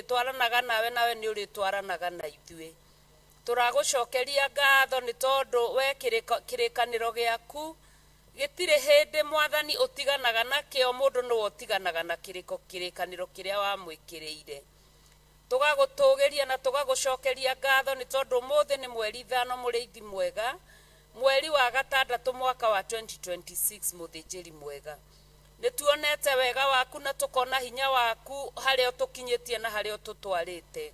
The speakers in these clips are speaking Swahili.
tũrĩtwaranaga nawe nĩ ũrĩtwaranaga na ithuĩ. Tũragũcokeria ngatho nĩ tondũ we kĩrĩkanĩro gĩaku gĩtirĩ hĩndĩ Mwathani ũtiganaga nakĩo, mũndũ nĩwe ũtiganaga na kĩrĩkanĩro kĩrĩa wamwĩkĩrĩire. Tũgagũtũgĩria na tũgagũcokeria ngatho nĩ tondũ ũmũthĩ nĩ mweri 5 mũrĩithi mwega, mweri wa 6 mwaka wa 2026 mũthĩnjĩri mwega. Nĩtuonete wega waku na tukona hinya waku harĩa ũtũkinyĩtie na harĩa ũtũtwarĩte.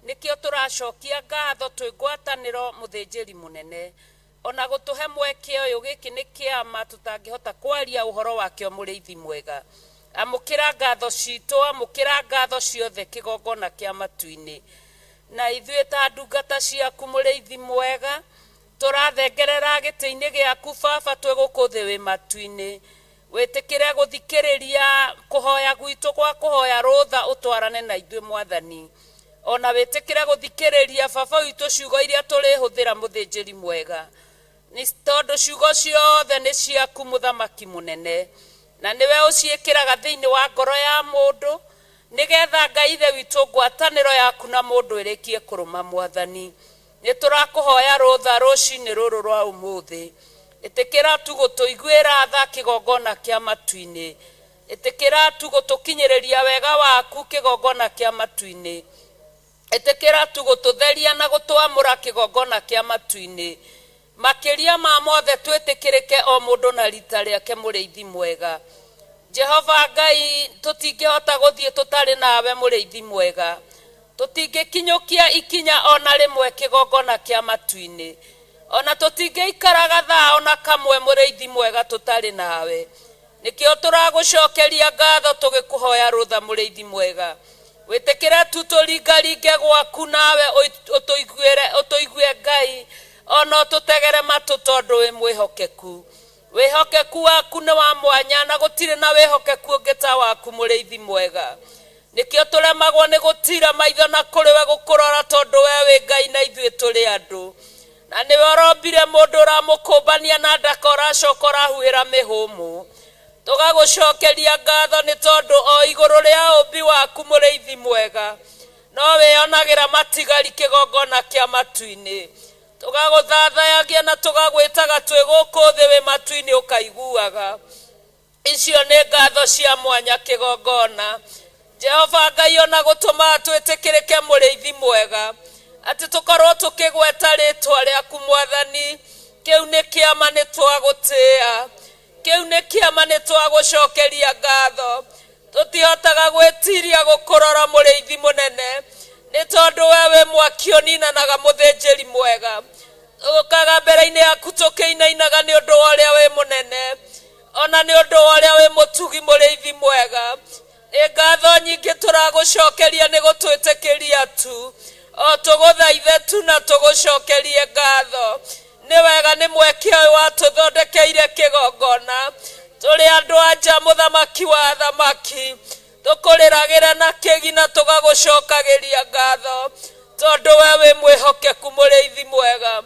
Nĩkĩo tũracokia ngatho twĩ ngwatanĩro mũthĩnjĩri mũnene, ona gũtũhe mweke ũyũ, gĩkĩ nĩ kĩama tũtangĩhota kwaria ũhoro wakĩo mũrĩithi mwega. Amũkĩra ngatho citũ, amũkĩra ngatho ciothe kĩgongona kĩa matu-inĩ. Na ithuĩ ta ndungata ciaku mũrĩithi mwega, tũrathengerera gĩtĩ-inĩ gĩaku Baba, twĩgũkũthĩ wĩ matu-inĩ. Wĩtĩkĩre gũthikĩrĩria kũhoya gwitũ kwa kũhoya rũtha ũtwarane na ithuĩ Mwathani. Ona wĩtĩkĩre gũthikĩrĩria Baba witũ ciugo iria tũrĩhũthĩra mũthĩnjĩri mwega. Nĩ tondũ ciugo ciothe nĩ ciaku mũthamaki mũnene. Na nĩwe ũciĩkĩraga thĩinĩ wa ngoro ya mũndũ, nĩgetha Ngai ithe witũ ngwatanĩro yaku na mũndũ ĩrĩkie kũrũma Mwathani. Nĩ tũrakũhoya rũtha rũcinĩ rũrũ rwa ũmũthĩ. Ĩtĩkĩra tu gũtũiguĩra tha kĩgongona kĩa matu-inĩ. Ĩtĩkĩra tu gũtũkinyĩrĩria wega waku kĩgongona kĩa matu-inĩ. Ĩtĩkĩra tu gũtũtheria na gũtwamũra kĩgongona kĩa matu-inĩ. Makĩria ma mothe twĩtĩkĩrĩke o mũndũ na rita rĩake mũrĩithi mwega. Jehova Ngai, tũtingĩhota gũthiĩ tũtarĩ nawe mũrĩithi mwega. Tũtingĩkinyũkia ikinya ona rĩmwe kĩgongona kĩa matu-inĩ. Ona tũtingĩikaraga thaa ona kamwe mũrĩithi mwega tũtarĩ nawe. Nĩkĩo tũragũcokeria ngatho tũgĩkũhoya rũtha mũrĩithi mwega. Wĩtĩkĩre tu tũringaringe gwaku nawe ũtũigue Ngai, ona ũtũtegere matũ tondũ wĩ mwĩhokeku. Wĩhokeku waku nĩ wa mwanya na gũtirĩ na wĩhokeku ũngĩ ta waku mũrĩithi mwega. Nĩkĩo tũremagwo nĩ gũtira maitho na kũrĩ we gũkũrora tondũ we wĩ Ngai na ithuĩ tũrĩ andũ. Na nĩwe ũrombire mũndũ ũramũkũmbania na ndaka ũracoka ũrahuhĩra mĩhũmũ. Tũgagũcokeria ngatho nĩ tondũ o igũrũ rĩa ũmbi waku mũrĩithi mwega, no wĩonagĩra matigari kĩgongona kĩa matu-inĩ. Tũgagũthathayagia na tũgagwĩtaga twĩ gũkũ thĩ wĩ matu-inĩ ũkaiguaga. Icio nĩ ngatho cia mwanya kĩgongona. Jehova Ngai, ona gũtũma twĩtĩkĩrĩke mũrĩithi mwega, atĩ tũkorwo tũkĩgweta rĩtwa rĩaku Mwathani. Kĩu nĩ kĩama nĩ twagũtĩĩa, kĩu nĩ kĩama nĩ twagũcokeria ngatho. Tũtihotaga gwĩtiria gũkũrora mũrĩithi mũnene, nĩ tondũ we wĩ mwaki ũninanaga mũthĩnjĩri mwega. Tũkaga mbere-inĩ yaku tũkĩinainaga nĩ ũndũ wa ũrĩa wĩ mũnene, ona nĩ ũndũ wa ũrĩa wĩ mũtugi mũrĩithi mwega. Nĩ ngatho nyingĩ tũragũcokeria nĩ gũtwĩtĩkĩria tu, o tũgũthaithe tu na tũgũcokerie ngatho. Nĩ wega nĩ mweke ũyũ watũthondekeire kĩgongona. Tũrĩ andũ anja mũthamaki wa thamaki, tũkũrĩragĩra na kĩgina tũgagũcokagĩria ngatho tondũ we wĩ mwĩhokeku mũrĩithi mwega.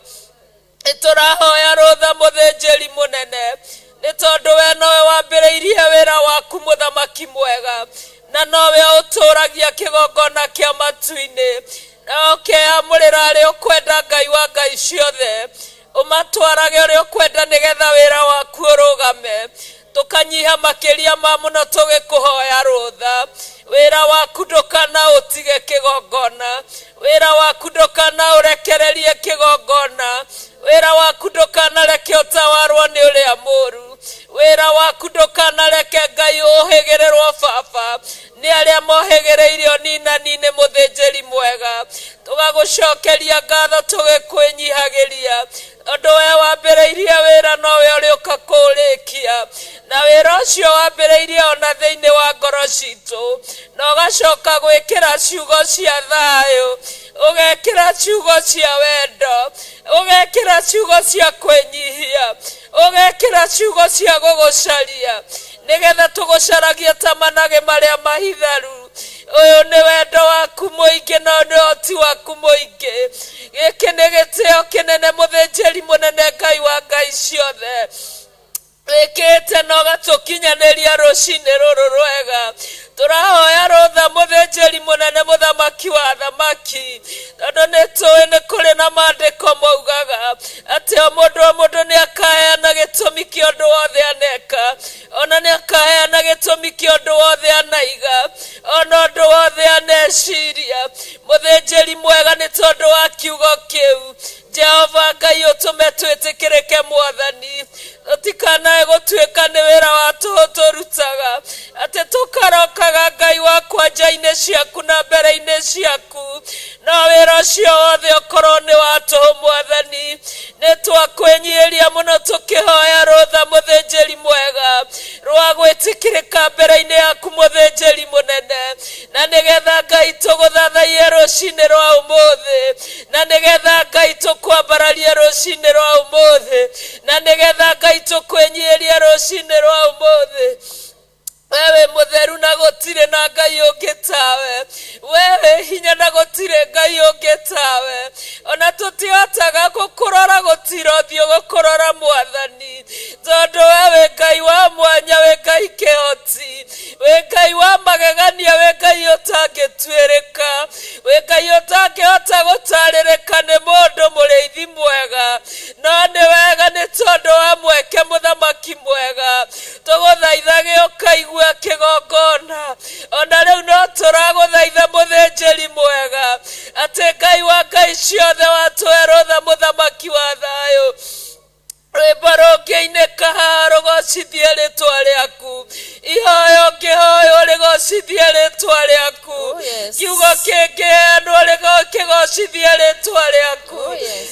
Nĩ tũrahoya rũtha mũthĩnjĩri mũnene, nĩ tondũ we nowe wambĩrĩirie wĩra waku mũthamaki mwega, na nowe ũtũragia kĩgongona kĩa matu-inĩ. Na ũkĩamũrĩra arĩa ũkwenda Ngai wa ngai ciothe, ũmatwarage ũrĩa ũkwenda nĩgetha wĩra waku ũrũgame. Tũkanyiha makĩria ma mũno tũgĩkũhoya rũtha. Wĩra waku ndũkana ũtige kĩgongona, wĩra waku ndũkana ũrekererie kĩgongona, wĩra waku ndũkana reke ũtawarwo nĩ ũrĩa mũũru, wĩra waku ndũkana reke Ngai ũhĩgĩrĩrwo Baba nĩ arĩa mohĩgĩrĩirio nina-ninĩ mũthĩnjĩri mwega. Tũgagũcokeria ngatho tũgĩkwĩnyihagĩria, tondũ we wambĩrĩirie wĩra nowe ũrĩũka kũũrĩkia, na wĩra ũcio wambĩrĩirie ona thĩinĩ wa ngoro citũ, na ũgacoka gwĩkĩra ciugo cia thayũ, ũgekĩra ciugo cia wendo, ũgekĩra ciugo cia kwĩnyihia, ũgekĩra ciugo cia gũgũcaria, nĩgetha tũgũcaragie ta manage marĩa mahitharu. Ũyũ nĩ wendo waku mũingĩ na ũhoti waku mũingĩ. Gĩkĩ nĩ gĩtĩo kĩnene mũthĩnjĩri mũnene Ngai wa ngai ciothe wĩkĩte na ũgatũkinyanĩria rũcinĩ rũrũ rwega. turahoya rotha muthĩnjĩri mũnene mũthamaki wa thamaki tondũ nĩtũĩ nĩ kũrĩ na maandĩko maugaga atĩ o mũndũ nĩ akaheana gĩtũmi kĩa ũndũ wothe aneka, ona nĩ akaheana gĩtũmi kĩa ũndũ wothe anaiga, ona ũndũ wothe aneciria. Mũthĩnjĩri mwega, nĩ tondũ wa kiugo kĩu Jehova Ngai ũtũme twĩtĩkĩrĩke Mwathani, tũtikanae gũtuĩka nĩ wĩra wa tũhũ tũrutaga, atĩ tũkarokaga Ngai wakwa nja-inĩ ciaku na mbere-inĩ ciaku, no wĩra ũcio wothe ũkorwo nĩ wa tũhũ Mwathani. Nĩ twakwĩnyihĩria mũno tũkĩhoya rũtha mũthĩnjĩri mwega rwa gwĩtĩkĩrĩka mbere-inĩ yaku mũthĩnjĩri mũnene, na nĩgetha Ngai tũgũthathaiye rũcinĩ rwa ũmũthĩ, na nĩgetha Ngai tũkwambararie rũcinĩ rwa ũmũthĩ, na nĩgetha Ngai tũkwĩnyihĩria rũcinĩ rwa ũmũthĩ. Wewe mũtheru na gũtirĩ na Ngai ũngĩ tawe, wewe hinya na gũtirĩ Ngai ũngĩ tawe, ona tũtihotaga gũkũrora gũtirĩ ũthiũ gũkũrora Mwathani, tondũ wewe Ngai wa mwanya, we Ngai kĩhoti, we Ngai wa magegania, we Ngai ũtangĩtuĩrĩka, we Ngai ũtangĩhota gũtarĩrĩka nĩ mũndũ, mũrĩithi mwega. No nĩ wega nĩ tondũ wa mweke mũthamaki mwega, tũgũthaithage ũkaigua kĩgongona. Ona rĩu no tũragũthaitha mũthĩnjĩri mwega atĩ Ngai wa ngai ciothe watũhe rũtha mũthamaki wa thayũ, rwĩmbo rũngĩinĩka haha rũgocithie rĩtwa rĩaku, ihoyo ngĩhoyo rĩgocithie rĩtwa rĩaku, kiugo kĩngĩheanwo kĩgocithie rĩtwa rĩaku,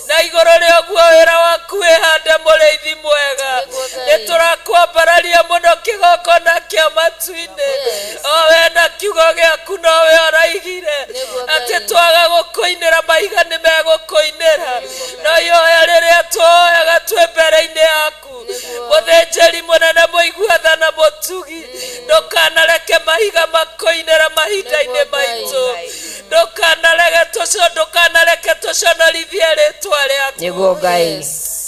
na igũrũ rĩa ũguo wĩra waku wĩhande mũrĩithi mwega. Nĩ tũrakwambararia mũno kĩgongona kĩa matu-inĩ, o we na kiugo gĩaku nowe ũraigire atĩ twaga gũkũinĩra mahiga nĩ megũkũinĩra, no ihoya rĩrĩa twoyaga twĩ mbere-inĩ yaku mũthĩnjĩri mũnene mũigua na mũtugi, ndũkanareke mahiga makũinĩra mahinda-inĩ maitũ, ndũkanareke tũconorithie rĩtwa rĩaku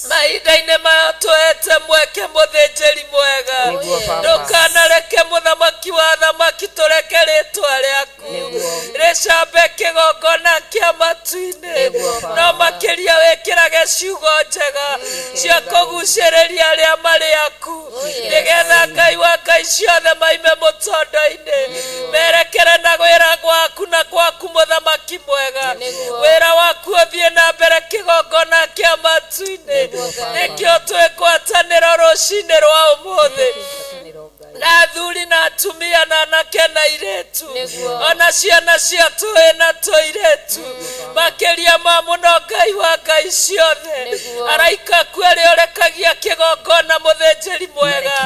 mahinda-inĩ maya tũhete mweke mũthĩnjĩri mwega, ndũkanareke mũthamaki wa thamaki tũreke rĩtwa rĩaku rĩcambe kĩgongona kĩa matu-inĩ, no makĩria wĩkĩrage ciugo njega cia kũgucĩrĩria arĩa marĩ aku, nĩgetha Ngai wa ngai ciothe maime mũtondo-inĩ, merekere na wĩra gwaku na gwaku mũthamaki mwega, wĩra waku ũthiĩ na mbere kĩgongona kĩa matu-inĩ, nĩkĩo twĩkwatanĩra rũcinĩ rwa ũmũthĩ, na athuri na atumia na anake na airĩtu, ona ciana cia tũhĩ na tũirĩtu, makĩria ma mũno Ngai wa ngai ciothe, araika aku arĩa ũrekagia kĩgongona mũthĩnjĩri mwega,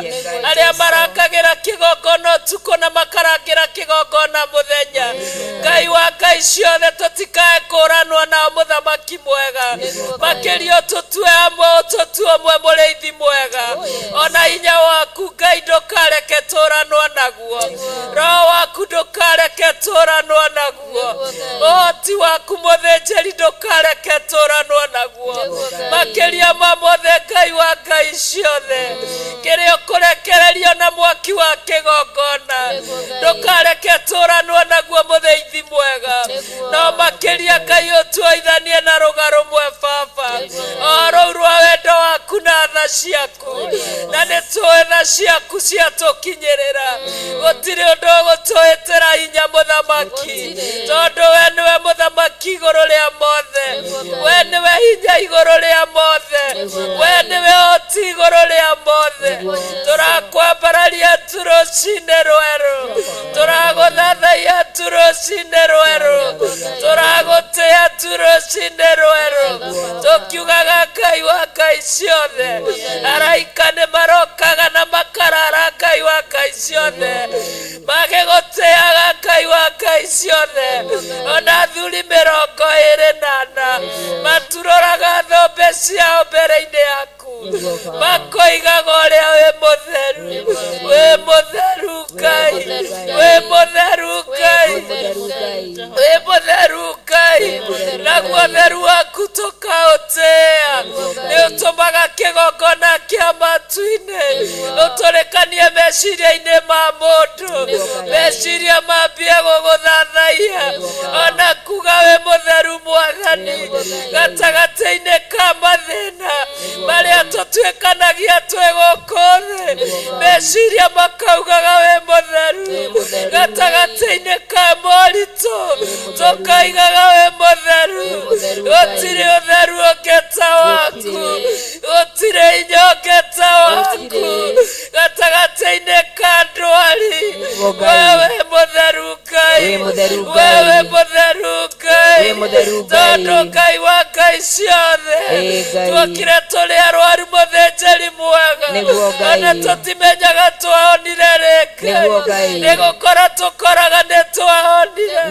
arĩa marangagĩra kĩgongona ũtukũ na makarangĩra kĩgongona mũthenya, Ngai wa ngai ciothe tũtikae kũranwo nao mũthamaki mwega, makĩria ũtũtue amwe ũtũtue ũmwe mũrĩithi mwega, ona hinya waku Ngai ndũkareke tũranwo naguo, roho waku ndũkareke tũranwo naguo, ũhoti waku mũthĩnjĩri ndũkareke tũranwo naguo, makĩria ma mothe Ngai wa ngai ciothe, kĩrĩa ũkũrekererio na mwaki wa kĩgongona ndũkareke tũranwo naguo mũthĩithi mwega, no makĩria Ngai ũtuoithanie na rũga rũmwe Baba, o rũu rwa wendo waku na tha ciaku, na nĩ tũĩ tha ciaku ciatũkinyĩrĩra, gũtirĩ ũndũ ũgũtũhĩtĩra hinya mũthamaki, tondũ we nĩwe mũthamaki igũrũ rĩa mothe, we nĩwe hinya igũrũ rĩa mothe, we nĩwe hoti igũrũ rĩa mothe. Tũrakwambararia tu rũcinĩ rwerũ, tũragũthathaiya tu rũcinĩ rwerũ, tũragũtĩĩa tu rũcinĩ rwerũ, tũkiugaga Ngai wa ngai ciothe, araika nĩ marokaga na makarara Ngai wa ngai ciothe, magĩgũtĩaga Ngai wa ngai ciothe, ona athuri 24 maturũraga thũmbĩ ciao mbere-inĩ yaku, makoigaga ũrĩa wĩ mũtheru, wĩ mũtheru Ngai, wĩ mũtheru Ngai, wĩ mũtheru Ngai, naguo ũtheru waku tũkaũtĩĩa, nĩ ũtũmaga kĩgongona kĩa matu-inĩ uturekanie meciria-inĩ ma mũndũ, meciria mambie gũgũthathaiya, ona kuga we mũtheru Mwathani gatagatĩ-inĩ ka mathĩna marĩa tũtuĩkanagia twĩ gũkũ thĩ, meciria makaugaga we mũtheru, gatagatĩ-inĩ ka moritũ tũkaigaga we mũtheru, gũtirĩ ũtheru ũngĩ ta waku, gũtirĩ inya ũngĩ ta waku, gatagatĩ-inĩ ka ndwari wewe mũtheru Ngai, wewe mũtheru Ngai, tondũ Ngai wa Ngai ciothe tuokire tũrĩ arwaru mũthĩnjĩri mwega, ona tũtimenyaga twahonire rĩngĩ, nĩgũkora tũkoraga nĩtwahonire,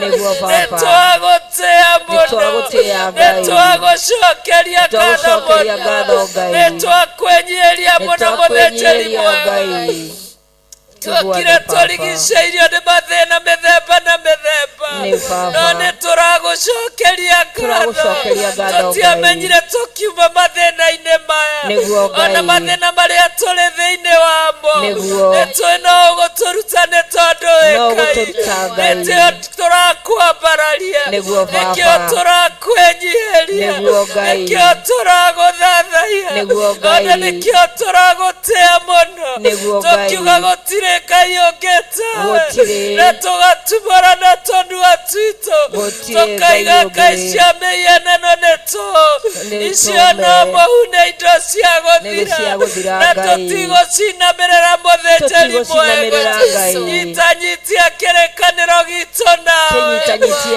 nĩtwagũtĩĩa mũno, nĩtwagũcokeria ngatho mũno, nĩtwakwĩnyihĩria mũno mũthĩnjĩri mwega. Tuokire tũrigicĩirio nĩ mathĩna mĩthemba na mĩthemba, no nĩtũragũcokeria ngatho, tũtiamenyire tũkiuma mathĩna-inĩ maya, ona mathĩna marĩa tũrĩ thĩinĩ wamo, nĩtũĩ no ũgũtũruta nĩ tondũ wĩ Ngai, nĩkĩo tũrakwambararia, nĩkĩo tũrakwĩnyihĩria, nĩkĩo tũragũthathaiya, ona nĩkĩo tũragũtĩĩa mũno, tũkiuga gũtirĩ Ngai ũngĩ tawe, na tũgatumũra na tũnua twitũ, tũkaiga Ngai cia mĩhianano nĩ tũhũ, icio no mũhu nĩ indo cia gũthira, na tũtigũcinamĩrĩra mũthĩnjĩri mwega, nyitanyitia kĩrĩkanĩro gitũ nawe,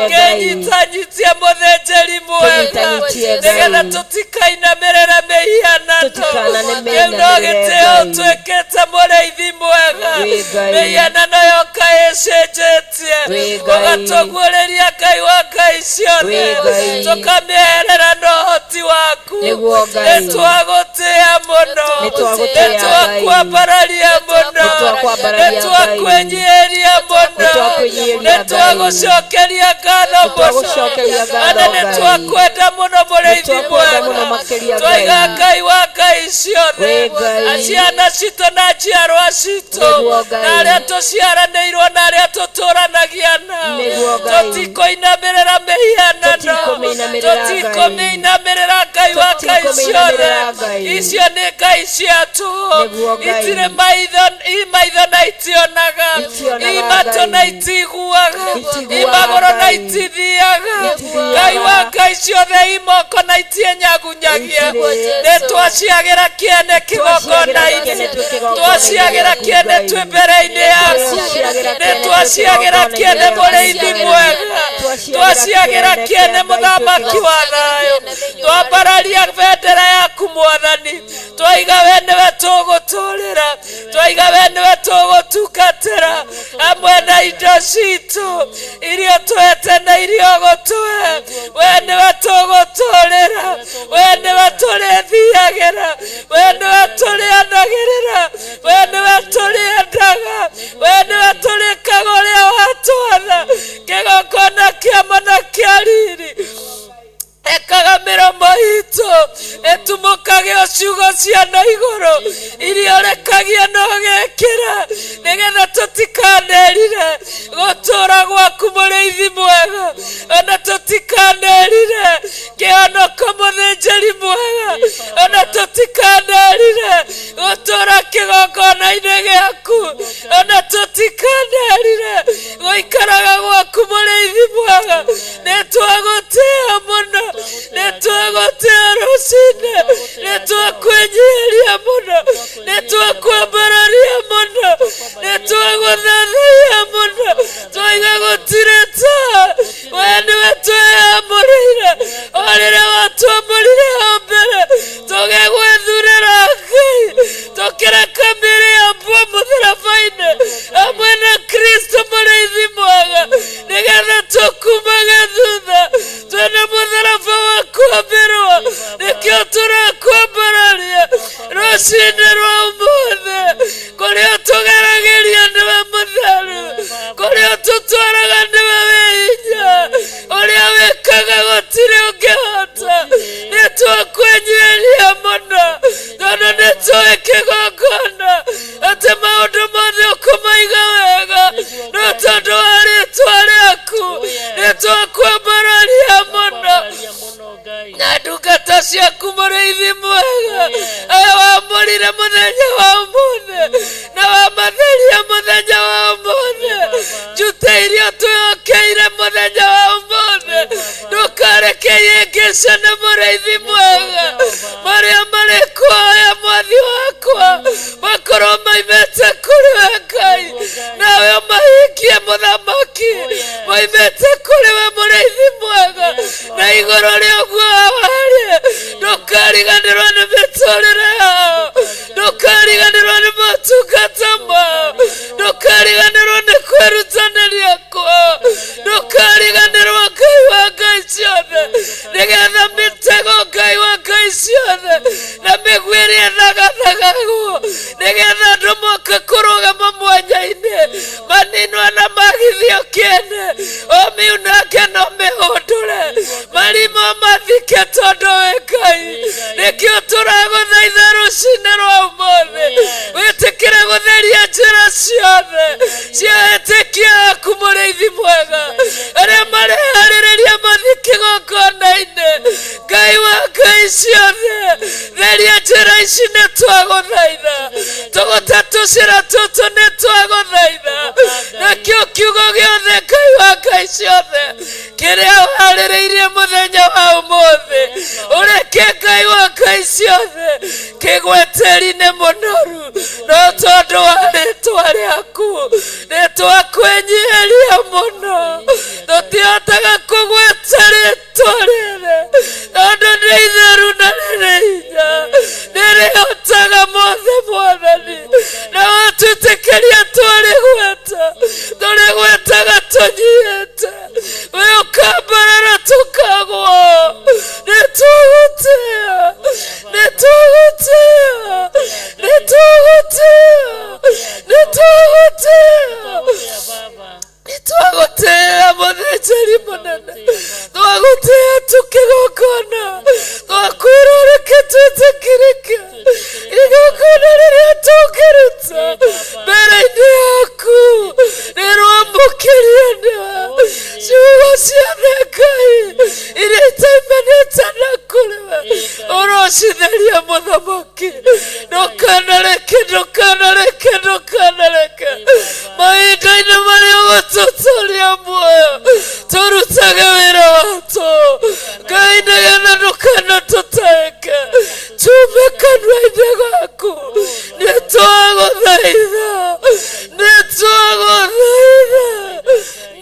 kĩnyitanyitie mũthĩnjĩri mwega, nĩgetha tũtikainamĩrĩra mĩhianano, kĩu no gĩtĩo ũtuĩkĩte mũrĩithi mwega, mĩhianano yoka ĩcenjetie, ũgatũguũrĩria Ngai wa Ngai ciothe, tũkamĩherera na ũhoti waku, nĩtwagũtĩĩa mũno, nĩtwakwambararia mũno, nĩtwakwĩnyihĩria mũno, nĩtwagũcokeria ngatho mũno, ona nĩtwakwenda mũno mũrĩithi mwega, twaiga Ngai wa Ngai ciothe, aciana citũ na njiarwa citũ, na arĩa tũciaranĩirwo na arĩa tũtũranagia nao, tũtikũinamĩrĩra mĩhianano, tũtikũmĩinamĩrĩra Ngai wa Ngai ciothe, icio nĩ ngai ciatũ, itirĩ maitho na itionaga, imatũ na itiguaga, imagũrũ na itithiaga, Ngai wa Ngai ciothe imoko na itienyagunyagia, nĩtwaciagĩra kĩene kĩgongona-inĩ, twaciagĩra kĩene twĩ mbere-inĩ yaku, nĩtwaciagĩra kĩene mũrĩithi mwega, twaciagĩra kĩene mũthamaki wa thayũ, twambararia bendera yaku Mwathani, twaiga we nĩwe tũgũtũũrĩra, twaiga we nĩwe tũgũtungatĩra, hamwe na indo citũ iria twete na iria ũgũtũhe, we nĩwe tũgũtũũrĩra, we nĩwe tũrĩthiagĩra, we nĩwe tũrĩanagĩrĩra, we nĩwe tũrĩendaga, we nĩwe tũrĩkaga ũrĩa watwatha, kĩgongona kĩa ma na kĩa riri, ekaga mĩromo itũ ĩtumũkage ciugo cia na igũrũ iria ũrekagia na ũgekĩra, nĩgetha tũtikanerire gũtũũra gwaku mũrĩithi mwega, ona tũtikanerire kĩhonoko mũthĩnjĩri mwega, ona tũtikanerire gũtũũra kĩgongona-inĩ gĩaku, ona tũtikanerire gũikaraga gwaku mũrĩithi mwega, nĩtwagũtĩĩa mũno, nĩtwagũtĩĩa rũcinĩ, nĩtwakwĩnyihĩria mũno, nĩtwakwambararia mũno, nĩtwagũthathaiya mũno, twaiga gũtirĩ ta we nĩwe twĩyamũrĩire, o rĩrĩa watwamũrire hau mbere tũgĩgwĩthurĩra Ngai, tũkĩreka mĩĩrĩ yambua mũtharaba-inĩ hamwe na Kristo mũrĩithi mwega, nĩgetha tũkumage thutha twĩna mũtharaba wa kwambĩrwo, nĩkĩo tũrakwambararia rũcinĩ rwa ũmũthĩ, te maundu mothe ukumaiga wega no tondu wa ritwa riaku nitwakwambararia muno na ndungata ciaku Mũrĩithi mwega aya wamũrire mũthenya wa ũmũthĩ na wamatheria mũthenya wa ũmũthĩ njute irio twĩhokeire mũthenya wa ũmũthĩ ndũkareke ihĩngĩcane Mũrĩithi mwega marĩa marĩ kuoya mwathi wakwa makorwo maimĩte kũrĩ we Ngai nawe ũmahingie mũthamaki maimĩte kũrĩ we Mũrĩithi mwega na igũrũ rĩa ũguo warĩ ndũkariganĩrwo nĩ mĩtũrĩre yao ndũkariganĩrwo nĩ motungata mao ndũkariganĩrwo nĩ kwĩrutanĩria kwao ndũkariganĩrwo Ngai wa ngai ciothe nĩgetha mĩtego Ngai wa ngai ciothe na mĩguĩ ĩrĩa ĩthagathagagwo nĩgetha andũ moka kũrũgama mwanya-inĩ maninwo na magithio kĩene o miunange no mĩhũndũre marimo mathike tondũ wĩ Ngai nĩkĩo tũragũthaitha rũcinĩ rwa ũmũthĩ wĩtĩkĩre gũtheria njĩra ciothe cia etĩkia aku Mũrĩithi mwega arĩa mareharĩrĩria mathiĩ kĩgongona-inĩ Ngai wa ngai ciothe theria njĩra ici nĩ twagũthaitha tũgũta tũcĩra tũtũ nĩ twagũthaitha nakĩo kiugo gĩothe Ngai wa ngai ciothe kĩrĩa warĩrĩirie mũthenya wa ũmũthĩ ũreke Ngai wa ngai ciothe kĩgwe tĩri-inĩ mũnoru no tondũ wa rĩtwa rĩaku nĩ twakwĩnyihĩria mũno tũtihotaga kũgweta rĩtwa rĩrĩ tondũ nĩ itheru na rĩrĩ hinya nĩrĩhotaga mothe Mwathani na watwĩtĩkĩria tũrĩgweta tũrĩgwetaga tũnyihĩte we ũkambarara tũkagwo nĩtũgũtĩĩa nĩtũgũtĩĩa nĩtũgũtĩĩa nĩtũgũtĩĩa nĩtwagũtĩĩa mũthĩnjĩri mũnene twagũtĩĩa tũkĩgongona twakwĩrwo reke twĩtĩkĩrĩke igongona rĩrĩa tũngĩruta mbere-inĩ yaku nĩrwamũkĩrie nĩwe ciugo ciothe Ngai iria itaimanĩte na kũrĩ we ũrocitheria mũthamaki ndũkanareke ndũkanareke ndũkanareke mahinda-inĩ marĩa ũgũtũtũria muoyo tũrutage wĩra watũ Ngai nĩgetha ndũkanatũteke tume kanua-inĩ gaku nĩtwagũthaitha nĩtwagũthaitha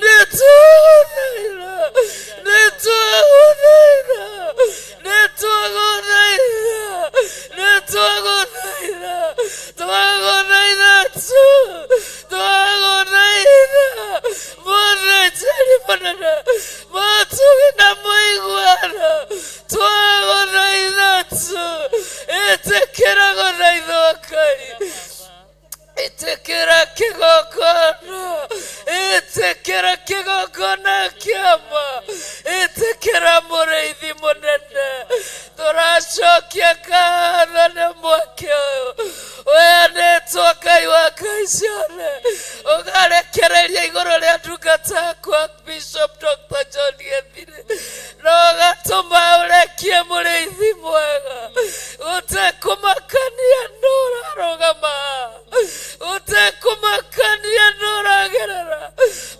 nĩtwagũthaitha nĩtwagũthaitha nĩtwagũthaitha nĩtwagũthaitha twagũthaitha tu twagũthaitha mũthĩnjĩri mũnene mũtugi na mũiguano twagũthaitha tu ĩtĩkĩra gũthaithwo Ngai ĩtĩkĩra kĩgongona ĩtĩkĩra kĩgongona kĩama ĩtĩkĩra Mũrĩithi mũnene tũracokia ngatho nĩ mweke ũyũ weanĩtwo Ngai wa ngai ciothe ũgarekereria igũrũ rĩa ndungata yakwa Bishop Dr. John Gĩthiri na ũgatũma ũrekie Mũrĩithi mwega ũtekũmakania nũrarũgama ũtekũmakania nũragerera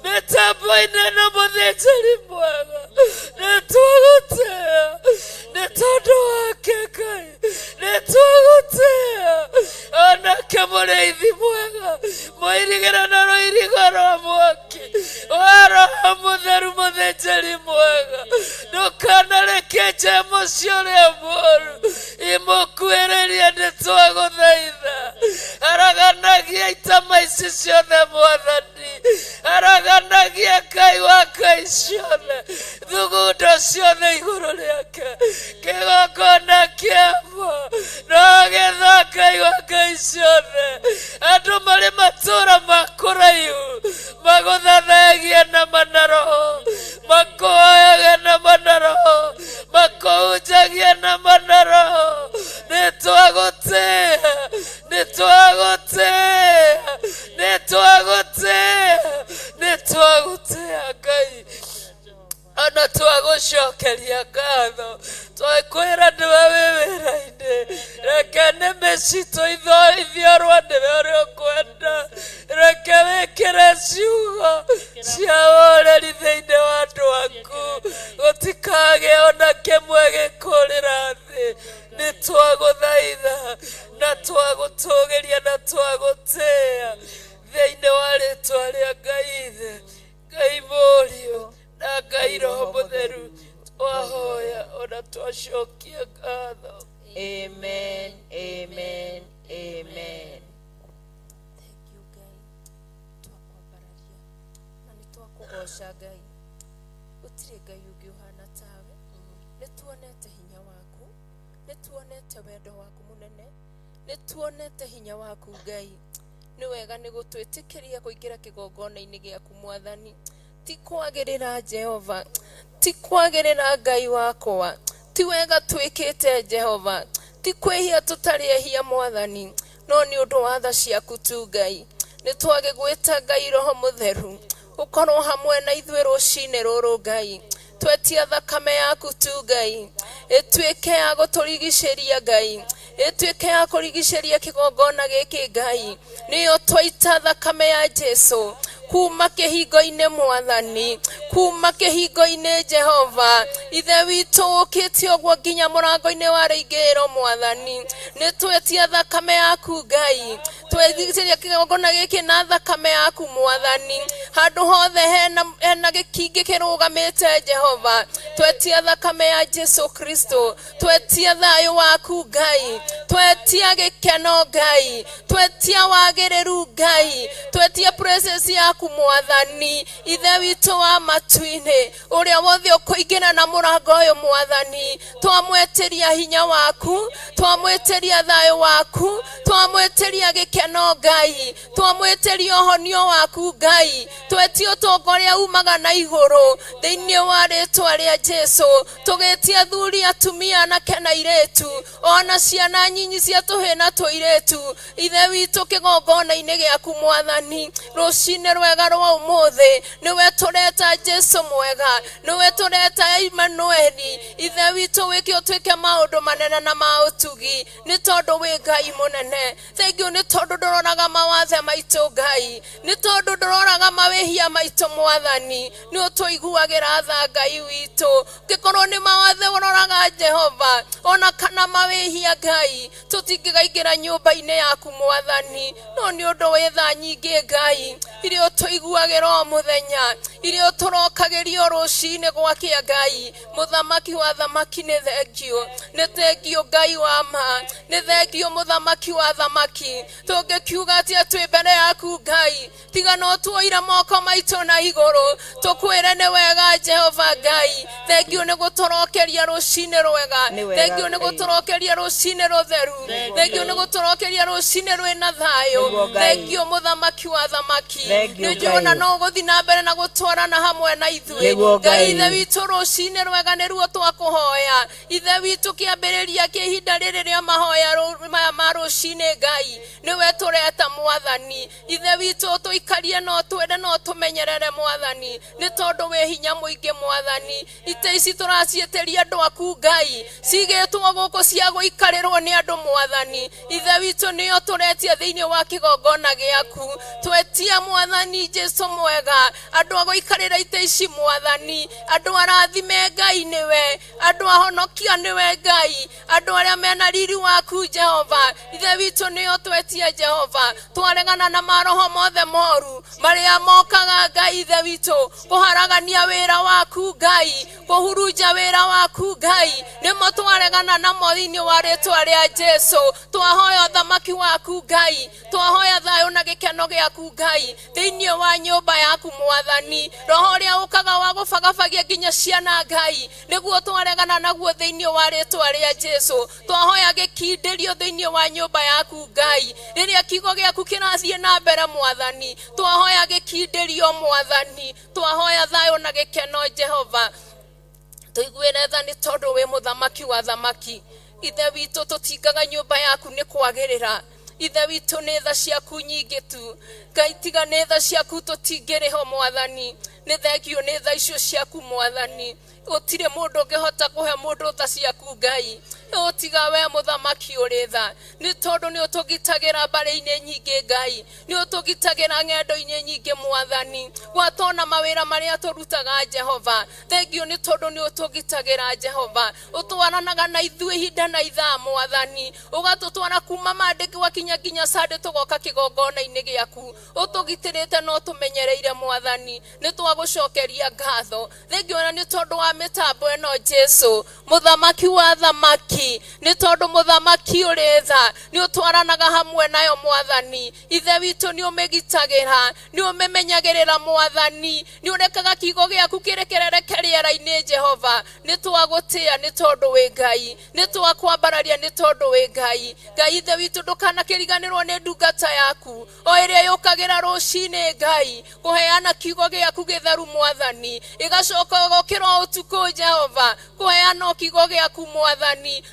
mĩtambo-inĩ na mũthĩnjĩri mwega nĩtwagũtĩĩa nĩ tondũ wake Ngai nĩtwagũtĩĩa onake Mũrĩithi mwega mũirigĩra na rũirigo rwa mwaki wa Roho Mũtheru mũthĩnjĩri mwega ndũkanareke njemo ciũrĩa mũũru imũkuhĩrĩrie nĩtwagũthaitha araganagia itama ici ciothe Mwathani araganagia Ngai wa ngai ciothe thugundo ciothe igũrũ rĩake kĩgongona kĩamo no getha Ngai wa ngai ciothe andũ marĩ matũũra ma kũraihu magũthathagie na manaroho makũhoyage na manaroho makũhunjagie na manaroho nĩtwagũtĩĩa nĩtwagũtĩĩa nitwagutea Ngai ana twagucokeria ngatho twakwira niwe wĩwĩra-inĩ reke nĩmĩ citũ ithiorwo nĩwe ũrĩa ũkwenda reke wĩkĩre ciugo cia ũreri thĩinĩ wa andũ aku gũtikagĩe ona kĩmwe gĩkũrĩra thĩ nĩtwagũthaitha na twagũtũgĩria na twagũtĩĩa thĩinĩ wa rĩtwa rĩa Ngai Ithe Ngai Mũriũ na Ngai Roho Mũtheru twahoya ona twacokia ngatho. Amen, amen, amen. Thank you Ngai twakwambararia na nĩtwakũgoca Ngai gũtirĩ Ngai ũngĩ ũhana tawe nĩtuonete hinya waku nĩtuonete wendo waku mũnene nĩtuonete hinya waku Ngai nĩ wega nĩ gũtwĩtĩkĩria kũingĩra kĩgongona-inĩ gĩaku Mwathani ti kwagĩrĩra Jehova ti kwagĩrĩra Ngai wakwa ti wega twĩkĩte Jehova ti kwĩhia tũtarĩ ehia Mwathani no nĩ ũndũ wa tha ciaku tu Ngai nĩtwagĩgwĩta Ngai Roho Mũtheru ũkorwo hamwe na ithuĩ rũcinĩ rũrũ Ngai twetia thakame yaku tu Ngai ĩtuĩke ya gũtũrigicĩria Ngai ĩtuĩke ya kũrigicĩria kĩgongona gĩkĩ Ngai nĩyo twaita thakame ya Jesũ kuma kĩhingo-inĩ Mwathani kuma kĩhingo-inĩ Jehova ithe witũ ũkĩte ũguo nginya mũrango-inĩ wa rĩingĩrĩro Mwathani nĩtwetia thakame yaku Ngai twethigicĩria kĩgongona gĩkĩ na thakame yaku Mwathani handũ hothe hena gĩkingĩ kĩrũgamĩte Jehova twetia thakame ya Jesũ Kristo twetia thayũ waku Ngai twetia gĩkeno Ngai twetia wagĩrĩru Ngai twetia presence yaku Mwathani ithe witũ wa matu-inĩ ũrĩa wothe ũkũingĩra na mũrango ũyũ Mwathani twamwĩtĩria hinya waku twamwĩtĩria thayũ waku twamwĩtĩria gĩkeno Ngai twamwĩtĩria ũhonio waku Ngai twetia ũtongoria umaga na igũrũ thĩinĩ wa rĩtwa rĩa Jesũ tũgĩtia athuri atumia anake na airĩtu ona ciana nyinyi cia tũhĩĩ na tũirĩtu ithe witũ kĩgongona-inĩ gĩaku Mwathani rũcinĩ rwega rwa ũmũthĩ nĩwe tũreta Jesũ mwega nĩwe tũreta Immanueli ithe witũ wĩke ũtuĩke maũndũ manene na ma ũtugi nĩ tondũ wĩ Ngai mũnene thengiũ nĩ tondũ ndũroraga mawathe maitũ Ngai nĩ tondũ ndũroraga mawĩhia maitũ Mwathani nĩ ũtũiguagĩra tha Ngai witũ ngĩkorwo nĩ mawathe ũroraga Jehova ona kana mawĩhia Ngai tũtingĩgaingĩra nyũmba-inĩ yaku Mwathani no nĩ ũndũ wĩ tha nyingĩ Ngai iria ũtũiguagĩra o mũthenya iria ũtũrokagĩrio rũcinĩ gwakia Ngai mũthamaki wa thamaki nĩ thengio Ngai wa ma nĩ thengio mũthamaki wa thamaki tũngĩkiuga atĩa twĩ mbere yaku Ngai tiga no tuoire moko maitũ na igũrũ tũkwĩre nĩ wega Jehova Ngai thengio nĩ gũtũrokeria rũcinĩ rwega thengio nĩ gũtũrokeria rũcinĩ rũtheru thengio nĩ gũtũrokeria rũcinĩ rwĩna thayũ thengio mũthamaki wa thamaki nĩ njũĩ no gũthiĩ na mbere na gũtwarana hamwe na ithuĩ Ngai ithe witũ rũcinĩ rwega nĩruo twakũhoya ithe witũ kĩambĩrĩria kĩa ihinda rĩrĩ rĩa mahoya maya ma rũcinĩ Ngai nĩwe tũreta Mwathani ithe witũ tũikarie no twende no tũmenyerere Mwathani nĩ tondũ wĩ hinya mũingĩ Mwathani ite ici tũraciĩtĩria andũ aku Ngai cigĩtwo gũkũ cia gũikarĩrwo nĩ andũ Mwathani ithe witũ nĩyo tũretia thĩinĩ wa kĩgongona gĩaku twetia Mwathani Jesũ mwega andũ a gũikarĩra ite ici Mwathani andũ arathime Ngai nĩwe andũ ahonokia nĩwe Ngai andũ arĩa mena riri waku Jehova ithe witũ nĩyo twetia Jehova twaregana na maroho mothe moru marĩa mokaga Ngai ithe witũ kũharagania wĩra waku Ngai kũhuruja wĩra waku Ngai nĩmo twaregana namo thĩinĩ wa rĩtwa rĩa Jesũ twahoya thamaki waku Ngai twahoya thayũ na gĩkeno gĩaku Ngai thĩinĩ wa nyũmba yaku Mwathani roho ũrĩa ũkaga wa gũbagabagia nginya ciana Ngai nĩguo twaregana naguo thĩinĩ wa rĩtwa rĩa Jesũ twahoya gĩkindĩrio thĩinĩ wa nyũmba yaku Ngai rĩrĩa kiugo gĩaku kĩrathiĩ na mbere Mwathani twahoya gĩkindĩrio Mwathani twahoya thayũ na gĩkeno Jehova tũiguĩre tha nĩ tondũ wĩ mũthamaki wa thamaki ithe witũ tũtingaga nyũmba yaku nĩ kwagĩrĩra ithe witũ nĩ tha ciaku nyingĩ tu Ngai tiga nĩ tha ciaku tũtingĩrĩho Mwathani nĩ thengio nĩ tha icio ciaku Mwathani gũtirĩ mũndũ ũngĩhota kũhe mũndũ tha ciaku Ngai ũtiga we mũthamaki ũrĩ tha nĩ tondũ nĩ ũtũgitagĩra mbarĩ-inĩ nyingĩ Ngai nĩ ũtũgitagĩra ng'endo-inĩ nyingĩ Mwathani watona mawĩra marĩa tũrutaga Jehova thengio nĩ tondũ nĩ ũtũgitagĩra Jehova ũtwaranaga na ithuĩ ihinda na ithaa Mwathani ũgatũtwara kuma mandĩki wakinya nginya Sunday tũgoka kĩgongona-inĩ gĩaku ũtũgitĩrĩte no tũmenyereire Mwathani nĩ twagũcokeria ngatho thengio na nĩ tondũ wa mĩtambo ĩno Jesu mũthamaki wa thamaki nĩ tondũ mũthamaki ũrĩ tha nĩ ũtwaranaga hamwe nayo Mwathani ithe witũ nĩ ũmĩgitagĩra nĩ ũmĩmenyagĩrĩra Mwathani nĩ ũrekaga kiugo gĩaku kĩrekerereke rĩera-inĩ Jehova nĩ twagũtĩa nĩ tondũ wĩ Ngai nĩ twakwambararia nĩ tondũ wĩ Ngai Ngai ithe witũ ndũkanakĩriganĩrwo nĩ ndungata yaku o ĩrĩa yũkagĩra rũcinĩ Ngai kũheana kiugo gĩaku gĩtheru Mwathani ĩgacoka gũkĩra ũtukũ Jehova kũheana kiugo gĩaku Mwathani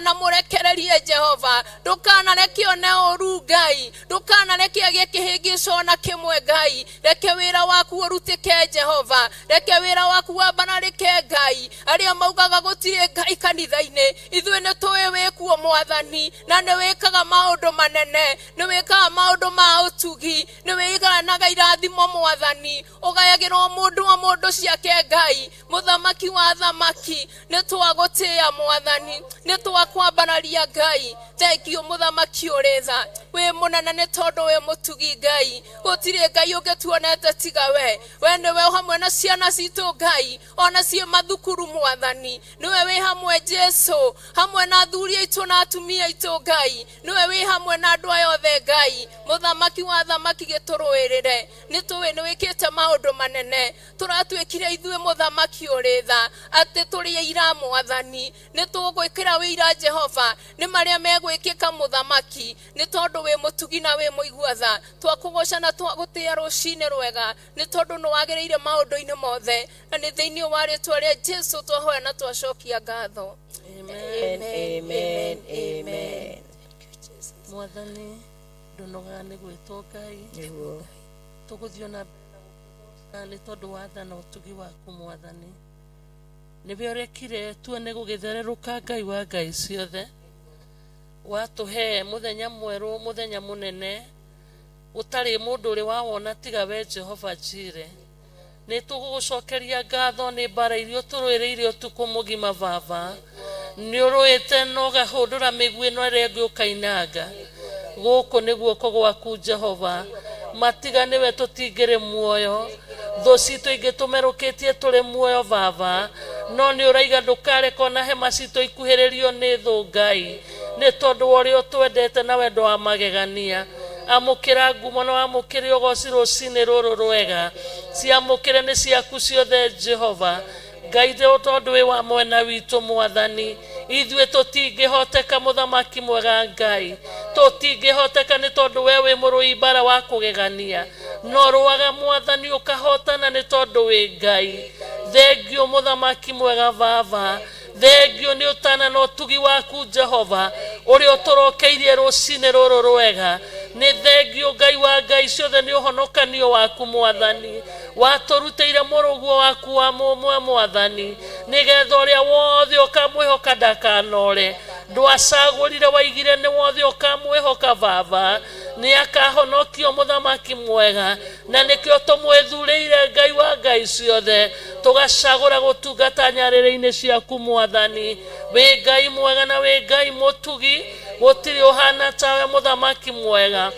ndũkanamũrekererie Jehova ndũkanareke one ũru Ngai ndũkanareke agĩe kĩhĩngĩco na kĩmwe Ngai reke wĩra waku ũrutĩke Jehova reke wĩra waku wambanarĩke Ngai arĩa maugaga gũtirĩ Ngai kanitha-inĩ ithuĩ nĩ tũĩ wĩkuo Mwathani na nĩ wĩkaga maũndũ manene nĩ wĩkaga maũndũ ma ũtugi nĩ wĩiganaga irathimo Mwathani ũgayagĩrwo mũndũ wa mũndũ ciake Ngai mũthamaki wa thamaki nĩ twagũtĩa Mwathani nĩ twakwambararia Ngai thengio mũthamaki ũrĩ tha wĩ mũnene nĩ tondũ wĩ mũtugi Ngai gũtirĩ Ngai ũngĩtuonete tiga we nĩwe hamwe na ciana citũ Ngai ona ciĩ mathukuru Mwathani nĩwe wĩ hamwe Jesu hamwe na athuri aitũ na atumia aitũ Ngai nĩwe wĩ hamwe na andũ aya othe Ngai mũthamaki wa thamaki gĩtũrũĩrĩre nĩ tũĩ nĩ wĩkĩte maũndũ manene tũratuĩkire ithuĩ mũthamaki ũrĩ tha atĩ tũrĩ ira Mwathani nĩ tũgwĩkĩra wĩira Jehova nĩ marĩa megwĩkĩka mũthamaki nĩ tondũ wĩ mũtugi na wĩ mũigua tha twakũgoca na twagũtĩa rũcinĩ rwega nĩ tondũ nĩ wagĩrĩire maũndũ-inĩ mothe na nĩ thĩinĩ wa rĩĩtwa rĩa Jesu twahoya na twacokia ngatho Amen, amen, amen. Mwathani ndonoga nĩ gwĩtwo Ngai tũgũthio na nĩ tondũ wa tha na ũtugi waku Mwathani nĩwe ũrekire tuone gũgĩthererũka Ngai wa Ngai ciothe watũhe mũthenya mwerũ mũthenya mũnene ũtarĩ mũndũ ũrĩ wawona tiga we Jehova Jire nĩ tũgũgũcokeria ngatho nĩ mbara iria tũrũĩrĩire ũtukũ mũgima Baba nĩ ũrũĩte na ũgahũndũra mĩguĩ ĩno ĩrĩa ĩngĩ ũkainanga gũkũ nĩ guoko gwaku Jehova matiga nĩwe tũtingĩrĩ muoyo thũ citũ ingĩtũmerũkĩtie tũrĩ muoyo Baba no nĩ ũraiga ndũkareka ona hema citũ ikuhĩrĩrio nĩ thũ Ngai nĩ tondũ ũrĩa ũtwendete na wendo wa magegania amũkĩra ngumo na wamũkĩre ũgoci rũcinĩ rũrũ rwega ciamũkĩre nĩ ciaku ciothe Jehova Ngai tondũ wĩ wa mwena witũ Mwathani ithuĩ tũtingĩhoteka mũthamaki mwega Ngai tũtingĩhoteka nĩ tondũ we wĩ mũrũi mbara wa kũgegania no rũaga Mwathani ũkahotana nĩ tondũ wĩ Ngai thengio mũthamaki mwega Baba thengio nĩ ũtana na ũtugi waku Jehova ũrĩa ũtũrokeirie rũcinĩ rũrũ rwega nĩ thengio Ngai wa Ngai ciothe nĩ ũhonokanio waku Mwathani watũrutĩire mũrũguo waku wa mũmwe Mwathani nĩgetha ũrĩa wothe ũkamwĩhoka ndakanore ndwacagũrire waigire nĩ wothe ũkamwĩhoka Baba nĩ akahonokio mũthamaki mwega na nĩkĩo tũmwĩthurĩire Ngai wa Ngai ciothe tũgacagũra gũtungata nyarĩrĩ-inĩ ciaku Mwathani wĩ Ngai mwega na wĩ Ngai mũtugi gũtirĩ ũhana tawe mũthamaki mwega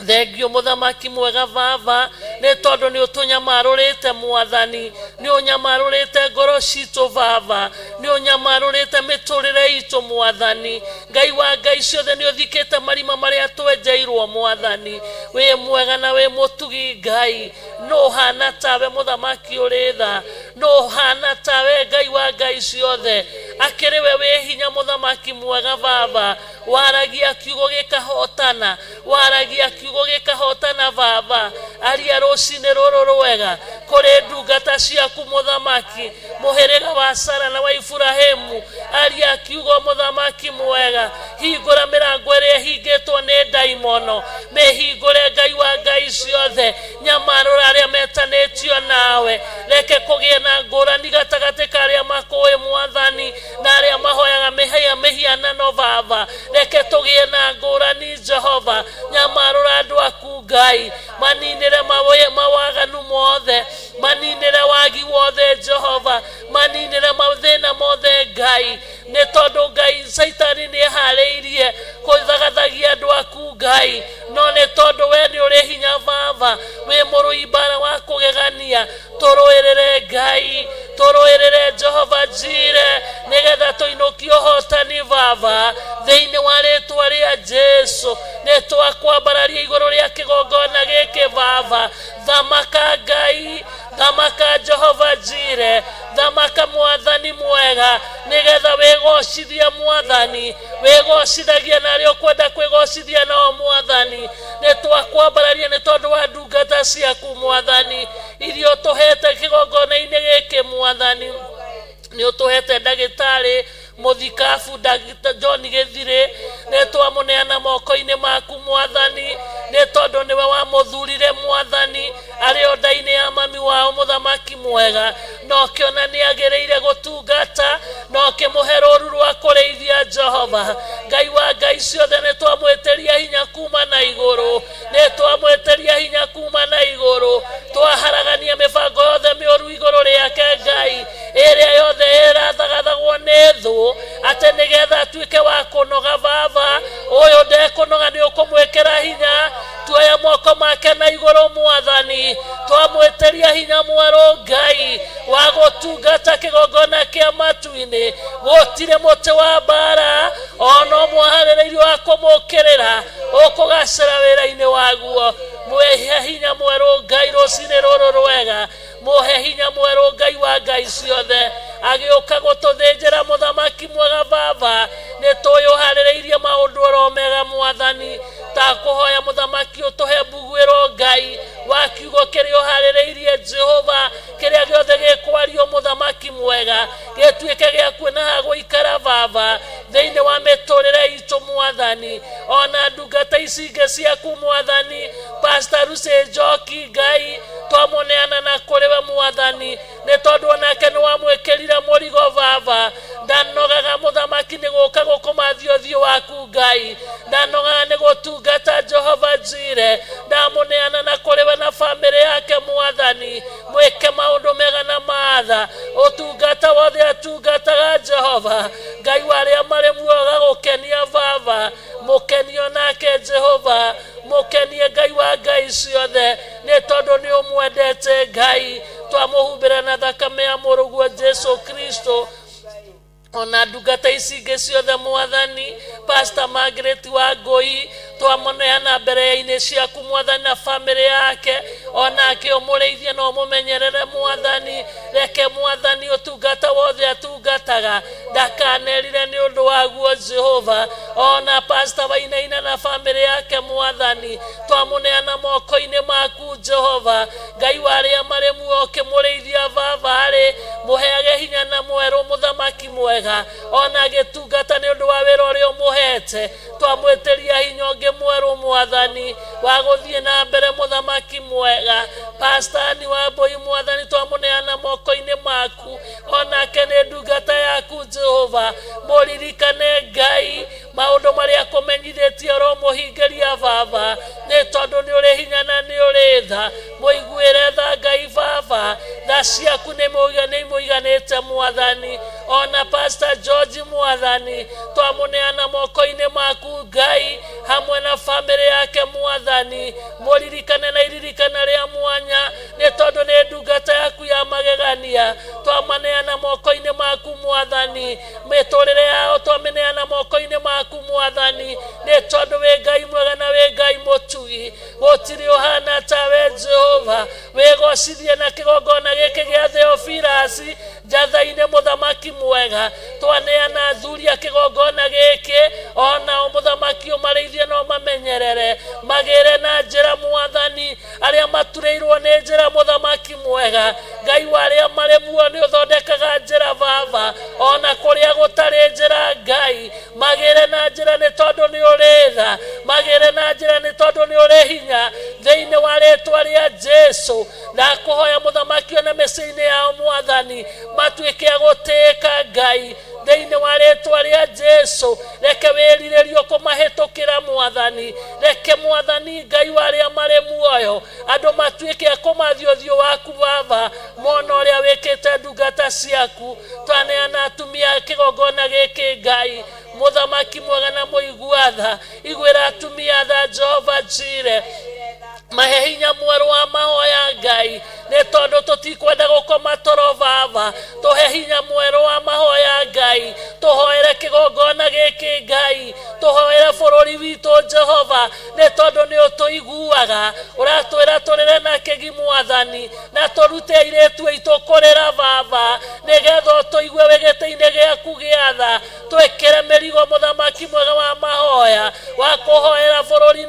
thengio mũthamaki mwega Baba nĩ tondũ nĩ ũtũnyamarũrĩte Mwathani nĩ ũnyamarũrĩte ngoro citũ Baba nĩ ũnyamarũrĩte mĩtũrĩre itũ Mwathani Ngai wa Ngai ciothe nĩ ũthikĩte marima marĩa twenjeirwo Mwathani wĩ mwega na wĩ mũtugi Ngai no hana tawe mũthamaki ũrĩ tha no hana tawe Ngai wa Ngai ciothe akĩrĩ we wĩ hinya mũthamaki mwega Baba waragia kiugo gĩkahotana waragia kiugo gĩkahotana Baba aria rũcinĩ rũrũ rwega kore ndungata ciaku muthamaki muhiriga wa Sara na wa Iburahĩmu aria kiugo muthamaki mwega hingũra mĩrango ĩrĩa hingĩtwo nĩ ndaimono mĩhingũre Ngai wa ngai ciothe nyamarũra arĩa metanĩtio nawe reke kũgĩe na ngũrani gatagatĩ ka arĩa makũĩ Mwathani na arĩa mahoyaga mĩhianano Baba reke tũgĩe na ngũrani Jehova nyamarũra andũ aku Ngai maninĩre mawaganu mothe maninĩre wagi wothe Jehova maninĩre mathĩna mothe Ngai nĩ tondũ Ngai Saitani nĩ eharĩirie kũthagathagia andũ aku Ngai no nĩ tondũ we nĩ ũrĩ hinya Baba wĩ mũrũi mbara wa kũgegania tũrũĩrĩre Ngai tũrũĩrĩre Jehova Jire nĩgetha tũinũkie ũhotani Baba thĩinĩ wa rĩĩtwa rĩa Jesu nĩ twakwambararia igũrũ rĩa kĩgongona gĩkĩ Baba thamaka Ngai thamaka Jehova Jire thamaka Mwathani mwega nĩgetha wĩgocithia Mwathani wĩgocithagia na arĩa ũkwenda kwĩgocithia nao Mwathani nĩ twakwambararia nĩ tondũ wa ndungata ciaku Mwathani iria ũtũhete kĩgongona-inĩ gĩkĩ Mwathani nĩ ũtũhete ndagĩtarĩ Mũthikabu Dr. John Gĩthirĩ nĩ twamũneana moko-inĩ maku Mwathani nĩ tondũ nĩwe wamũthurire Mwathani arĩ o nda-inĩ ya mami wao mũthamaki mwega no kĩona nĩ agĩrĩire gũtungata no kĩmũhe rũũru rwa kũrĩithia Jehova Ngai wa ngai ciothe nĩ twamwĩtĩria hinya kuma na igũrũ nĩ twamwĩtĩria hinya kuma na igũrũ twaharagania mĩbango yothe mĩũru igũrũ rĩake Ngai ĩrĩa yothe ĩrathagathagwo nĩ thũ atĩ nĩgetha atuĩke wa kũnoga Baba ũyũ ndekũnoga nĩ ũkũmwĩkĩra hinya tuoya moko make na igũrũ Mwathani twamwĩtĩria hinya mwerũ Ngai wa gũtungata kĩgongona kĩa matu-inĩ gũtirĩ mũtĩ wa mbara ona mwaharĩrĩirio wa kũmũkĩrĩra ũkũgacĩra wĩra-inĩ waguo mũhe hinya mwerũ Ngai rũcinĩ rũrũ rwega mũhe hinya mwerũ Ngai wa ngai ciothe agĩũka gũtũthĩnjĩra mũthamaki mwega Baba nĩ twĩyũharĩrĩirie maũndũ oro mega Mwathani ta kũhoya mũthamaki ũtũhe mbuguĩro Ngai wa kiugo kĩrĩa ũharĩrĩirie Jehova kĩrĩa gĩothe gĩkwario mũthamaki mwega gĩtuĩke gĩa kuona ha gũikara Baba thĩinĩ wa mĩtũrĩre itũ Mwathani ona ndungata ici ingĩ ciaku Mwathani Pastor Lucy Njoki Ngai twamũneana na kũrĩ we Mwathani nĩ tondũ onake nĩ wamwĩkĩrire mũrigo Baba ndanogaga mũthamaki nĩ gũka gũkũmathia ũthiũ waku Ngai ndanogaga nĩ gũtungata Jehova Jire ndamũneana na kũrĩ we na bamĩrĩ yake Mwathani mwĩke maũndũ mega na maatha ũtungata wothe atungataga Jehova Ngai wa arĩa marĩ muoyo gũkenia Baba mũkenio nake Jehova mũkenie Ngai wa ngai ciothe nĩ tondũ nĩ ũmwendete Ngai twamũhumbĩra na thakame ya mũrũguo Jesu Kristo ona ndungata ici ingĩ ciothe Mwathani Pastor Margaret Wangũi twamũneana mbere-inĩ ciaku Mwathani na bamĩrĩ yake onake ũmũrĩithie na ũmũmenyerere Mwathani reke Mwathani ũtungata wothe atungataga ndakanerire nĩ ũndũ waguo Jehova ona Pastor Wainaina na bamĩrĩ yake Mwathani twamũneana moko-inĩ maku Jehova Ngai wa arĩa marĩ muoyo ũkĩmũrĩithia Baba arĩ mũheage hinya na mwerũ mũthamaki mwega ona gĩtungata nĩ ũndũ wa wĩra ũrĩa ũmũhete twamwĩtĩria hinya ũngĩ mwerũ Mwathani wa gũthiĩ na mbere mũthamaki mwega Pastor Ann Wambũi Mwathani twamũneana moko-inĩ maku onake nĩ ndungata yaku Jehova mũririkane Ngai maũndũ marĩa akũmenyithĩtie oro mũhingĩria Baba nĩ tondũ nĩ ũrĩ hinya na nĩ ũrĩ tha mũiguĩre tha Ngai Baba tha ciaku nĩ mũiganĩte Mwathani ona Pastor George Mwathani twamũneana moko-inĩ maku Ngai hamwe na bamĩrĩ yake Mwathani mũririkane na iririkana rĩa mwanya nĩ tondũ nĩ ndungata yaku ya magegania twamũneana moko-inĩ maku Mwathani mĩtũrĩre yao twamĩneana moko-inĩ maku Mwathani nĩ tondũ wĩ Ngai mwega na wĩ Ngai mũtugi gũtirĩ ũhana tawe Jehova wĩgocithie na kĩgongona gĩkĩ gĩa Theophilus njatha-inĩ mũthamaki mwega twaneana thuri ya kĩgongona gĩkĩ ona mũthamaki ũmarĩithie na ũmamenyerere magĩre na njĩra Mwathani arĩa maturĩirwo nĩ njĩra mũthamaki mwega mwega ngai waria maremuo ni uthondekaga njira baba ona kuria gutari njira ngai magire na njira ni tondu ni uritha magire na njira ni tondu ni uri hinya thiini wa ritwa ria Jesu na kuhoya muthamaki ona meciini yao mwathani matuike aguteka ngai thiini wa ritwa ria Jesu reke wiriririo kumahitukira mwathani reke mwathani ngai waria mari muoyo andu matuike akumathiothio waku baba mona uria wikite ndungata ciaku twaneana atumia kigongona giki ngai muthamaki mwega na muiguatha igwira atumia tha Jehova Jire mahe hinya mweru wa mahoya ngai ni tondu tutikwenda gukoma toro baba tuhe hinya mweru wa mahoya ngai tuhoere kigongona giki ngai tuhoere bururi witu Jehova ni tondu ni utuiguaga uratwira turire na kigi mwathani na turute iretu itu kurira baba nigetha utuigue wegete-ini giaku giatha twikire mirigo muthamaki mwega wa mahoya wa kuhoera bururi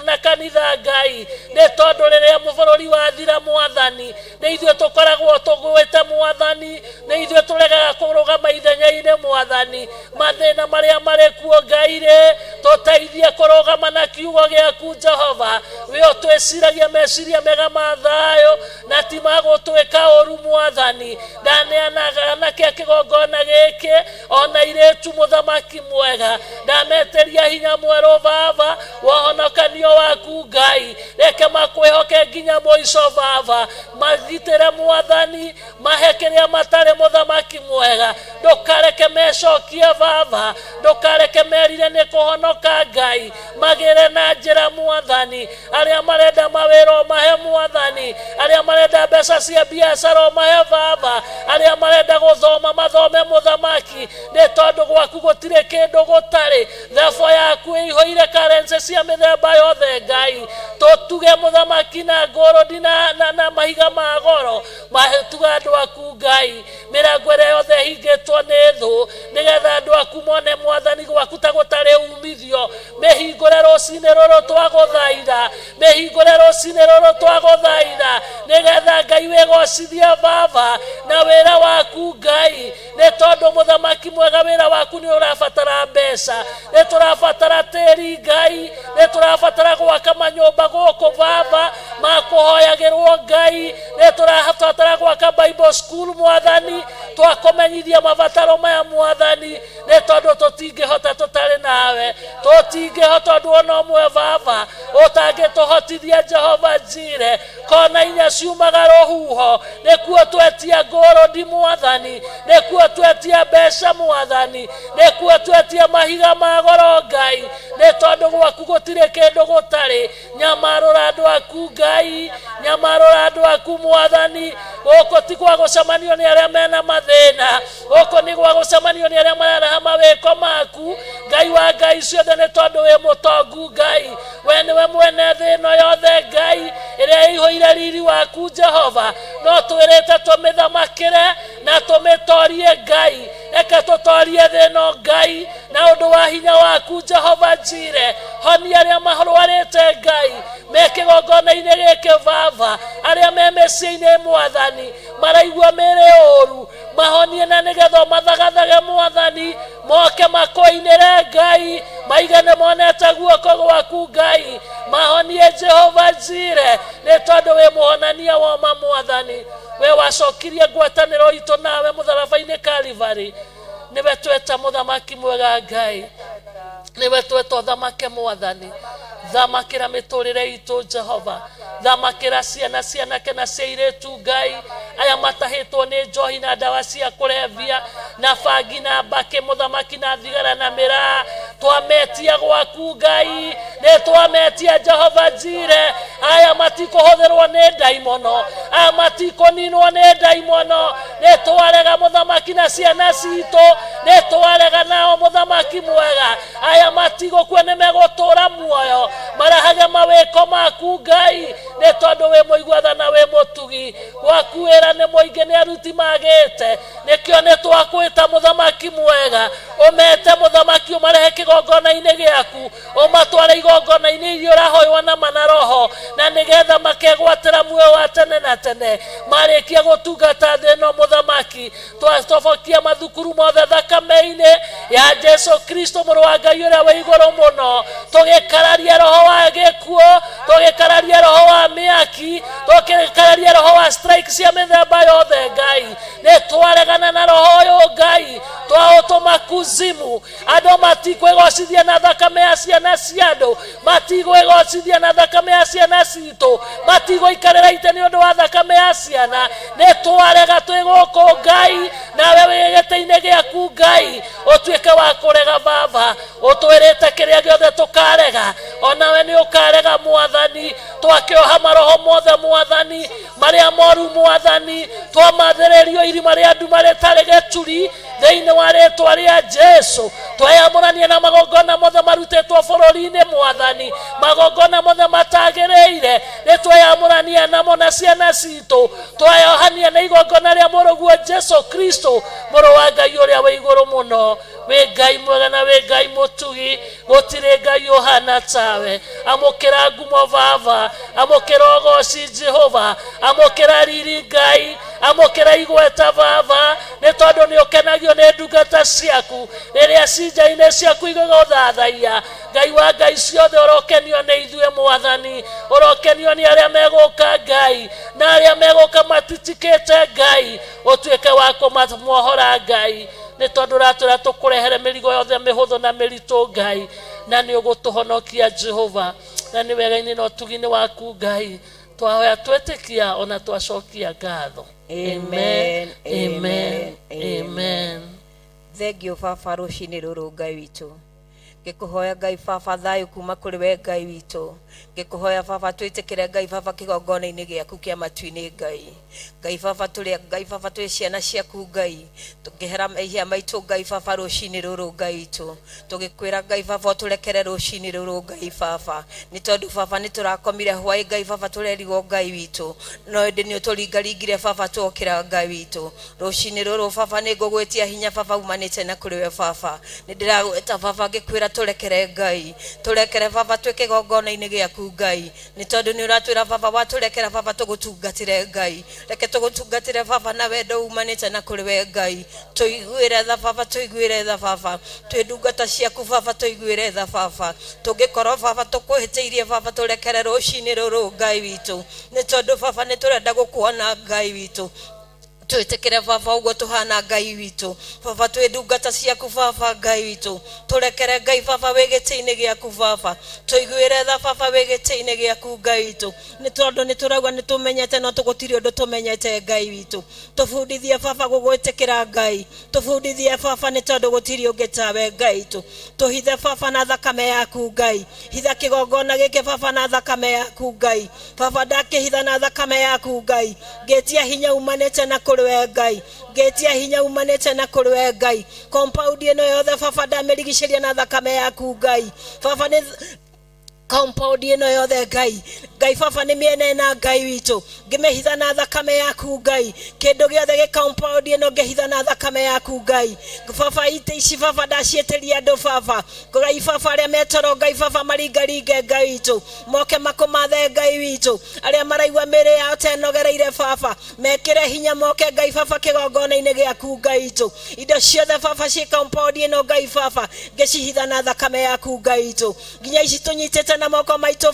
na kanitha ngai ni tondu riria bururi wathira mwathani ni ithuĩ tukoragwo tugwite mwathani ni ithuĩ turegaga kurugama ithenya-ini mwathani mathina maria mari kuo ngai-ri tuteithie kurugama na kiugo giaku Jehova we utwiciragia meciria mega ma thayo na ti magutwika uru mwathani ndaneanaga na kigongona giki ona iretu muthamaki mwega ndameteria hinya mweru baba wohonokanio waku ngai reke makwihoke nginya muico baba magitire mwathani mahekeria matare muthamaki mwega ndukareke mecokie baba ndukareke merire ni kuhonoka ngai magire na njira mwathani aria marenda mawiro mahe mwathani aria marenda mbeca cia biacara mahe baba aria marenda guthoma mathome muthamaki ni tondu gwaku gutire kindu gutari therefore yaku ihoire currency cia mithemba yothe ngai tutuge muthamaki na ngoro na mahiga ma goro mahetuga andu aku ngai mirango ĩrĩa yothe hingĩtwo nĩ thũ nigetha andu aku mone mwathani gwaku ta gutari umithio mihingũre rũcinĩ rũrũ twagũthaitha mihingũre rũcinĩ rũrũ twagũthaitha nigetha ngai wĩgocithie baba na wĩra waku ngai nĩ tondu muthamaki mwega wĩra waku nĩ ũrabatara mbeca nĩ tũrabatara tĩri ngai nĩ tũrabatara gwaka manyũmba gũkũ baba ma kuhoyagĩrwo ngai nĩ tũrabatara gwaka Bible school mwathani twakomenyithia mabataro maya mwathani nĩ tondu tũtingĩhota tũtarĩ nawe tũtingĩhota ũndũ ona ũmwe baba ũtangĩtũhotithia Jehova Jire kona inya ciumaga rũhuho nĩkuo twetia ngũrũndi mwathani nĩkuo twetia mbeca mwathani nĩkuo twetia mahiga ma goro ngai nĩ tondu gwaku gũtirĩ kĩndũ gũtarĩ nyamarũra andũ aku ngai nyamarũra andũ aku mwathani gũkũ ti gwa gũcemanio nĩ arĩa mena mathĩna gũkũ nĩ gwa gũcemanio nĩ arĩa mararaha mawĩko maku ngai wa ngai ciothe nĩ tondu wĩ mũtongu ngai we nĩwe mwene thĩ ĩno yothe ngai ĩrĩa ĩihũire riri waku Jehova no twĩrĩte tũmĩthamakĩre na tũmĩtorie ngai reke tũtorie thĩ ĩno ngai na ũndũ wa hinya waku Jehova Jire honia arĩa marũarĩte ngai me kĩgongona-inĩ gĩkĩ baba arĩa me mĩciĩ-inĩ mwathani maraigua mĩrĩ ũru mahonie na nĩgetha mathagathage mwathani moke makoinĩre ngai maigane monete guoko gwaku ngai mahonie Jehova Jire nĩ tondu wĩ mũhonania woma mwathani we wacokirie ngwatanĩro itũ nawe mũtharaba-inĩ Kalvari niwe tweta muthamaki mwega ngai niwe tweta thamake mwathani thamakĩra mĩtũrĩre itũ Jehova thamakĩra ciana kena cia airĩtu ngai aya matahĩtwo nĩ njohi na ndawa cia kũrebia na bangi na mbakĩ muthamaki na thigara na mĩraa twametia gwaku ngai nĩ twametia Jehova Jire aya matikũhũthĩrwo nĩ ndaimono aya matikũninwo nĩ ndaimono nĩ twarega muthamaki na ciana citũ nĩ twarega nao muthamaki mwega aya matigũkua nĩ megũtũra muoyo marahage mawĩko maku ngai nĩ tondu wĩ mũiguatha na wĩ mũtugi gwaku wĩra nĩ mũingĩ nĩ aruti magĩte nĩkĩo nĩ twakwĩta muthamaki mwega umete muthamaki umarehe kigongona-ini giaku umatware igongona-ini iria urahoywo na mana roho na nigetha makegwatira muoyo wa tene na tene marikia gutungata thi ino muthamaki twatobokia mathukuru mothe thakame-ini ya Jesu Kristo muru wa Ngai uria wa iguru muno tugikararia roho wa gikuo tugikararia roho wa miaki tugikararia roho wa strikes ya mithemba yothe Ngai ni twaregana na roho uyu Ngai twautuma kuzimu andu matikwigocithia na thakame ya ciana cia andu matigwigocithia na thakame ya ciana citu matigwikarira ite ni undu wa thakame ya ciana ni twarega twi guku Ngai nawe wi giti-ini giaku Ngai utuike wa kurega Baba utwirite kiria giothe tukarega onawe ni ukarega Mwathani twakioha maroho mothe Mwathani maria moru Mwathani twamathererio irima ria ndu maritari gicuri thiini wa ritwa ria Jesu twayamurania na magongona mothe marutitwo bururi-ini Mwathani magongona mothe matagiriire ni twayamurania namo na ciana citu twayohania na igongona ria muruguo Jesu Kristo muru wa Ngai uria wa iguru muno we Ngai mwega na we Ngai mutugi gutire Ngai uhana tawe amukira ngumo Baba amukira ugoci Jehova amukira riri Ngai amukira igweta Baba ni tondu ni ukenagio ni ndungata ciaku riria cinja-ini ciaku igothathaia Ngai wa Ngai ciothe urokenio ni ithue Mwathani urokenio ni aria meguka Ngai na aria meguka matitikite Ngai utuike wa kumamuohora Ngai ni tondu ratwira tukurehere mirigo yothe mihuthu na miritu Ngai na ni ugutuhonokia Jehova na ni wega-ini na utugi-ini waku Ngai twahoya twetikia ona twacokia ngatho. Amen, amen, amen. Thengio Baba rucini ruru Ngai witu ngikuhoya Ngai Baba thayu kuma kuri we Ngai witu ngikuhoya Baba twitikire Ngai Baba kigongona-ini giaku kia matu-ini Ngai Ngai Baba tuli ciana ciaku Ngai tungihera mehia maitu Ngai Baba rucini ruru Ngai witu tugikwira Ngai Baba turekere rucini ruru Ngai Baba ni tondu Baba ni turakomire hwai Ngai Baba turerigo Ngai witu no ndi ni turingaringire Baba twokira Ngai witu rucini ruru Baba ni ngugwitia hinya Baba umanite na kuri we Baba ni ndiragweta Baba ngikwira turekere Ngai turekere Baba twike gongona-ini giaku Ngai ni tondu ni uratwira Baba waturekera Baba tugutungatire Ngai reke tugutungatire Baba na wendo umanite na kuri we Ngai tuiguire tha Baba tuiguire tha Baba twindungata ciaku Baba tuiguire tha Baba tungikorwo Baba tukuhitiirie Baba turekere rucini ruru Ngai witu ni tondu Baba ni turenda gukuona Ngai witu twitikire Baba uguo tuhana Ngai witu Baba twindungata ciaku Baba Ngai witu turekere Ngai Baba wigiti-ini giaku Baba tuiguire tha Baba wigiti-ini giaku Ngai witu ni tondu ni turauga ni tumenyete no tugutiri undu tumenyete Ngai witu tubundithie Baba gugwitikira Ngai tubundithie Baba ni tondu gutiri ungi tawe Ngai witu tuhithe Baba na thakame yaku Ngai hitha kigongona giki Baba na thakame yaku Ngai Baba ndakihitha na thakame yaku Ngai ngetia hinya umanite na kuri we Ngai ngetia hinya umanite na kuri we Ngai compound ino yothe Baba ndamirigiceria na thakame yaku Ngai Baba ni compound ino yothe Ngai Baba ni miene na Ngai witu ngimehitha na thakame yaku Ngai kindu giothe gi compound ino ngihitha na thakame yaku Ngai Baba ite ici Baba ndacietiria andu Baba Ngai Baba aria metoro Ngai Baba maringaringe Ngai witu moke makumathe Ngai witu aria maraigua miri yao tenogereire Baba mekire hinya moke Ngai Baba kigongona-ini giaku Ngai witu indo ciothe Baba ci compound ino Ngai Baba ngicihitha na thakame yaku Ngai witu nginya ici tunyitite na moko maitu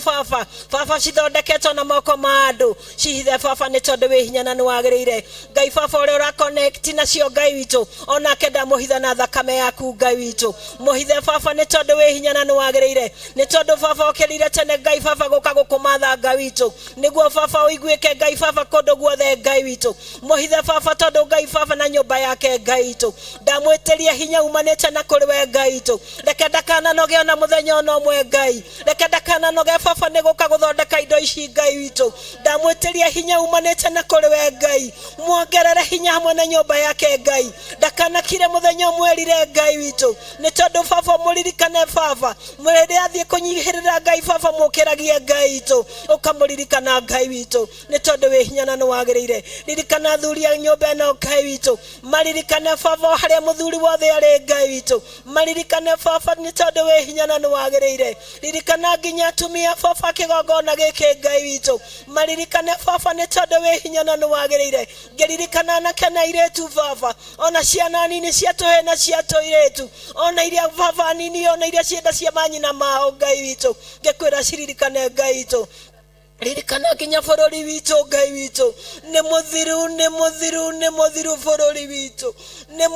Baba cithondeketwo na moko ma andu cihithe Baba ni tondu wi hinya na ni wagiriire Ngai Baba uria ura connect nacio Ngai witu onake ndamuhitha na thakame yaku Ngai witu muhithe Baba ni tondu wi hinya na ni wagiriire ni tondu Baba ukirire tene Ngai Baba guka gukumatha Ngai witu niguo Baba uiguike Ngai Baba kundu guothe Ngai witu muhithe Baba tondu Ngai Baba na nyumba yake Ngai witu ndamwitiria hinya umanite na kuri we Ngai witu reke ndakana noge ona muthenya ona umwe Ngai reke ndakana noge Baba ni guka guthondeka indo ici Ngai witũ ndamweteria hinya umanĩte na kũrĩ we Ngai muongerere hinya hamwe na nyũmba yake Ngai ndakanakire mũthenya ũmwerire Ngai witũ nĩ tondũ baba mũririkane baba mũrĩrĩa athiĩ kũnyihĩrĩra Ngai baba mũkĩragie Ngai witũ ũkamũririkana Ngai witũ nĩ tondũ wĩ hinya na nĩ wagĩrĩire ririkana athuri a nyũmba ĩno Ngai witũ maririkane baba harĩa mũthuri wothe arĩ Ngai witũ maririkane baba nĩ tondũ wĩ hinya na nĩ wagĩrĩire ririkana nginya atumia baba kĩgongona gĩkĩ Ngai witũ maririkane baba nĩ tondũ wĩ hinya na nĩ wagĩrĩire ngĩririkana anake na airĩtu baba ona ciana nini cia tũhĩĩ na cia tũirĩtu ona iria baba nini ona iria cienda cia manyina mao Ngai witũ ngĩkwĩra ciririkane Ngai witũ ririkana nginya bũrũri witũ Ngai witũ nĩ mũthiru bũrũri witũ nĩ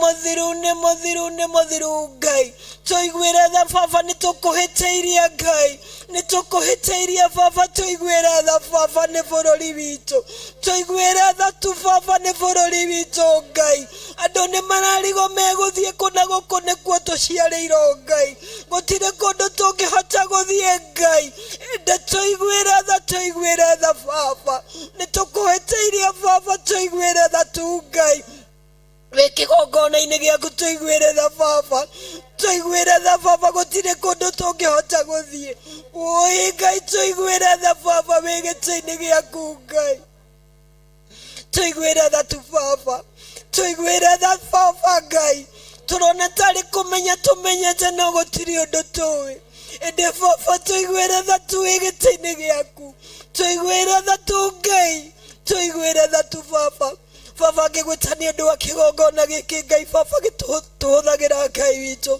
mũthiru Ngai tũiguĩre tha baba nĩ tũkũhĩtĩirie Ngai nĩ tũkũhĩtĩirie baba tũiguĩre tha baba nĩ bũrũri witũ tũiguĩre tha tu baba nĩ bũrũri witũ Ngai andũ nĩ mararigo megũthiĩ kũna gũkũ nĩkuo tũciarĩirwo Ngai gũtirĩ kũndũ tũngĩhota gũthiĩ Ngai ĩndĩ tũiguĩre tha baba nĩ tũkũhĩtĩirie baba tũiguĩre tha tu Ngai wĩ kĩgongona-inĩ gĩaku tũiguĩre tha baba tũiguĩre tha baba gũtirĩ kũndũ tũngĩhota gũthiĩ oi Ngai tũiguĩre tha baba wĩ gĩtĩ-inĩ gĩaku Ngai tũiguĩre tha tu baba tũiguĩre tha baba Ngai tũrona tarĩ kũmenya tũmenyete no gũtirĩ ũndũ tũĩ ĩndĩ baba tũiguĩre tha tu wĩ gĩtĩ-inĩ gĩaku tũiguĩre tha tu Ngai tũiguĩre tha tu baba baba ngĩgwĩta nĩ ũndũ wa kĩgongona gĩkĩ Ngai baba gĩtũhũthagĩra Ngai witũ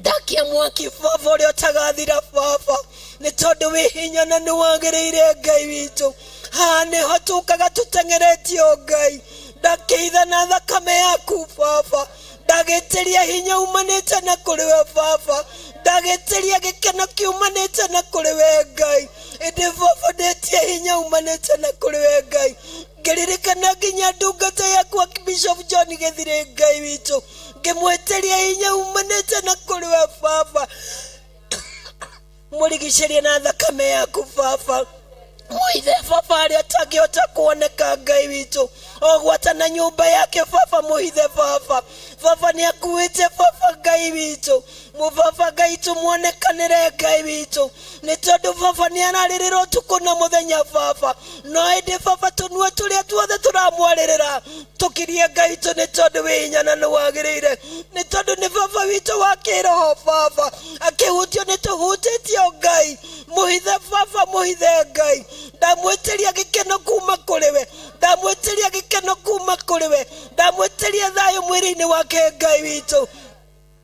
ndakia mwaki baba ũrĩa ũtagathira baba nĩ tondũ wĩ hinya na nĩ wagĩrĩire Ngai witũ haha nĩho tũkaga tũteng'eretio Ngai ndakĩitha na thakame yaku baba ndagĩtĩria hinya umanĩte na kũrĩ we baba ndagĩtĩria gĩkeno kiumanĩte na kũrĩ we Ngai ĩndĩ baba ndĩtie hinya umanĩte na kũrĩ we Ngai ngĩririkana nginya ndungata yaku Bishop John Gĩthirĩ Ngai witũ ngĩmweteria hinya umanĩte na kũrĩ we baba mũrigicĩrie na thakame yaku baba muithe baba arĩa atangĩhota kuoneka Ngai witũ ogwata na nyũmba yake baba muithe baba nĩ akuĩte baba Ngai witũ mubaba Ngai tumuonekanĩre Ngai witũ nĩ tondũ baba nĩ ararĩrĩra ũtukũ na mũthenya baba no ĩndĩ baba tũnua tũrĩa tuothe tũramwarĩrĩra tũkirie Ngai witũ nĩ tondũ wĩ hinya na nĩ wagĩrĩire nĩ tondũ nĩ baba witũ wa kĩroho baba akĩhutio nĩ tũhutĩtio Ngai muhithe baba muhithe Ngai ndamweteria gĩkeno kuma kũrĩ we ndamweteria gĩkeno kuma kũrĩ we ndamweteria thayũ mwĩrĩ-inĩ wake Ngai witũ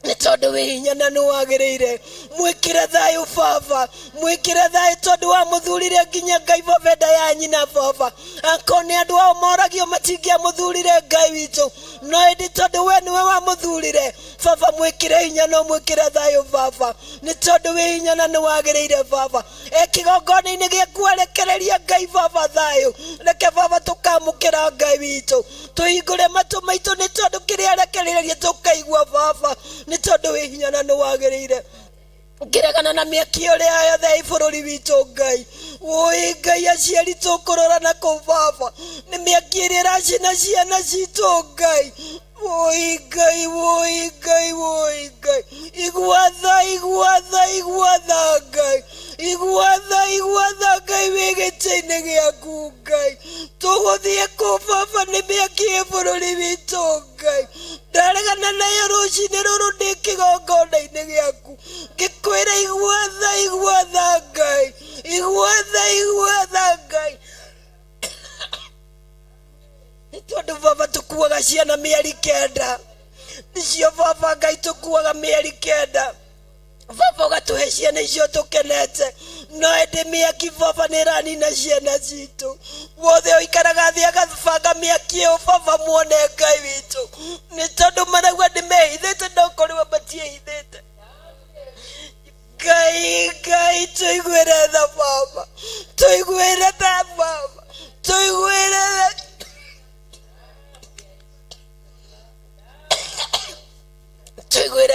nĩ tondũ wĩ hinya na nĩ wagĩrĩire mwĩkĩre thayũ baba mwĩkĩre thayũ tondũ wa mũthurire nginya Ngai baba enda ya nyina baba akorwo nĩ andũ ao moragio matingĩamũthurire Ngai witũ no ĩndĩ tondũ we nĩwe wamũthurire baba mwĩkĩre hinya no mwĩkĩre thayũ baba nĩ tondũ wĩ hinya na nĩ wagĩrĩire baba kĩgongona-inĩ gĩaku arekereria Ngai baba thayũ reke baba tũkamũkĩra Ngai witũ tũhingũre matũ maitũ nĩ tondũ kĩrĩa arekereria tũkaigua baba nĩ tondũ wĩ hinya na nĩ wagĩrĩire ngĩregana na mĩaki ũrĩa yothe ĩ bũrũri witũ Ngai oi Ngai aciari tũkũrora na kũu baba nĩ mĩaki ĩrĩa ĩracina ciana citũ Ngai oi Ngai iguatha Ngai wĩ gĩtĩ-inĩ gĩaku Ngai tũgũthiĩ kũ baba nĩ mĩaki ĩ bũrũri witũ Ngai ndaregana nayo rũcinĩ rũrũ ndĩ kĩgongona-inĩ gĩaku ngĩkwĩra iguatha Ngai nĩ tondũ baba tũkuaga ciana mĩeri 9 nĩcio baba Ngai tũkuaga mĩeri 9 baba ũgatũhe ciana icio tũkenete no ĩndĩ mĩaki baba nĩ ĩranina ciana citũ wothe ũikaraga thĩ agabanga mĩaki ĩyo baba muone Ngai witũ nĩ tondũ marauga nĩmehithĩte no korwo matiehithĩte Ngai tũiguĩre tha baba tũiguĩre tha baba tũiguĩre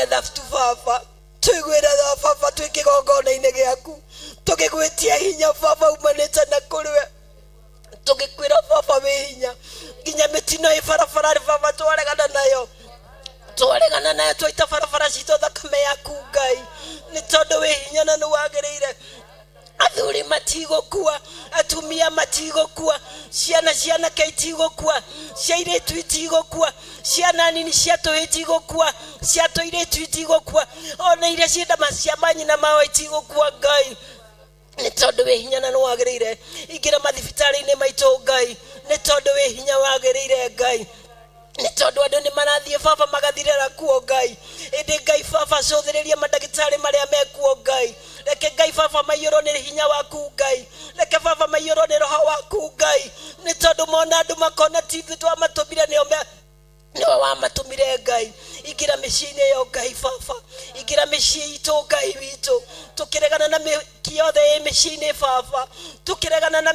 tha tu baba tũiguĩre tha baba twĩ kĩgongona-inĩ gĩaku tugigwitia hinya baba umanite na kuriwe tugikwira baba we hinya nginya mitino ibarabara baba twaregana nayo twaita barabara cito thakame yaku Ngai ni tondu we hinya na niwagiriire athuri matigukua atumia matigukua ciana keitigukua ciairitu itigukua ciana nini ciatu itigukua ciatu iritu itigukua ona iria cienda maciama nyina mao itigukua Ngai ni tondu we hinya na niwagiriire ingira mathibitari-ini maitu Ngai ni tondu we hinya wagiriire Ngai ni tondu andu ni marathie baba magathirira kuo Ngai indi Ngai baba cothiriria madagitari maria mekuo Ngai reke Ngai baba maiyoro ni hinya waku Ngai reke baba maiyoro ni roho waku Ngai ni tondu mona andu makona TV twamatumire niwe wamatumire Ngai igira micini yo Ngai baba igira micii itu Ngai witu tukiregana na kiothe micini baba tukiregana na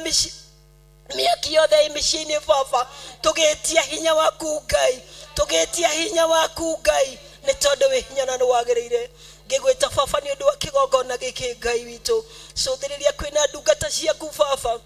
miaki yothe micini baba tugetia hinya waku Ngai tugetia hinya waku Ngai ni tondu we hinya na niwagiriire ngigwita baba ni undu wa kigongona giki Ngai witu cuthiriria kwina ndungata ciaku baba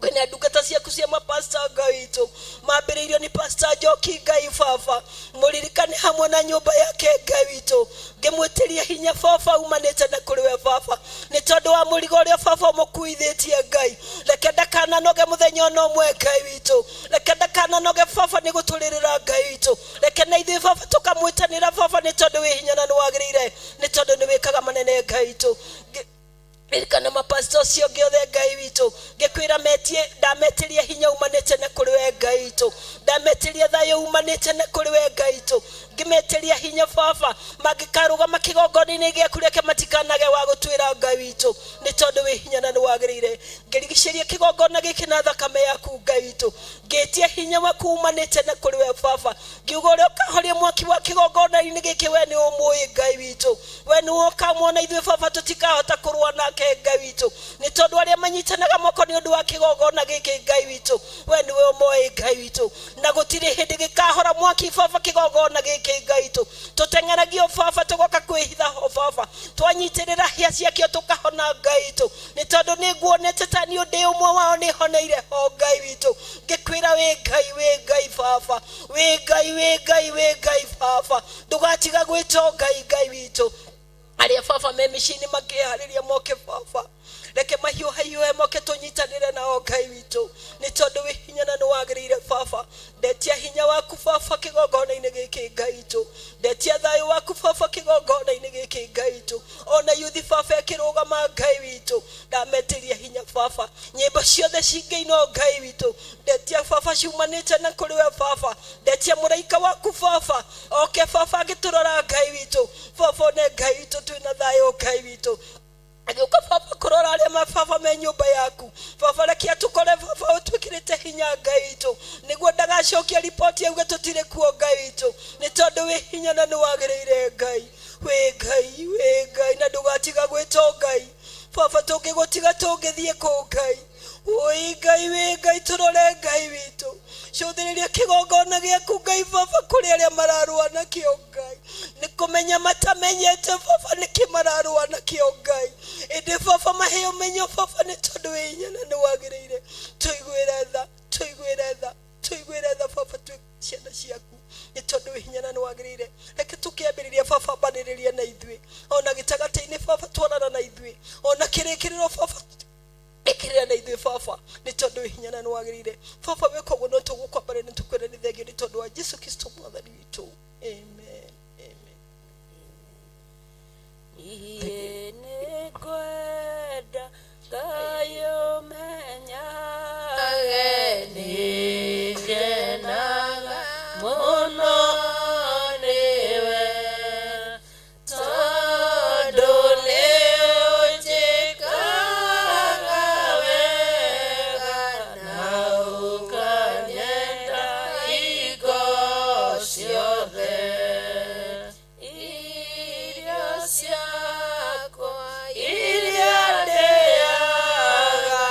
kwina ndungata ciaku cia mapasta Ngai witu mambiriirio ni Pastor Njoki Ngai baba muririkane hamwe na nyumba yake Ngai witu ngimwitiria hinya baba umanite na kuriwe baba ni tondu wa murigo uria baba mukuithitie Ngai reke ndakana noge muthenya no mwe Ngai witu reke ndakana noge baba ni guturirira Ngai witu reke na ithuĩ baba tukamwitanira baba ni tondu we hinya na niwagiriire ni tondu ni wikaga manene Ngai witu Irikana mapastor cio giothe Ngai witu ngikwira metie ndametiria hinya umanite na kuriwe Ngai witu ndametiria thayo umanite na kuriwe Ngai witu ngimetiria hinya baba magikaruga makigongoni-ini giaku reke matikanage wa gutwira Ngai witu ni tondu we hinya na niwagiriire ngirigiceria kigongona giki na thakame yaku Ngai witu ngetia hinya waku umanite na kuriwe baba ngiuga uria ukahoria mwaki wa kigongona-ini giki we ni umui Ngai witu we ni ukamwona ithuĩ baba tutikahota kurua nake Ngai witu ni tondu aria manyitanaga moko ni undu wa kigongona giki Ngai witu we ni we umui Ngai witu na gutiri hindi gikahora mwaki baba kigongona giki Ngai witu tutengeragio baba tugoka kwihitha ho baba twanyitirira hia ciakio tukahona Ngai witu ni tondu ni nguonete ta ni undi umwe wao ni honeire ho Ngai witu ngikwira we Ngai baba we Ngai baba ndugatiga gwito Ngai witu aria baba me micini makihariria moke baba reke mahiuhe moke tunyitanire nao Ngai witu ni tondu we hinya na niwagiriire baba ndetia hinya waku baba kigongona-ini giki Ngai witu ndetia thayo waku baba kigongona-ini giki Ngai witu ona yuthi baba ikirugama Ngai witu ndametiria hinya baba nyimbo ciothe cingeino Ngai witu ndetia baba ciumanite na kuriwe baba ndetia muraika waku baba oke baba agiturora Ngai witu baba ne Ngai witu twina thayo Ngai witu agiuka baba kurora aria mababa me nyumba yaku baba reke atukore baba utwikirite hinya Ngai witu niguo ndagacokia ripoti auge tutire kuo Ngai witu ni tondu we hinya na niwagiriire Ngai we Ngai na ndugatiga gwito Ngai baba tungigutiga tungithie ku Ngai oi Ngai we Ngai turore Ngai witu cuthiriria kigongona giaku Ngai baba kuri aria mararua na kio Ngai ni kumenya matamenyete baba ni kimararua na kio Ngai indi baba maheo menyo baba ni tondu we hinya na niwagiriire tuigwire tha baba tu ciana ciaku ni tondu we hinya na niwagiriire reke tukiambiriria baba baniriria na ithui ona gitagati-ini baba twarana na ithui ona kirikiriro baba ikirira na ithui baba ni tondu we hinya na niwagiriire baba we koguo no tugukwambare ni tukwire ni thengio ni tondu wa Jesu Kristo mwathani witu amen Ine kwenda gayo menya ageni genaga muno niwe tondu ni unjikaga wega na ukanyenda igo ciothe irio ciakwa iria ndĩaga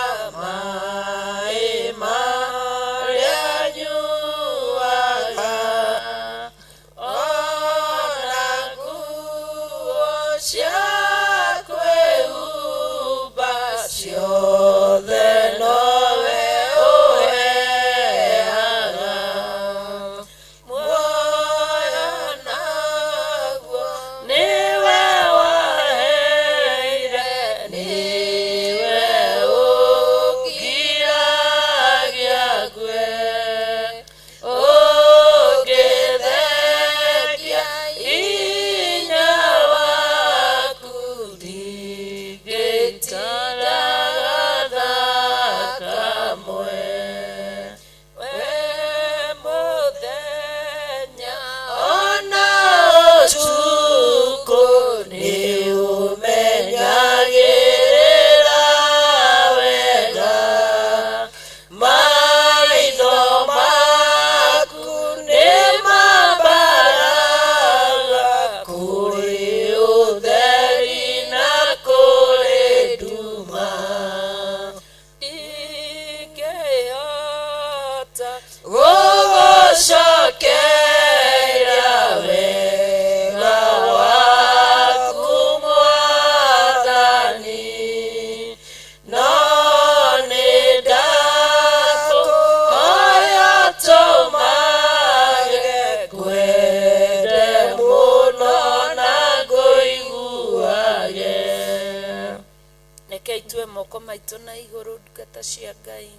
ndungata cia Ngai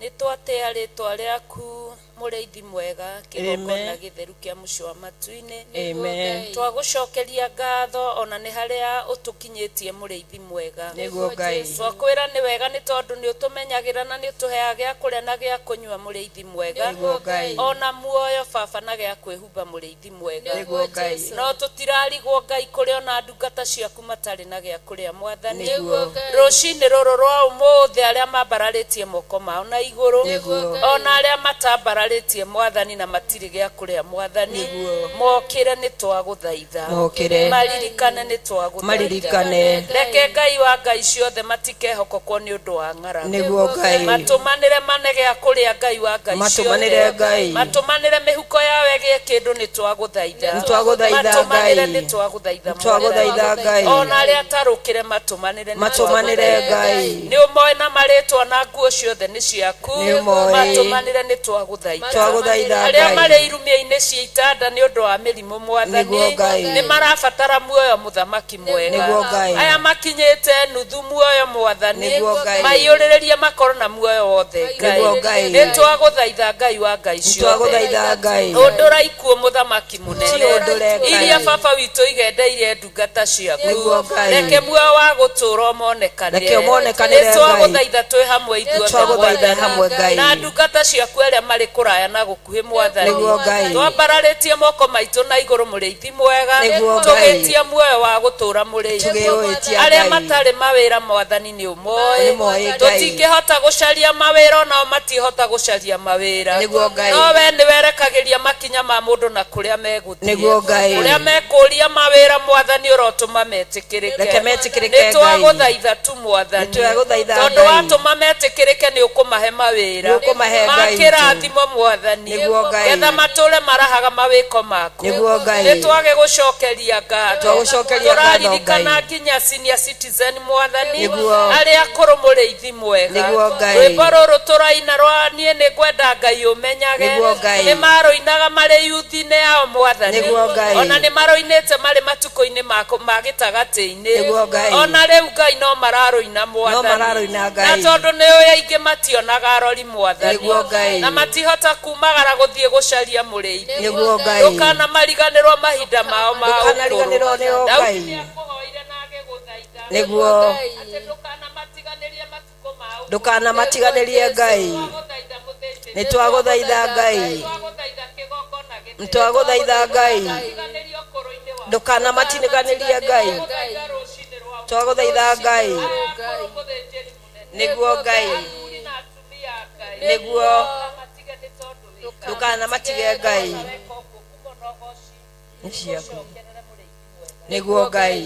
nĩ twatea rĩtwa rĩaku mũrĩithi mwega kĩgongona gĩtheru kĩa mũcio wa matu-inĩ twagũcokeria ngatho ona nĩ harĩa ũtũkinyĩtie mũrĩithi mwega twakwĩra nĩ wega nĩ tondũ nĩ ũtũmenyagĩra na nĩ ũtũheaga gĩa kũrĩa na gĩa kũnyua mũrĩithi mwega ona muoyo baba na gĩa kwĩhumba mũrĩithi mwega no tũtirarigwo Ngai kũrĩ ona ndungata ciaku matarĩ na gĩa kũrĩa mwathani rũcinĩ rũrũ rwa ũmũthĩ arĩa mambararĩtie moko mao na igũrũ ona arĩa matambararĩtie mwathani na matirĩ gĩa kũrĩa mwathani mokĩre nĩ twagũthaitha maririkane nĩ twagũthaitha reke Ngai wa Ngai ciothe matikehokokwo nĩ ũndũ wa ng'aragu matũmanĩre mane gĩa kũrĩa Ngai wa Ngai ciothe matũmanĩre mĩhuko yao ĩgĩe kĩndũ nĩ twagũthaitha matũmanĩre nĩ twagũthaitha Ngai ona arĩa atarũkĩre matũmanĩre Ngai nĩ ũmoe na marĩtwa na nguo ciothe nĩ ciaku matũmanĩre nĩ twagũthaitha arĩa marĩ irumia-inĩ cia itanda nĩ ũndũ wa mĩrimũ mwathani nĩ marabatara muoyo mũthamaki mwega aya makinyĩte nuthu muoyo mwathani maiyũrĩrĩrie makorwo na muoyo wothe Ngai nĩ twagũthaitha Ngai wa Ngai ciothe ũndũra ikuo mũthamaki mũnene iria baba witũ igendeirie ndungata ciaku reke muoyo wa gũtũũra ũmonekanĩre nĩ twagũthaitha twĩ hamwe ithuothe na ndungata ciaku arĩa marĩ kũraya na gũkuhĩ mwathani twambararĩtie moko maitũ na igũrũ mũrĩithi mwega tũgĩtia muoyo wa gũtũũra mũrĩithi arĩa matarĩ mawĩra mwathani nĩ ũmoĩ tũtingĩhota gũcaria mawĩra onao matihota gũcaria mawĩra no we nĩ werekagĩria makinya ma mũndũ na kũrĩa megũthiĩ ũrĩa mekũria mawĩra mwathani ũrotũma metĩkĩrĩke nĩ twagũthaitha tu mwathani tondũ watũma metĩkĩrĩke nĩ ũkũmahe mawĩra makĩrathimo mwathani getha matũre marahaga mawĩko maku nĩ twage gũcokeria ngatho tũraririkana nginya senior citizen mwathani arĩa akũrũ mũrĩithi mwega rwĩmbo rũrũ tũraina rwa niĩ nĩ ngwenda Ngai ũmenyage nĩ marũinaga marĩ yuthi-inĩ yao mwathani ona nĩ marũinĩte marĩ matukũ-inĩ ma gĩtagatĩ-inĩ ona rĩu Ngai no mararũina mwathani na tondũ nĩ ũĩ aingĩ mationaga arori mwathani na matihota kumagara gũthiĩ gũcaria mũrĩithi ndũkana mariganĩrwo mahinda mao ma ũkũrũ Daudi nĩ akũhoire na agĩgũthaitha atĩ ndũkanamatiganĩrie Ngai nĩ twagũthaitha Ngai ndũkanamatiganĩrie Ngai twagũthaitha Ngai nĩguo Ngai nĩguo ndũkanamatige Ngai nĩ ciaku nĩguo Ngai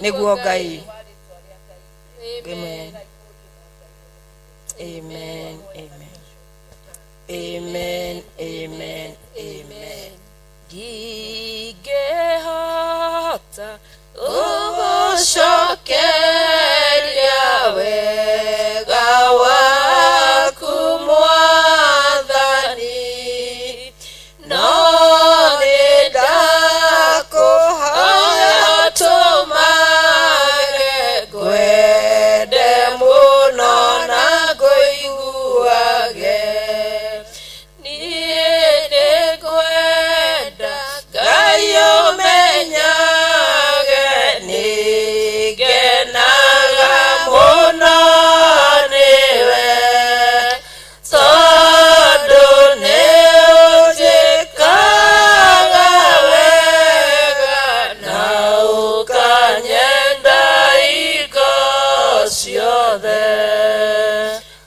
nĩguo Ngai amen amen amen amen amen ndingĩhota ũgũcokeria wega waku mwathani no nĩ ndakũhoya tũmage ngwende mũno na ngũiguage niĩ nĩ ngwenda Ngai ũmenyage nĩngenaga mũno nĩwe tondũ nĩ ũnjĩkaga wega na ũkanyenda hingo ciothe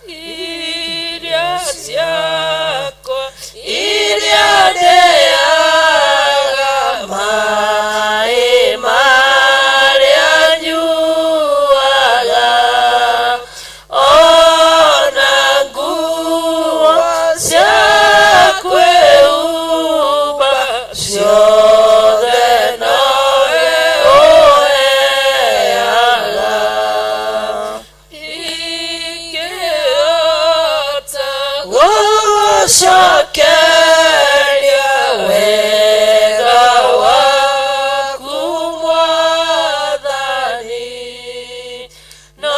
iria ciakwa iria ndĩaga maĩ marĩa nyuaga ona nguo cia kwĩhumba ciothe nowe ũheaga ingĩhota gũcokeria wega waku mwathani no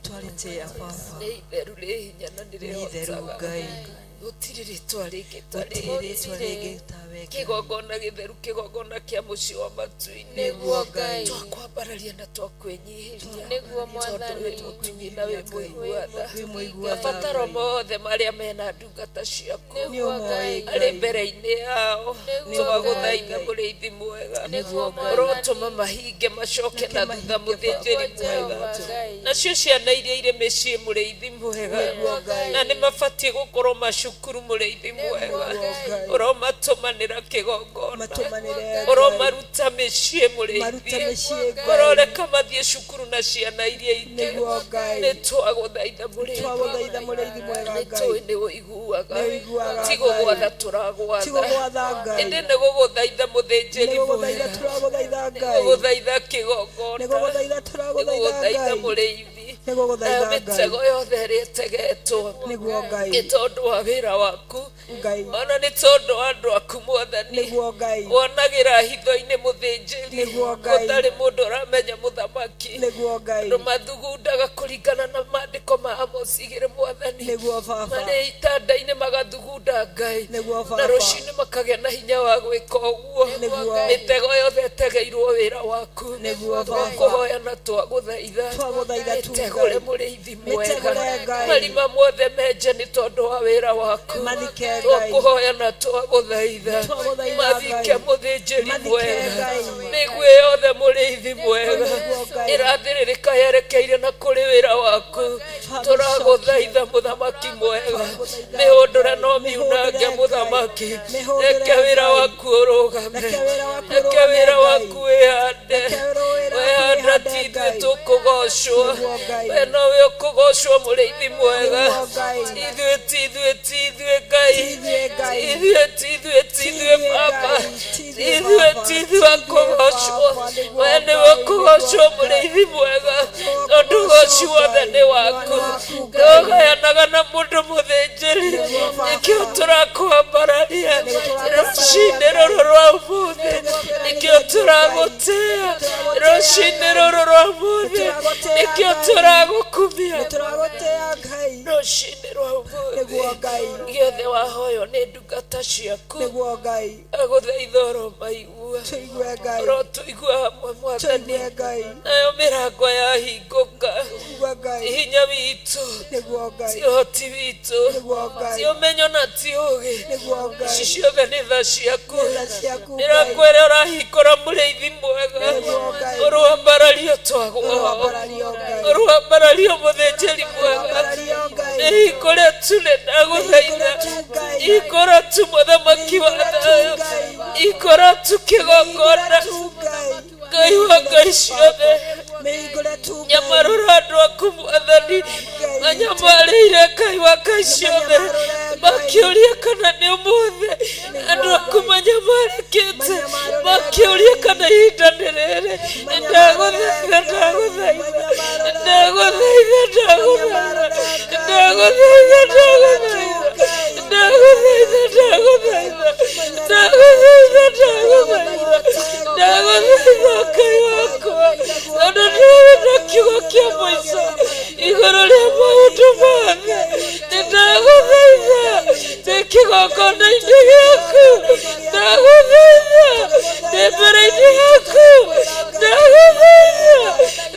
Nitwaritia Baba. nĩ itheru rĩ hinya na nĩ Nĩ itheru rĩhotaga Ngai. gũtirĩ rĩtwa rĩngĩ ta Gũtirĩ rĩtwa rĩrĩ rĩngĩ ta we Ngai. kĩgongona gĩtheru kĩgongona kĩa mũciĩ wa matu-inĩ Nĩguo Ngai. twakwambararia na twakwĩnyihĩria Nĩguo Mwathani. wĩ na wĩ mũiguatha Wĩ mũiguatha mabataro mothe marĩa mena ndungata ciaku Nĩguo Ngai. arĩ mbere-inĩ yao Nĩguo twagũthaitha Ngai. mũrĩithi mwega Nĩguo ũrotũma mahinge macoke na thutha mũthĩnjĩri mwega Jehova Ngai. nacio ciana iria irĩ mĩciĩ mũrĩithi mwega Nĩguo Ngai. na nĩ mabatiĩ gũkorwo macukuru mũrĩithi mwega ũromatũmanĩra kĩgongona Matũmanĩre ũromaruta mĩciĩ Maruta mũrĩithi mĩciĩ Ngai. ũroreka mathiĩ cukuru na ciana iria ingĩ Nĩguo Ngai. nĩ twagũthaitha mũrĩithi Twagũthaitha mũrĩithi mwega nĩ Ngai. tũĩ nĩ ũiguaga Nĩ ũiguaga ti Ngai. gũgwatha Ti tũragwatha gũgwatha Ngai. ĩndĩ nĩ gũgũthaitha mũthĩnjĩri Nĩ gũgũthaitha mwega tũragũthaitha nĩ Ngai. gũgũthaitha Nĩ kĩgongona gũgũthaitha nĩ tũragũthaitha gũgũthaitha Ngai. mũrĩithi Nĩ gũgũthaitha nayo Ngai. mĩtego yothe ĩrĩa ĩtegetwo Nĩguo Ngai. nĩ tondũ wa wĩra waku Ngai. ona nĩ tondũ wa andũ aku mwathani Nĩguo Ngai. wonagĩra hitho-inĩ mũthĩnjĩri Nĩguo Ngai. gũtarĩ mũndũ ũramenya mũthamaki Nĩguo Ngai. andũ mathugundaga kũringana na maandĩko ma Amosi igĩrĩ mwathani Nĩguo Baba. marĩ itanda-inĩ magathugunda Ngai Nĩguo na Baba. rũciinĩ makagĩa na hinya wa gwĩka ũguo Nĩguo. mĩtego yothe ĩtegeirwo wĩra waku Nĩguo Baba. kũhoya na twagũthaitha Twagũthaitha tu mĩtegũre Ngai. mũrĩithi mwega Mĩtegũre Ngai. marima mothe menje nĩ tondũ wa wĩra waku Mathike Ngai. twakũhoya na twagũthaitha Twagũthaitha mathike Ngai. mũthĩnjĩri Mathike mwega Ngai. mĩguĩ yothe mũrĩithi mwega Nĩguo Ngai. ĩrathĩrĩrĩka yerekeire na kũrĩ wĩra waku tũragũthaitha mũthamaki mwega mĩhũndũre no miunange mũthamaki reke wĩra waku ũrũgame reke wĩra waku wĩhande wehanda ti ithuĩ tũkũgocwo we nowe ũkũgocwo mũrĩithi mwega ithuĩ ti ithuĩ ti ithuĩ Ngai ithuĩ ti ithuĩ ti ithuĩ Baba ithuĩ ti ithuĩ akũgocwo we nĩwe ũkũgocwo mũrĩithi mwega tondũ ũgoci wothe nĩ waku ndũgayanaga na mũndũ mũthĩnjĩri nĩkĩo tũrakwambararia rũcinĩ rũrũ rwa ũmũthĩ nĩkĩo tũragũtĩa rũcinĩ rũrũ rwa ũmũthĩ nĩkĩo tũragũkumia Tũragũtĩa Ngai. rũcinĩ rwa Nĩguo ũmũthĩ Ngai. gĩothe wahoywo nĩ ndungata ciaku Nĩguo Ngai. agũthaitha ũromaigua Tũigue Ngai. ũrotũigua hamwe mwathani Tũigue Ngai. nayo mĩrango yahingũka Tũigue Ngai. hinya witũ Nĩguo Ngai. ti ũhoti witũ Nĩguo Ngai. ti ũmenyo na ti ũgĩ Nĩguo Ngai. ici ciothe nĩ tha ciaku Tha ciaku Ngai. ndĩrakwĩra ũrahingũra mũrĩithi mwega Nĩguo Ngai. ũrwambarario twagwo Ũrwambarario Ngai. ũrwambarario mũthĩnjĩri mwega Ũrwambarario Ngai. ihingũre tu nĩ ndagũthaitha ihingũra tu mũthamaki wa thayũ ihingũra tu kĩgongona Ngai wa ngai ciothe nyamarũra andũ aku mwathani manyamarĩire Ngai wa ngai ciothe makĩũria kana nĩ ũmũthĩ andũ aku manyamarĩkĩte makĩũria kana ihinda nĩ rĩrĩ ndagũthaitha ndagũthaitha ndagũthaitha ndagũthaitha ndagũthaitha ndagũthaitha ndagũthaitha ndagũthaitha ndagũthaitha ndagũthaitha Ngai wakwa tondũ nĩwe na kiugo kĩa mũico igũrũ rĩa maũndũ mothe nĩndagũthaitha ndĩ kĩgongona-inĩ gĩaku ndagũthaitha ndĩ mbere-inĩ yaku ndagũthaitha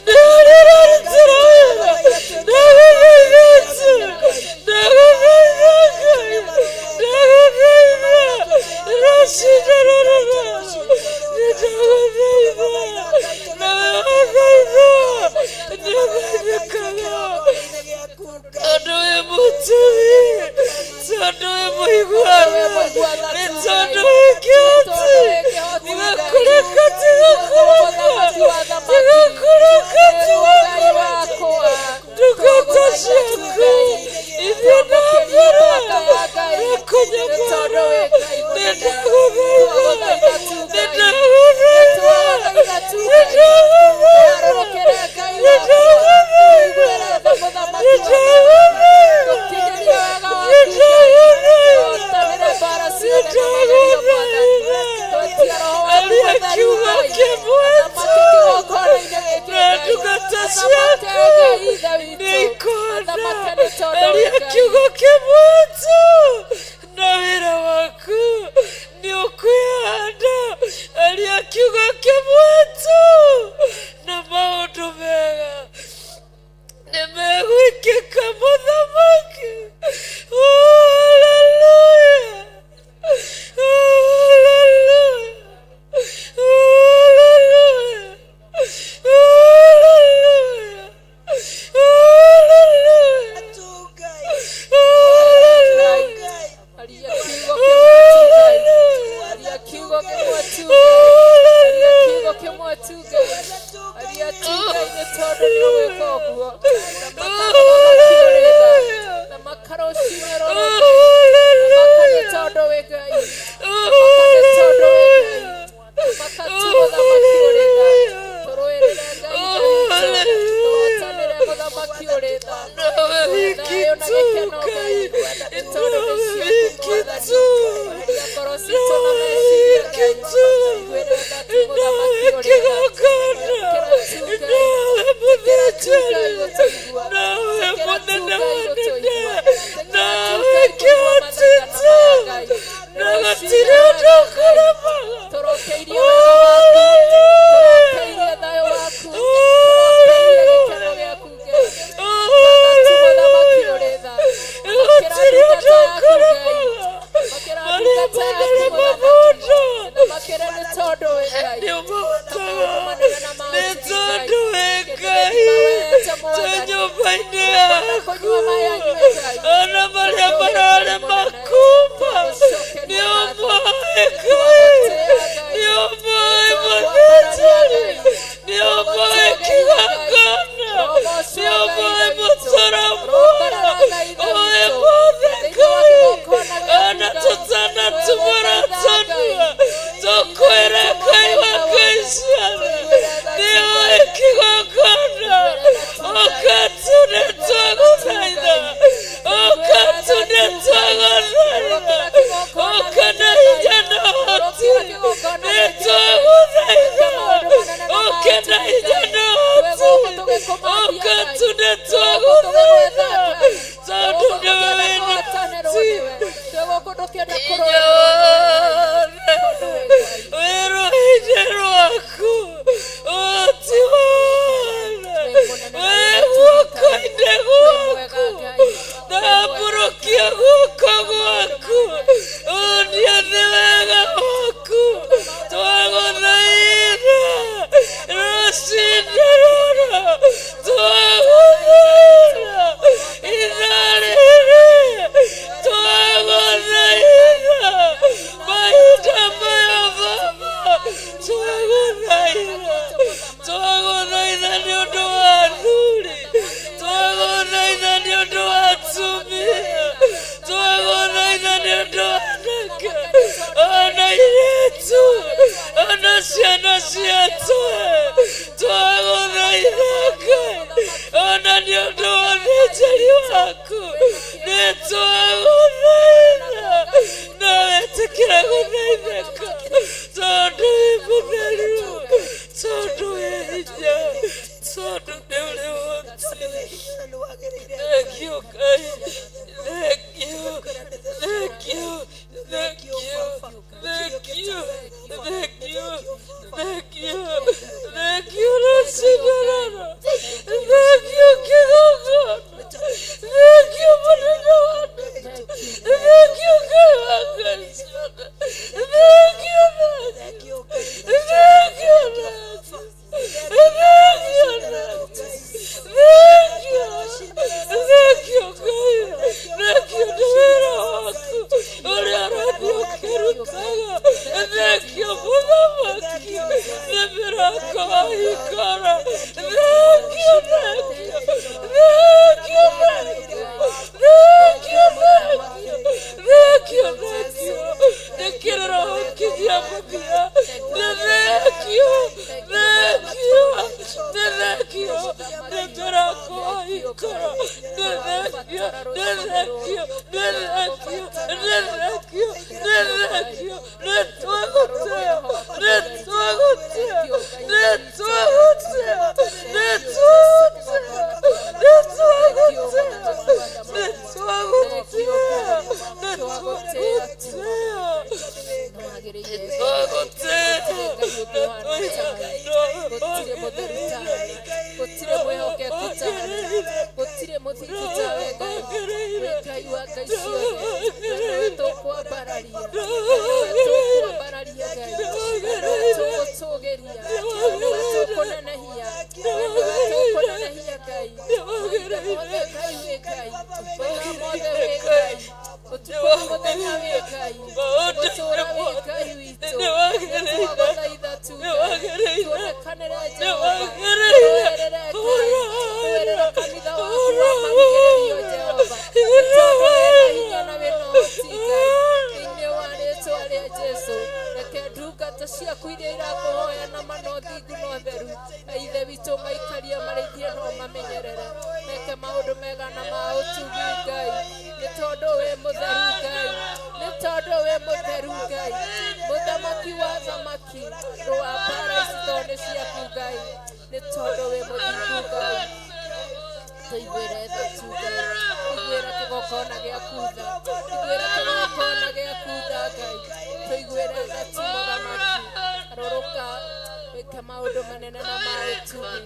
ndĩ harĩa ũrarutĩra wĩra ndagũthaitha ndagũthaitha ndagũthaitha rũcinĩ rũrũ rwaku ndagũthaitha nawe wathaitha ndũthaithĩkaga tondũ wĩ mũtui tondũ wĩ mũiguaga aria kiugo kimwatu na wira waku ni ukwihanda aria kiugo kimwatu na maundu mega nimegwikika muthamaki. Hallelujah, hallelujah, hallelujah, hallelujah, tutawe Ngai wa Ngai ciothe tũkwambararia Ngai tũgũtũgĩria tũkũnenehia Ngai mahinda mothe Ngai wĩ Ngai mahinda mothe wĩ Ngai ũtukũ mũthenya wĩ Ngai gũtũũra wĩ Ngai witũ nĩtwagũthaitha tu Ngai tuonekanĩre Jehova tuoerere Ngai tuoerere kanitha waku wa mahigĩrĩrio Jehova tondũ wĩna hinya na wĩna ũhoti Ngai thĩinĩ wa rĩĩtwa rĩa Jesũ reke ndungata ciaku iria irakũhoya na manothingu na ũtheru ithe witũ maikarie marĩithie no mamenyerere reke maũndũ mega na ma ũtugi Ngai nĩ tondũ wĩ mũtheru Ngai nĩ tondũ wĩ mũtheru Ngai mũthamaki wa thamaki rũa mbara ici tondũ nĩ ciaku Ngai nĩ tondũ wĩ mũthingu Ngai tũiguĩre tha tu Ngai iguĩra kĩgongona gĩaku tha iguĩra kĩgongona gĩaku tha Ngai tũiguĩre tha tu mũthamaki arũrũka wĩke maũndũ manene na ma ũtugi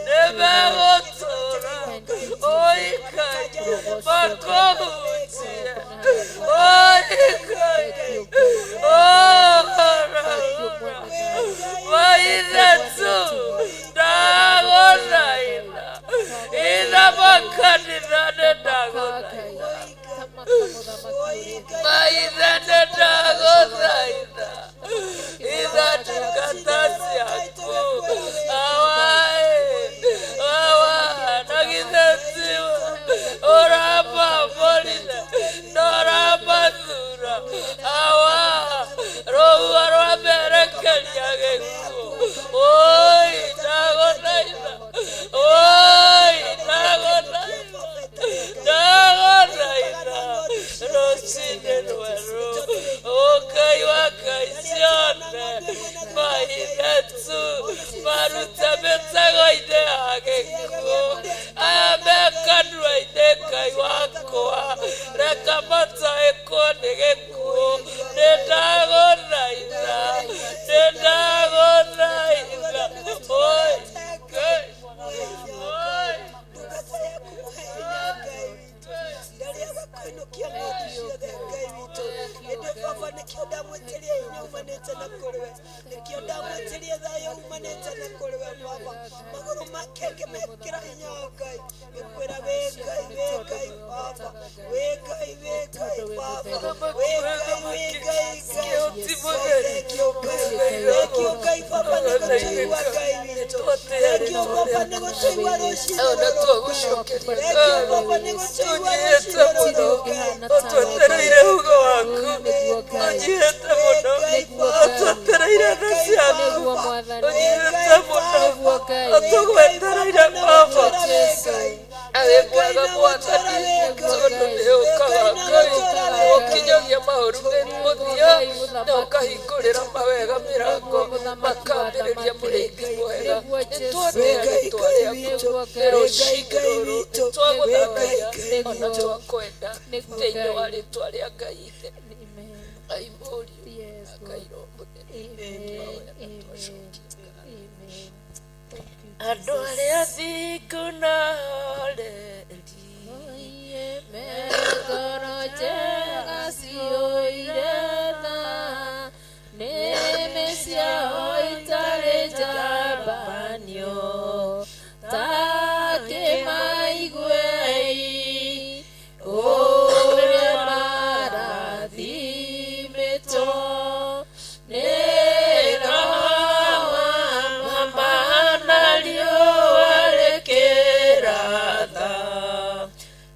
Never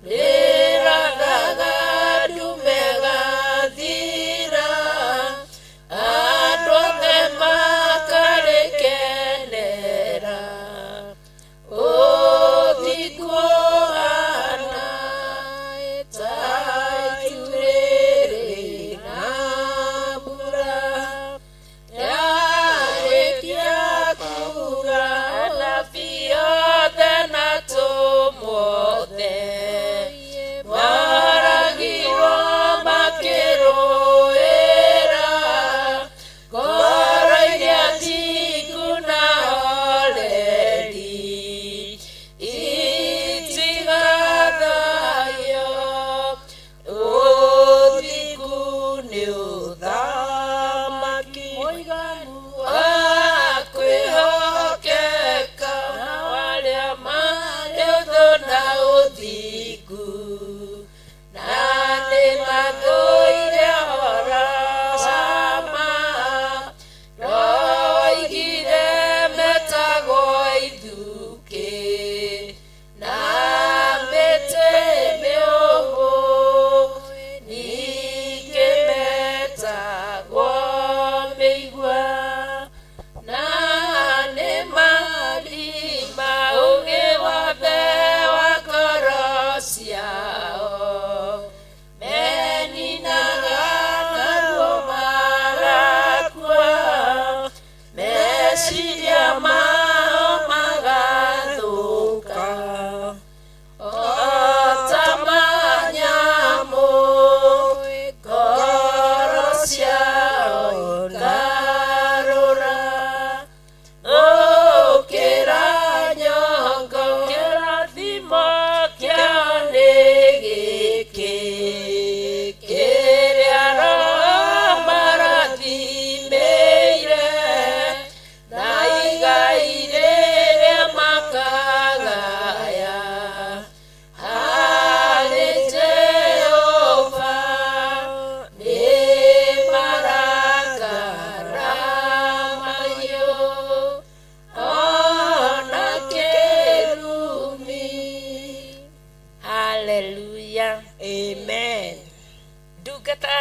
Nera daga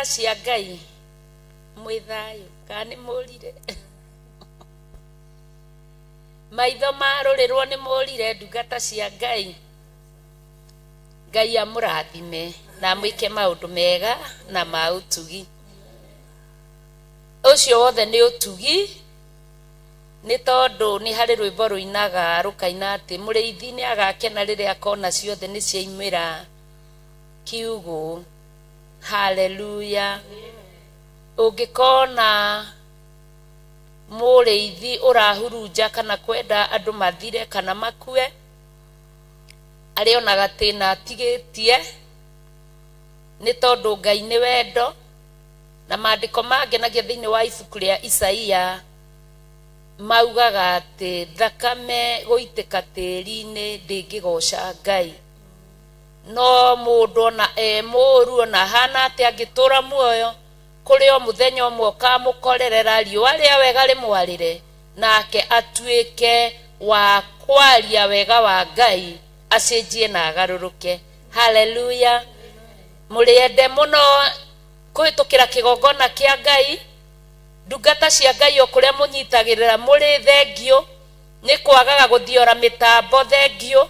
ndungata cia Ngai mwithayo kana mũrire maitho marorirwo nĩ mũrire ndungata cia Ngai. Ngai amũrathime na mwĩke maũndũ mega na ma ũtugi. Ũcio wothe nĩ ũtugi, nĩ tondũ nĩ harĩ rwĩmbo rũinaga rũkaina atĩ mũrĩithi nĩ agakena rĩrĩa akona ciothe nĩ ciaimĩra kiugũ. Haleluya. Ũngĩkona mũrĩithi ũrahurunja kana kwenda andũ mathire kana makue, arĩonaga tĩna atigĩtie, nĩ tondũ Ngai nĩ wendo. Na maandĩko mangenagia thĩinĩ wa ibuku rĩa Isaia maugaga atĩ thakame gũitĩka tĩri-inĩ ndĩngĩgoca Ngai. No mũndũ ona mũũru ona hana atĩ angĩtũra muoyo, kũrĩ o mũthenya ũmwe ũkamũkorerera riũa rĩa wega rĩmwarĩre, nake atuĩke wa kwaria wega wa Ngai, acenjie na agarũrũke. Haleluya. Mũrĩende mũno kũhĩtũkĩra kĩgongona kĩa Ngai. Ndungata cia Ngai o kũrĩa mũnyitagĩrĩra mũrĩ thengio, nĩ kwagaga gũthiora mĩtambo thengio,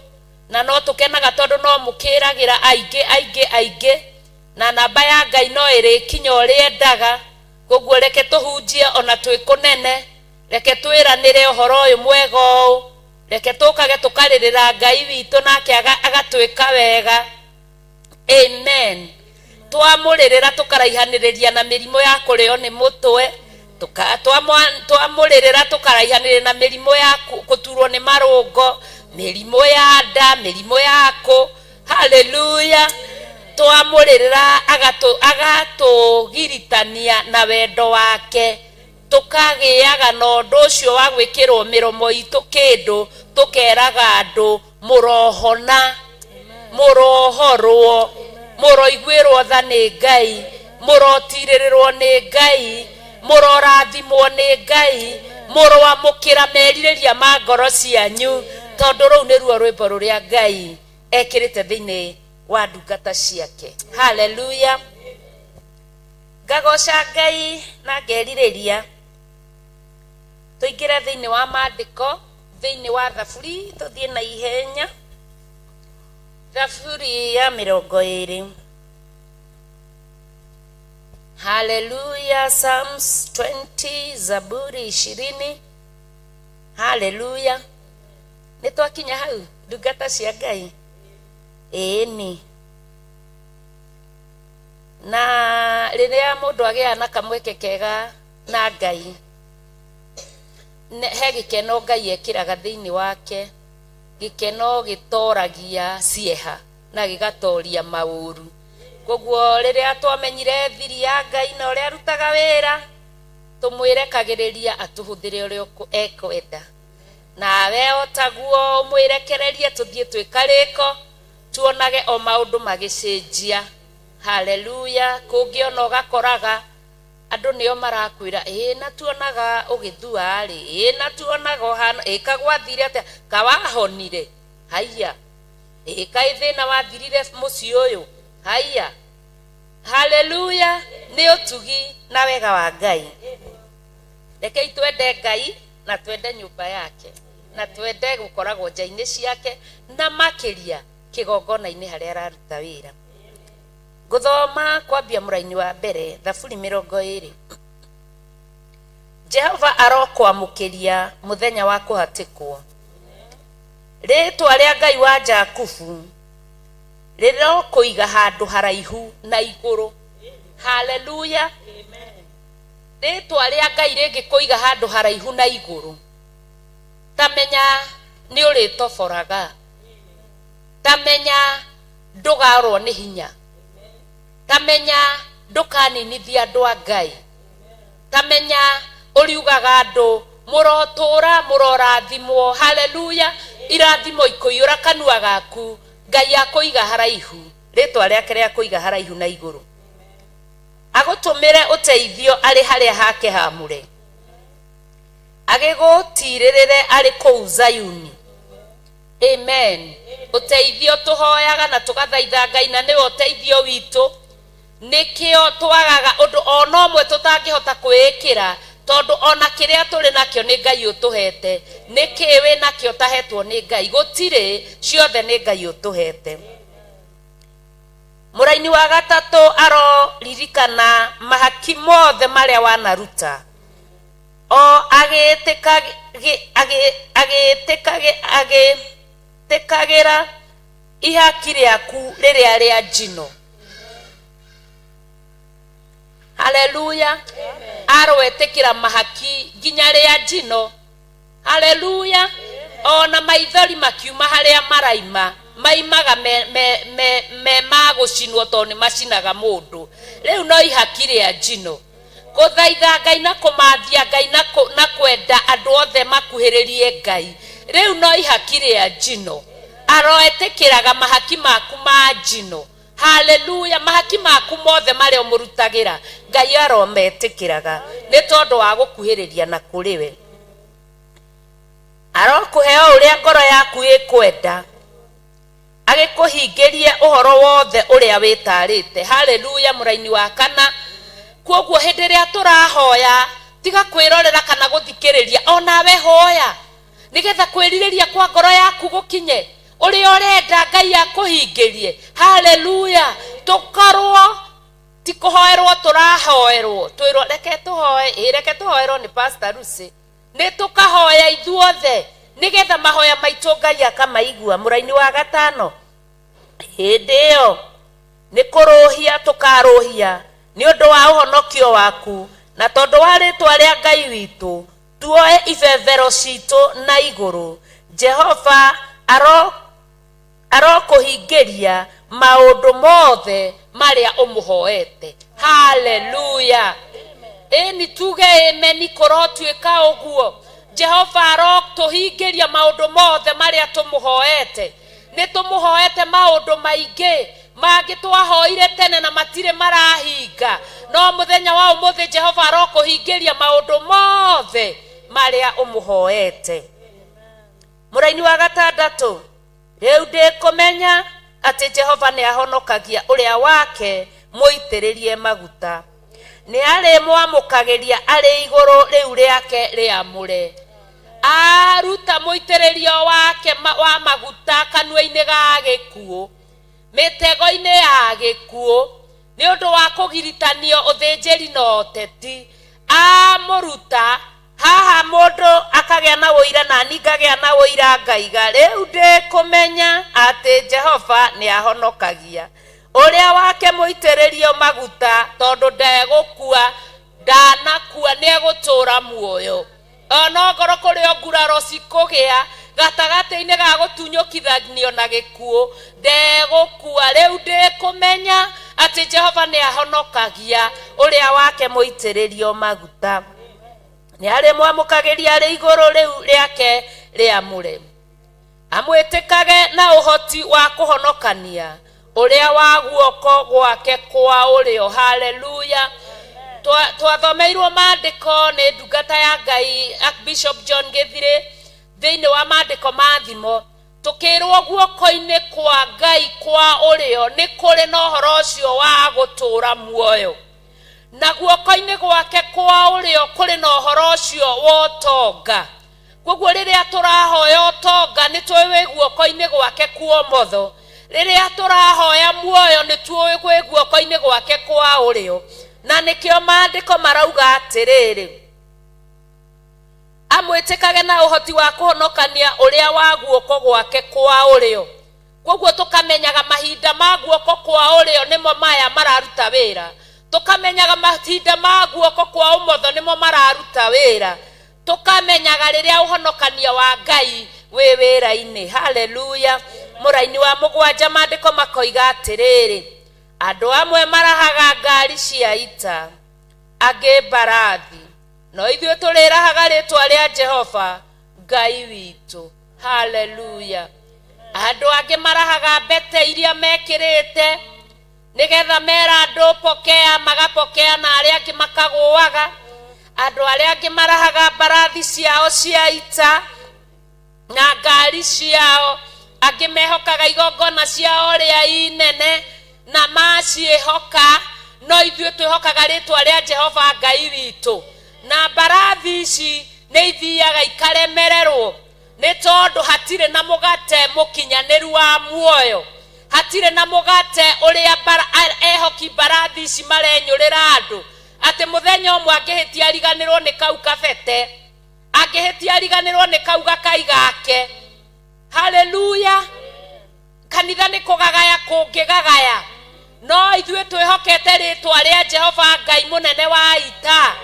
na no tũkenaga tondũ no mũkĩragĩra aingĩ, na namba ya Ngai no ĩrĩkinya ũrĩa endaga. Koguo reke tũhunjie ona twĩ kũnene, reke twĩranĩre ũhoro ũyũ mwega ũũ, reke tũkage tũkarĩrĩra Ngai witũ nake agatwĩka wega. Amen. Twamũrĩrĩra tũkaraihanĩrĩria na mĩrimũ ya kũrĩo nĩ mũtwe, twamũrĩrĩra tũkaraihanĩrĩria na mĩrimũ ya gũturwo nĩ marũngo, mĩrimũ ya nda, mĩrimũ ya kũ. Haleluya. Twamũrĩrĩra agatũgiritania na wendo wake, tũkagĩaga na ũndũ ũcio wa gwĩkĩrwo mĩromo itũ kĩndũ, tũkeraga andũ mũrohona, mũrohorwo, mũroiguĩrwo tha nĩ Ngai, mũrotirĩrĩrwo nĩ Ngai, mũrorathimwo nĩ Ngai, mũroamũkĩra merirĩria ma ngoro cianyu, tondũ rũu nĩruo rwĩmbo rũrĩa Ngai ekĩrĩte thĩinĩ wa ndungata ciake. Haleluya. Ngagoca Ngai na ngerirĩria. Tũingĩre thĩinĩ wa maandĩko, thĩinĩ wa Thaburi, tũthiĩ na ihenya. Thaburi ya 20. Haleluya. Psalms 20, Zaburi 20. Haleluya. Nĩ twakinya hau ndungata cia Ngai. Ĩni. Na rĩrĩa mũndũ agĩa na kamweke kega na Ngai, he gĩkeno Ngai ekĩraga thĩinĩ wake, gĩkeno gĩtoragia cieha na gĩgatoria maũru. Koguo rĩrĩa twamenyire thiri ya Ngai na ũrĩa arutaga wĩra, tũmwĩrekagĩrĩria atũhũthĩre ũrĩa ekwenda. Nawe otaguo ũmwĩrekererie tũthiĩ twĩkarĩko, tuonage o maũndũ magĩcenjia. Haleluya. Kũngĩ ona ũgakoraga andũ nĩo marakwĩra na tuonaga ũgĩthua rĩ, na tuonaga ũhana kagwathire atĩa, kawahonire. Haiya. Kaĩ thĩna wathirire mũciĩ ũyũ. Haiya. Haleluya. Nĩ ũtugi na wega wa Ngai. Rekei twende Ngai na twende nyũmba yake, na twende gũkoragwo nja-inĩ ciake, na makĩria kĩgongona-inĩ harĩa araruta wĩra. Ngũthoma kwambia mũraini wa mbere, Thaburi 20. Jehova arokwamũkĩria mũthenya wa kũhatĩkwo. Rĩĩtwa rĩa Ngai wa Jakubu rĩrokũiga handũ haraihu na igũrũ. Haleluya. Rĩĩtwa rĩa Ngai rĩngĩkũiga handũ haraihu na igũrũ, tamenya nĩ ũrĩtoboraga, tamenya ndũgarwo nĩ hinya, tamenya ndũkaninithia andũ a Ngai, tamenya ũriugaga andũ mũrotũra mũrorathimwo. Haleluya. Irathimo ikũiyũra kanua gaku, Ngai akũiga haraihu, rĩĩtwa rĩake rĩa kũiga haraihu na igũrũ, agũtũmĩre ũteithio arĩ harĩa hake haamũre, agĩgũtirĩrĩre arĩ kũu Zayuni. Amen. Ũteithio tũhoyaga na tũgathaitha Ngai, na nĩwe ũteithio witũ, nikio twagaga undu ona omwe tutangihota kwikira tondu ona kiria turi nakio ni Ngai utuhete. Nikiwe nakio tahetwo ni Ngai? Gutire, ciothe ni Ngai utuhete. Muraini wa gatatu aro ririkana mahaki mothe maria wanaruta o agitikagira ihaki riaku riria ria njino. Haleluya. Aroetekira mahaki nginya ria njino. Haleluya. Ona maithori makiuma haria maraima maimaga me magucinwo toni macinaga mundu. Riu no ihaki ria njino. Kuthaitha Ngai na kumathia Ngai na kwenda andu othe makuhiririe Ngai. Riu no ihaki ria njino. Aroetekiraga mahaki maku ma njino. Haleluya. Mahaki maku mothe maria umurutagira Ngai arometikiraga ni tondu wa gukuhiriria na kuriwe. Arokuheo uria ngoro yaku ikwenda, agikuhingirie uhoro wothe uria witarite. Haleluya. Muraini wa kana kwoguo hindi ria turahoya tiga kwirorera kana guthikiriria, onawe hoya nigetha kwiririria kwa ngoro yaku gukinye uri orenda Ngai akuhingirie. Haleluya. Tukorwo ti kuhoerwo turahoerwo, twirwo reke tuhoe, reke tuhoerwo ni Pastor Lucy, ni tukahoya ithuothe nigetha mahoya maitu Ngai akamaigua. Muraini wa gatano hindi iyo ni kuruhia tukaruhia ni undu wa uhonokio waku na tondu wa ritwa ria Ngai witu tuoe ibebero citu na iguru. Jehova arokuhingiria maundu mothe maria umuhoete. Haleluya. Eni tuge amen korwo twika uguo. Jehova arotuhingiria maundu mothe maria tumuhoete. Ni tumuhoete maundu maingi mangi twahoire tene na matire marahinga, no muthenya wa umuthi Jehova arokuhingiria maundu mothe maria umuhoete. Muraini wa gatandatu riu ndikumenya ati Jehova ni ahonokagia uria wake muitiririe maguta. Ni ari mwamukagiria ari iguru riu riake riamure. Aruta muitiririo wake wa maguta kanua-ini ga gikuo, mitego-ini ya gikuo ni undu wa kugiritanio uthinjiri na uteti. Amuruta haha mundu akagia na uira na ningagia na uira ngaiga. Riu ndikumenya ati Jehova ni ahonokagia uria wake muitiririo maguta tondu ndegukua, ndanakua ni egutura muoyo. Ona ngoro kurio nguraro cikugia gatagati-ini ga gutunyukithanio na gikuo ndegukua. Riu ndikumenya ati Jehova ni ahonokagia uria wake muitiririo maguta. Ni ari mwamukagiria ari iguru riu riake riamure. Amwitikage na uhoti wa kuhonokania uria wa guoko gwake kwa urio. Haleluya. Twathomeirwo mandiko ni ndungata ya Ngai Archbishop John Githire thiini wa mandiko mathimo, tukirwo guoko-ini kwa Ngai kwa urio ni kuri na uhoro ucio wa gutura muoyo, na guoko-ini gwake kwa urio kuri na uhoro ucio wa utonga. Koguo riria turahoya utonga ni twiwi guoko-ini gwake kwa umotho, riria turahoya muoyo ni twiwi guoko-ini gwake kwa urio. Na nikio mandiko marauga atiriri, amwitikage na uhoti wa kuhonokania uria wa guoko gwake kwa urio. Koguo tukamenyaga mahinda ma guoko kwa urio nimo maya mararuta wira, tukamenyaga mahinda ma guoko kwa umotho nimo mararuta wira, tukamenyaga riria uhonokania wa Ngai wi wira-ini. Haleluya. Muraini wa mugwanja mandiko makoiga atiriri, andu amwe marahaga ngari cia ita, angi mbarathi, no ithuĩ turirahaga ritwa ria Jehova Ngai witu. Haleluya. Andu angi marahaga mbete iria mekirite nigetha mera andu pokea, magapokea na aria angi makaguaga. Andu aria angi marahaga mbarathi ciao cia ita na ngari ciao, angi mehokaga igongona ciao ria inene na maciehoka no ithuĩ twĩhokaga rĩtwa rĩa Jehova Ngai witũ, na mbarathi ici nĩ ithiaga ikaremererwo nĩ tondũ hatirĩ na mũgate mũkinyanĩru wa muoyo, hatirĩ na mũgate ũrĩa ehoki mbarathi ici marenyũrĩra andũ, atĩ mũthenya ũmwe angĩhĩtia ariganĩrwo nĩ kau kabete, angĩhĩtia ariganĩrwo nĩ kau gakai gake. Haleluya! Kanitha nĩ kũgagaya kũngĩgagaya, no ithuĩ twĩhokete rĩtwa rĩa Jehova Ngai mũnene wa ita,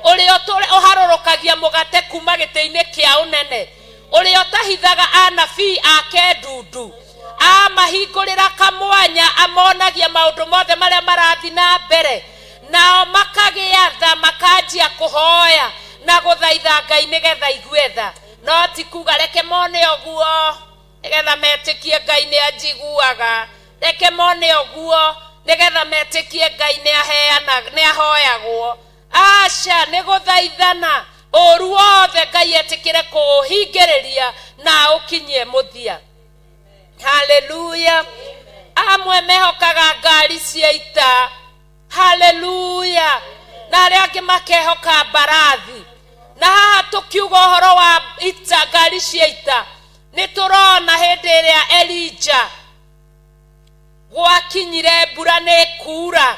ũrĩa ũharũrũkagia mũgate kuma gĩtĩ-inĩ kĩa ũnene, ũrĩa ũtahithaga anabii ake ndundu, amahingũrĩra kamwanya, amonagia maũndũ mothe marĩa marathi na mbere, nao makagĩa tha, makanjia kũhoya na gũthaitha Ngai nĩgetha igue tha. No ti kuga reke mone ũguo nĩgetha metĩkie Ngai nĩ anjiguaga, reke mone ũguo nĩgetha metĩkie Ngai nĩ ahoyagwo. Aca, nĩ gũthaithana ũru wothe Ngai etĩkĩre kũũhingĩrĩria na ũkinyie mũthia. Haleluya! Amwe mehokaga ngari cia ita, haleluya, na arĩa angĩ makehoka mbarathi. Na haha tũkiuga ũhoro wa ita, ngari cia ita, nĩ tũrona hĩndĩ ĩrĩa Elija gwakinyire mbura nĩ kuura,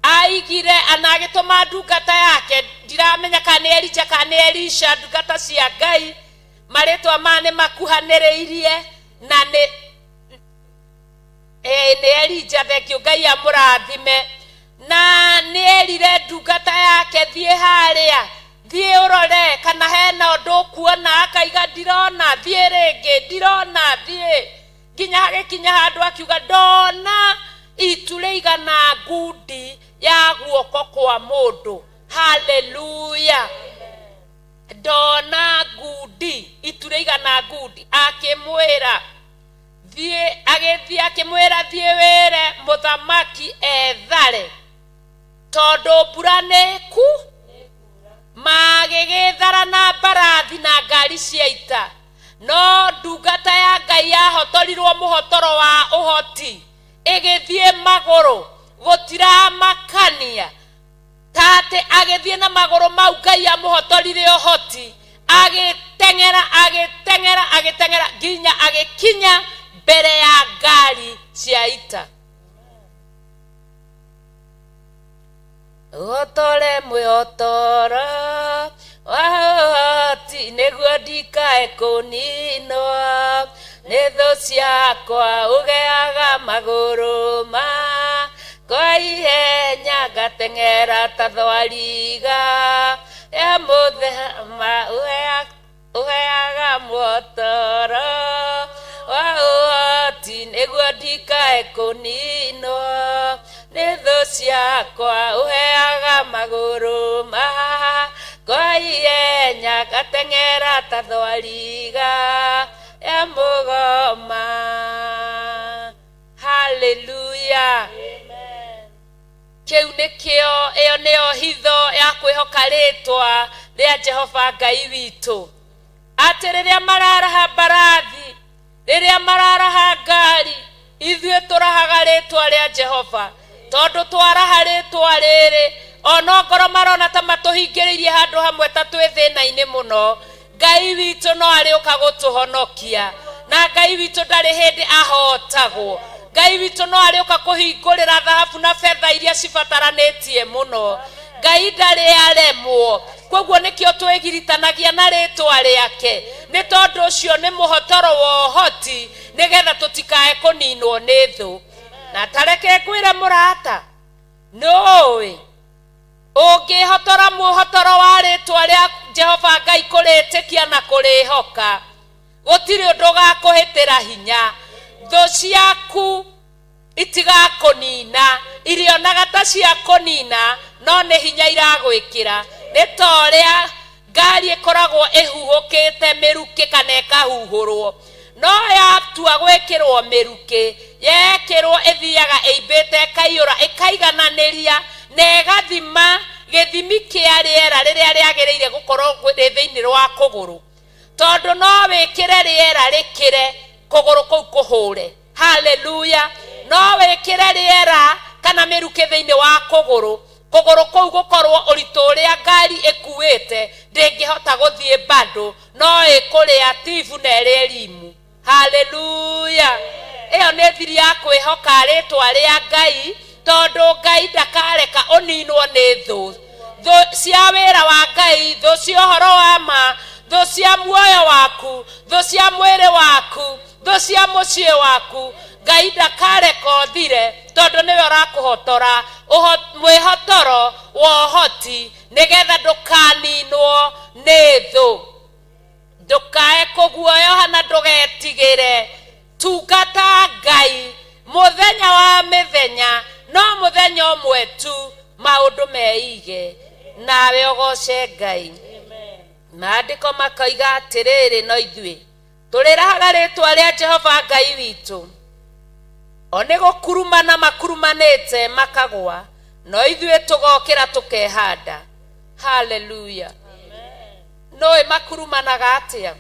aigire anagĩtũma ndungata yake, ndiramenya kana nĩ Elija kana nĩ Elisha, ndungata cia Ngai, marĩtwa ma nĩ makuhanĩrĩirie, na nĩ Elija, thengio Ngai amũrathime. Na nĩ erire ndungata yake, thiĩ harĩa, thiĩ ũrore kana hena ũndũ ũkuona, akaiga ndirona, thiĩ rĩngĩ, ndirona, thiĩ, nginya hagĩkinya handũ akiuga ndona itu rĩigana ngundi ya guoko kwa mũndũ. Haleluya! Ndona ngundi, itu rĩigana ngundi. Akĩmwĩra thiĩ, agĩthiĩ akĩmwĩra thiĩ wĩre mũthamaki ethare, tondũ mbura nĩ ku. Magĩgĩthara na mbarathi na ngari cia ita, no ndungata ya Ngai yahotorirwo mũhotoro wa ũhoti, ĩgĩthiĩ magũrũ, gũtiramakania, tate agĩthiĩ na magũrũ mau Ngai amũhotorire ũhoti, agĩteng'era nginya agĩkinya mbere ya ngari cia ita. Ũhotore mwĩhotoro wa ũhoti, nĩguo ndikae kũninwo nĩ thũ ciakwa, ũgeaga magũrũ makwa ihenya, ngateng'era ta thwariga ya mũthema, ũheaga mwĩhotoro wa ũhoti, nĩguo ndikae kũninwo nĩ thũ ciakwa, ũheaga magũrũ makwa ihenya, ngateng'era ta thwariga ya mũgoma. Haleluya! Kĩu nĩkĩo, ĩyo nĩyo hitho ya kwĩhoka rĩtwa rĩa Jehova Ngai witũ, atĩ rĩrĩa mararaha mbarathi, rĩrĩa mararaha ngari, ithuĩ tũrahaga rĩtwa rĩa Jehova, tondũ twaraha rĩtwa rĩrĩ, ona ngoro marona ta matũhingĩrĩirie handũ hamwe ta twĩ thĩna-inĩ mũno, Ngai witũ no arĩũka gũtũhonokia, na Ngai witũ ndarĩ hĩndĩ ahotagwo. Ngai witũ no arĩũka kũhingũrĩra thahabu na betha iria cibataranĩtie mũno. Ngai ndarĩ aremwo, koguo nĩkĩo twĩgiritanagia na rĩtwa rĩake, nĩ tondũ ũcio nĩ mũhotoro wa ũhoti, nĩgetha tũtikae kũninwo nĩ thũ. Na tareke kwĩra mũrata, nĩũĩ ũngĩhotora mũhotoro wa rĩtwa rĩa Jehova Ngai kũrĩtĩkia na kũrĩhoka, gũtirĩ ũndũ ũgakũhĩtĩra hinya. Thũ ciaku itigakũnina, irionaga ta cia kũnina, no nĩ hinya iragwĩkĩra. Nĩ ta ũrĩa ngari ĩkoragwo ĩhuhũkĩte mĩrukĩ kana ĩkahuhũrwo, no yatua gwĩkĩrwo mĩrukĩ, yekĩrwo ĩthiaga ĩimbĩte, ĩkaiyũra, ĩkaigananĩria, na ĩgathima gĩthimi kĩa rĩera rĩrĩa rĩagĩrĩire gũkorwo thĩinĩ wa kũgũrũ, tondũ no wĩkĩre rĩera rĩkĩre kũgũrũ kũu kũhũre. Haleluya! No wĩkĩre rĩera kana mĩrukĩ thĩinĩ wa kũgũrũ kũu gũkorwo ũritũ ũrĩa ngari ĩkuĩte ndĩngĩhota gũthiĩ bado no ĩkũrĩa tibu na ĩrĩa elimu. Haleluya! Ĩyo nĩ thiri ya kwĩhoka rĩtwa rĩa Ngai, tondũ Ngai ndakareka ũninwo nĩ thũ cia wĩra wa Ngai, thũ cia ũhoro wa ma, thũ cia muoyo waku, thũ cia mwĩrĩ waku, thũ cia mũciĩ waku. Ngai ndakareka ũthire tondũ nĩwe ũrakũhotora mwĩhotoro wa ũhoti nĩgetha ndũkaninwo nĩ thũ. Ndũkae kũguoyoha na ndũgetigĩre, tungata Ngai mũthenya wa mĩthenya, no mũthenya ũmwe tu maũndũ meige nawe ũgoce Ngai. Maandĩko makoiga atĩrĩrĩ, no ithuĩ tũrĩrahaga rĩtwa rĩa Jehova Ngai witũ, o nĩ gũkurumana makurumanĩte makagwa, no ithuĩ tũgokĩra tũkehanda. Haleluya! Noĩ makurumanaga atĩa?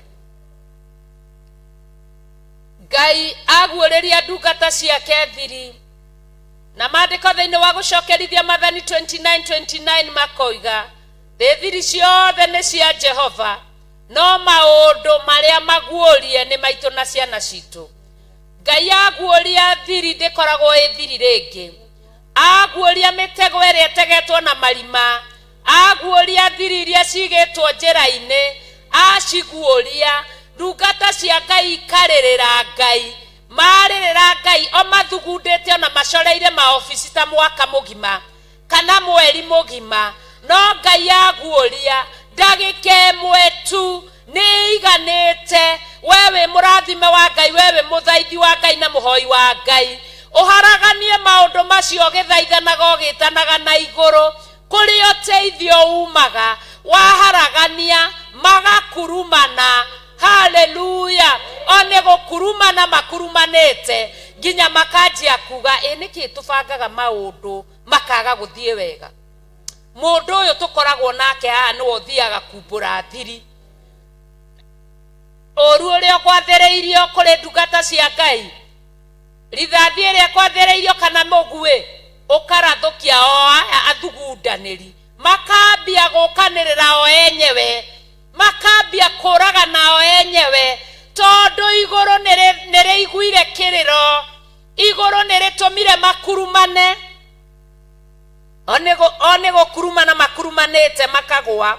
Ngai aguũrĩria ndungata ciake thiri, na maandĩko thĩinĩ wa gũcokerithia Mathani 29:29 makoiga thiri ciothe nĩ cia Jehova, no maũndũ marĩa maguũrie nĩ maitũ na ciana citũ. Ngai aguũria thiri ndĩkoragwo ĩ thiri rĩngĩ, aguũria mĩtego ĩrĩa ĩtegetwo na marima, aguũria thiri iria cigĩtwo njĩra-inĩ, aciguũria. Ndungata cia Ngai ikarĩrĩra Ngai, marĩrĩra Ngai o mathugundĩte ona macoreire maobici ta mwaka mũgima kana mweri mũgima, no Ngai aguũria ndagĩka ĩmwe tu nĩ iganĩte. Wewe mũrathime wa Ngai, wewe mũthaithi wa Ngai na mũhoi wa Ngai, ũharaganie maũndũ macio gĩthaithanaga ũgĩtanaga na igũrũ, kũrĩ ũteithio umaga waharagania magakurumana. Haleluya! One gũkurumana makurumanĩte nginya makanjia kuga nĩkĩ tũbangaga maũndũ makaga gũthiĩ wega. Mũndũ ũyũ tũkoragwo nake haha nĩwe ũthiaga kumbũra thiri. Ũru ũrĩa kwathĩrĩirio kũrĩ ndungata cia Ngai, rithathi ĩrĩa kwathĩrĩirio kana mũguĩ, ũkarathũkia o aya athugundanĩri, makambia gũkanĩrĩra o enyewe, makambia kũragana o enyewe, tondũ igũrũ nĩrĩiguire kĩrĩro, igũrũ nĩrĩtũmire makurumane. One gũkurumana makurumanĩte makagwa,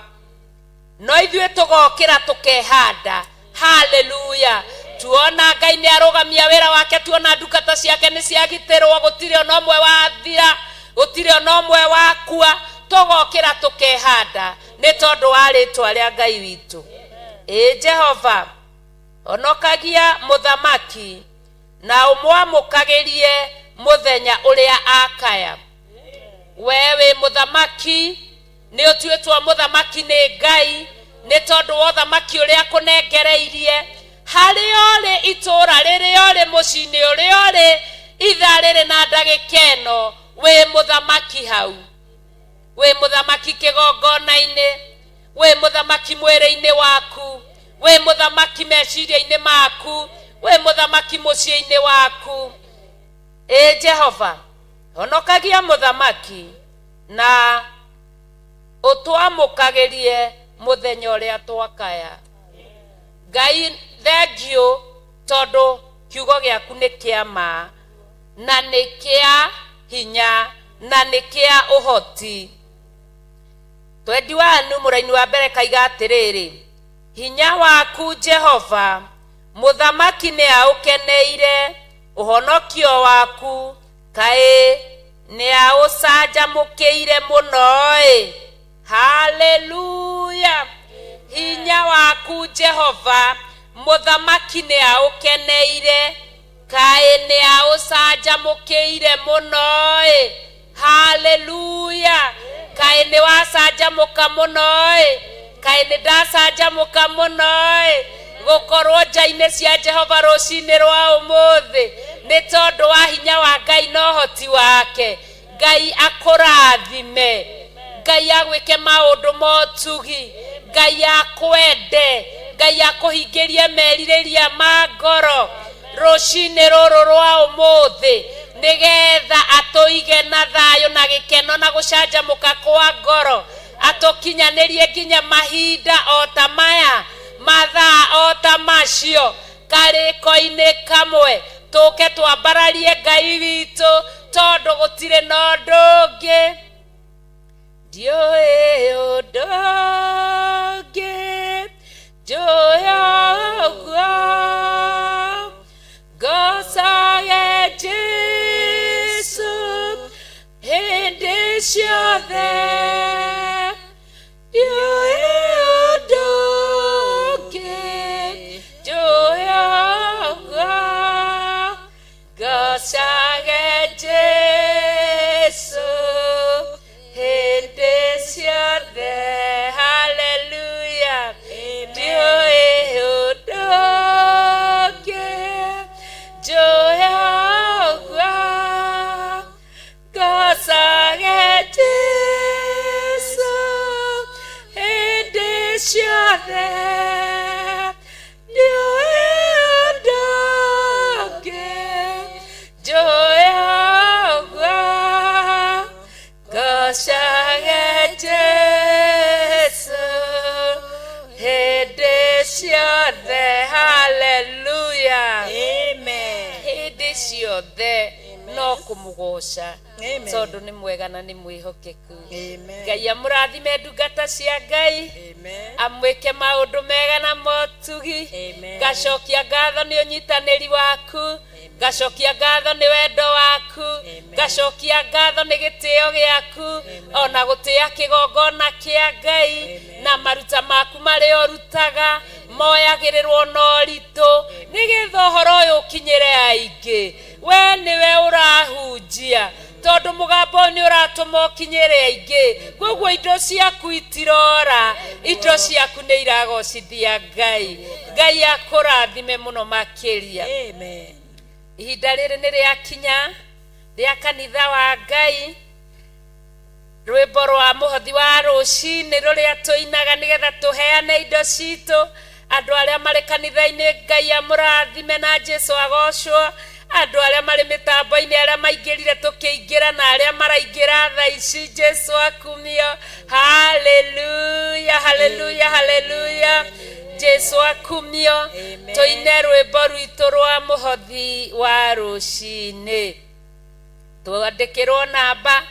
no ithuĩ tũgokĩra tũkehanda. Haleluya! Tuona Ngai nĩ arũgamia wĩra wake, tuona ndungata ciake nĩ ciagitĩrwo, gũtirĩ ona ũmwe wathira, gũtirĩ ona ũmwe wakua, tũgokĩra tũkehanda nĩ tondũ wa rĩtwa rĩa Ngai witũ. Jehova onokagia mũthamaki na ũmwamũkagĩrie mũthenya ũrĩa akaya. Wewe mũthamaki nĩ ũtuĩtwo mũthamaki nĩ Ngai nĩ tondũ wa ũthamaki ũrĩa akũnengereirie. Harĩa ũrĩ itũũra rĩrĩa ũrĩ, mũciĩ-inĩ ũrĩa ũrĩ, ithaa rĩrĩ na ndagĩka ĩno, wĩ mũthamaki hau. Wĩ mũthamaki kĩgongona-inĩ, wĩ mũthamaki mwĩrĩ-inĩ waku, wĩ mũthamaki meciria-inĩ maku, wĩ mũthamaki mũciĩ-inĩ waku. Jehova onokagia mũthamaki na ũtwamũkagĩrie mũthenya ũrĩa twakaya. Ngai thengiũ tondũ kiugo gĩaku nĩ kĩa ma na nĩ kĩa hinya na nĩ kĩa ũhoti. 21 mũraini wa mbere kaiga atĩrĩrĩ, hinya waku Jehova mũthamaki nĩ aũkeneire, ũhonokio waku kaĩ nĩ aũcanjamũkĩire mũno. Haleluya! Hinya waku Jehova mũthamaki nĩ aũkeneire, kaĩ nĩ aũcanjamũkĩire mũno. Haleluya! Kaĩ nĩ wacanjamũka mũno, kaĩ nĩ ndacanjamũka mũno gũkorwo nja-inĩ cia Jehova rũcinĩ rwa ũmũthĩ, nĩ tondũ wa hinya wa Ngai na ũhoti wake. Ngai akũrathime, Ngai agwĩke maũndũ motugi, Ngai akwende, Ngai akũhingĩrie merirĩria ma ngoro rũcinĩ rũrũ rwa ũmũthĩ, nigetha atuige na thayo na gikeno na gucanjamuka kwa ngoro atukinyanirie nginya mahinda o ta maya mathaa o ta macio kariko-ini kamwe tuke twambararie Ngai witu tondu gutire na undu ungi ndiũĩ ũndũ ũngĩ njũĩ ũguo ngocage Jesũ hĩndĩ ciothe ndiũĩ ũndũ ũngĩ njũĩ ũguo ngocage Jesũ hĩndĩ ciothe. Hallelujah. Ndiũĩ ũndũ ũngĩ njũĩ ũguo ngocage Jesũ hĩndĩ ciothe. Ndiũĩ ũndũ ũngĩ njũĩ ũguo ngocage Jesũ hĩndĩ ciothe. Hallelujah. Amen. Hĩndĩ ciothe no kumugoca tondu ni mwega na ni mwihokeku. Ngai amurathime ndungata cia Ngai, amwike maundu mega na motugi. Ngacokia ngatho ni unyitaniri waku, ngacokia ngatho ni wendo waku, ngacokia ngatho ni gitio giaku ona gutia kigongona kia Ngai na maruta maku mari orutaga moyagirirwo no ritu nigetha uhoro uyu ukinyire aingi. We niwe urahunjia tondu mugambo ni uratuma ukinyire aingi, koguo indo ciaku itirora, indo ciaku ni iragocithia Ngai. Ngai akurathime muno makiria. Amen. Ihinda riri ni riakinya ria kanitha wa Ngai. Rwimbo rwa muhothi wa rucini ruria tuinaga nigetha tuheane indo citu. Andu aria mari kanitha-ini Ngai amurathime na Jesu agocwo. Andu aria mari mitambo-ini aria maingirire tukiingira na aria maraingira thaa ici Jesu akumio. Hallelujah, hallelujah, hallelujah. Jesu akumio. Tuine rwimbo rwitu rwa muhothi wa rucini. Twandikirwo namba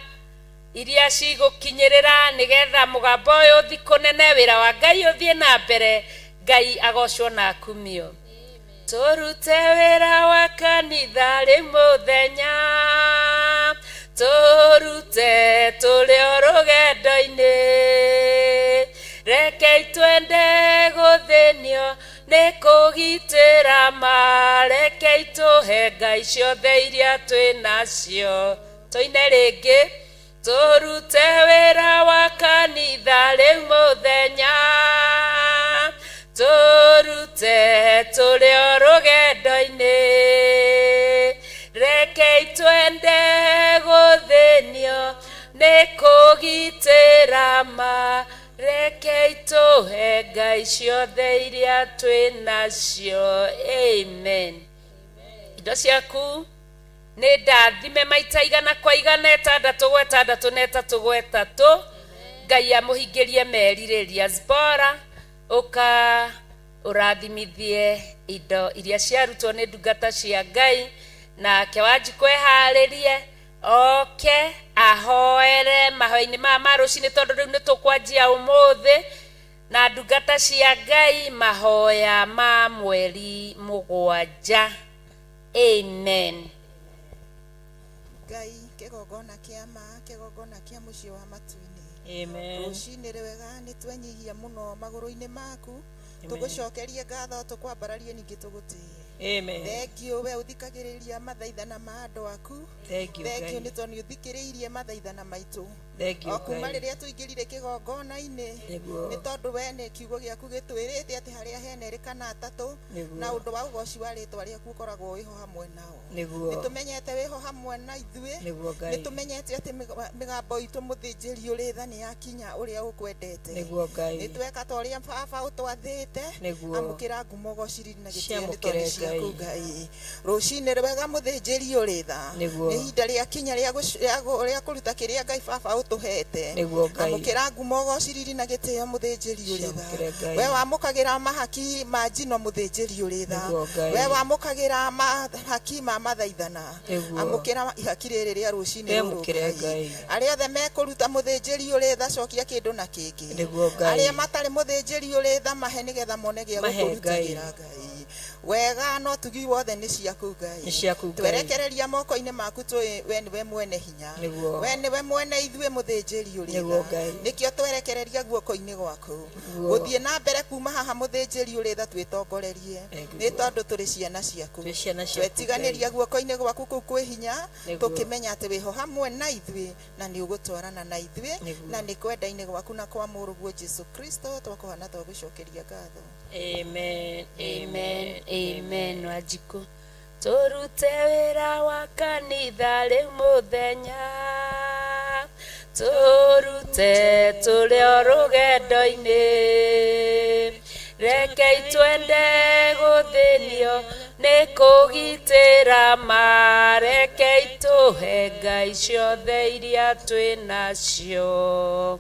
iria cigukinyirira nigetha mugambo uyu uthi kunene, wira wa Ngai uthie na mbere, Ngai agocwo na akumio. Turute wira wa kanitha ri muthenya, turute turi o rugendo-ini, rekei twende guthinio ni kugitira ma, rekei tuhe Ngai ciothe iria twinacio. Tuine ringi turute wira wa kanitha ri muthenya, turute turi o rugendo-ini, rekei twende guthinio ni kugitira ma, rekei tuhe Ngai ciothe iria twinacio. Amen. Indo ciaku ni ndathime maita igana kwa igana, etandatu gwa etandatu na etatu gwa etatu. Ngai amuhingirie meririria. Zipora uka urathimithie indo iria ciarutwo ni ndungata cia Ngai, nake Wanjiku eharirie oke ahoere mahoya-ini ma rucini tondu riu ni tukwanjia umuthi na ndungata cia Ngai mahoya ma mweri 7. Amen. Ngai kigongona kia ma, kigongona kia mucii wa matu-ini. Amen. Rucini ri wega ni twenyihia muno maguru-ini maku, tugucokerie ngatho tukwambararie ningi tugutie. Amen. Thengio we uthikagiriria mathaithana ma andu aku. Thank you ni tondu uthikiriirie mathaithana maitu. Thank you, o kuma Ngai. rĩrĩa tũingĩrire kĩgongona-inĩ Nĩguo. nĩ tondũ we nĩ kiugo gĩaku gĩtwĩrĩte atĩ harĩa hena erĩ kana atatũ Nĩguo. na ũndũ wa ũgoci wa rĩtwa rĩaku ũkoragwo wĩho hamwe nao Nĩguo. nĩ tũmenyete wĩho hamwe na ithuĩ Nĩguo, Ngai. nĩ tũmenyete atĩ mĩgambo itũ mũthĩnjĩri ũrĩ tha nĩ yakinya ũrĩa ũkwendete Nĩguo, Ngai. nĩ tweka ta ũrĩa baba ũtwathĩte Nĩguo. amũkĩra ngumo gociri na gĩtĩo nĩ Ciamũkĩre, tondũ ciaku Ngai. Ngai rũcinĩ rwega mũthĩnjĩri ũrĩ tha Nĩguo. nĩ ihinda rĩa kinya rĩa kũruta kĩrĩa Ngai baba ũtũhete Nĩguo, Ngai. amũkĩra ngumo gociri na gĩtĩo mũthĩnjĩri ũrĩ Ciamũkĩre, tha Ngai. we wamũkagĩra mahaki ma njino mũthĩnjĩri ũrĩ tha Nĩguo, Ngai. we wamũkagĩra mahaki ma mathaithana Nĩguo. amũkĩra ihaki rĩrĩ rĩa rũcinĩ rũrũ Ciamũkĩre, Ngai Ngai. arĩa othe mekũruta mũthĩnjĩri ũrĩ tha cokia kĩndũ na kĩngĩ Nĩguo, Ngai. arĩa matarĩ mũthĩnjĩri ũrĩ tha mahe nĩgetha mone gĩa Mahe, gũkũrutagĩra Ngai wega no tugi wothe nĩ ciaku Ngai Nĩ ciaku, Ngai. twerekereria moko-inĩ maku tũĩ we nĩwe mwene hinya Nĩguo. we nĩwe mwene ithuĩ mũthĩnjĩri ũrĩ Nĩguo, tha Ngai. nĩkĩo twerekereria guoko-inĩ gwaku Nĩguo. gũthiĩ na mbere kuma haha mũthĩnjĩri ũrĩ tha twĩtongorerie Nĩguo. nĩ tondũ tũrĩ ciana ciaku Twĩ ciana ciaku, twetiganĩria guoko-inĩ gwaku kũu kwĩ hinya Nĩguo. tũkĩmenya atĩ wĩho hamwe na ithuĩ na nĩ ũgũtwarana na ithuĩ Nĩguo. na nĩ kwenda-inĩ gwaku na kwa mũrũguo Jesu Kristo twakũhana twagũcokeria ngatho Amen. Amen, amen. Wanjikũ tũrute wĩra wa kanitha rĩu mũthenya tũrute tũrĩ o rũgendo-inĩ rekei twende gũthĩnio nĩ kũgitĩra ma rekei tũhe Ngai ciothe iria twĩ nacio.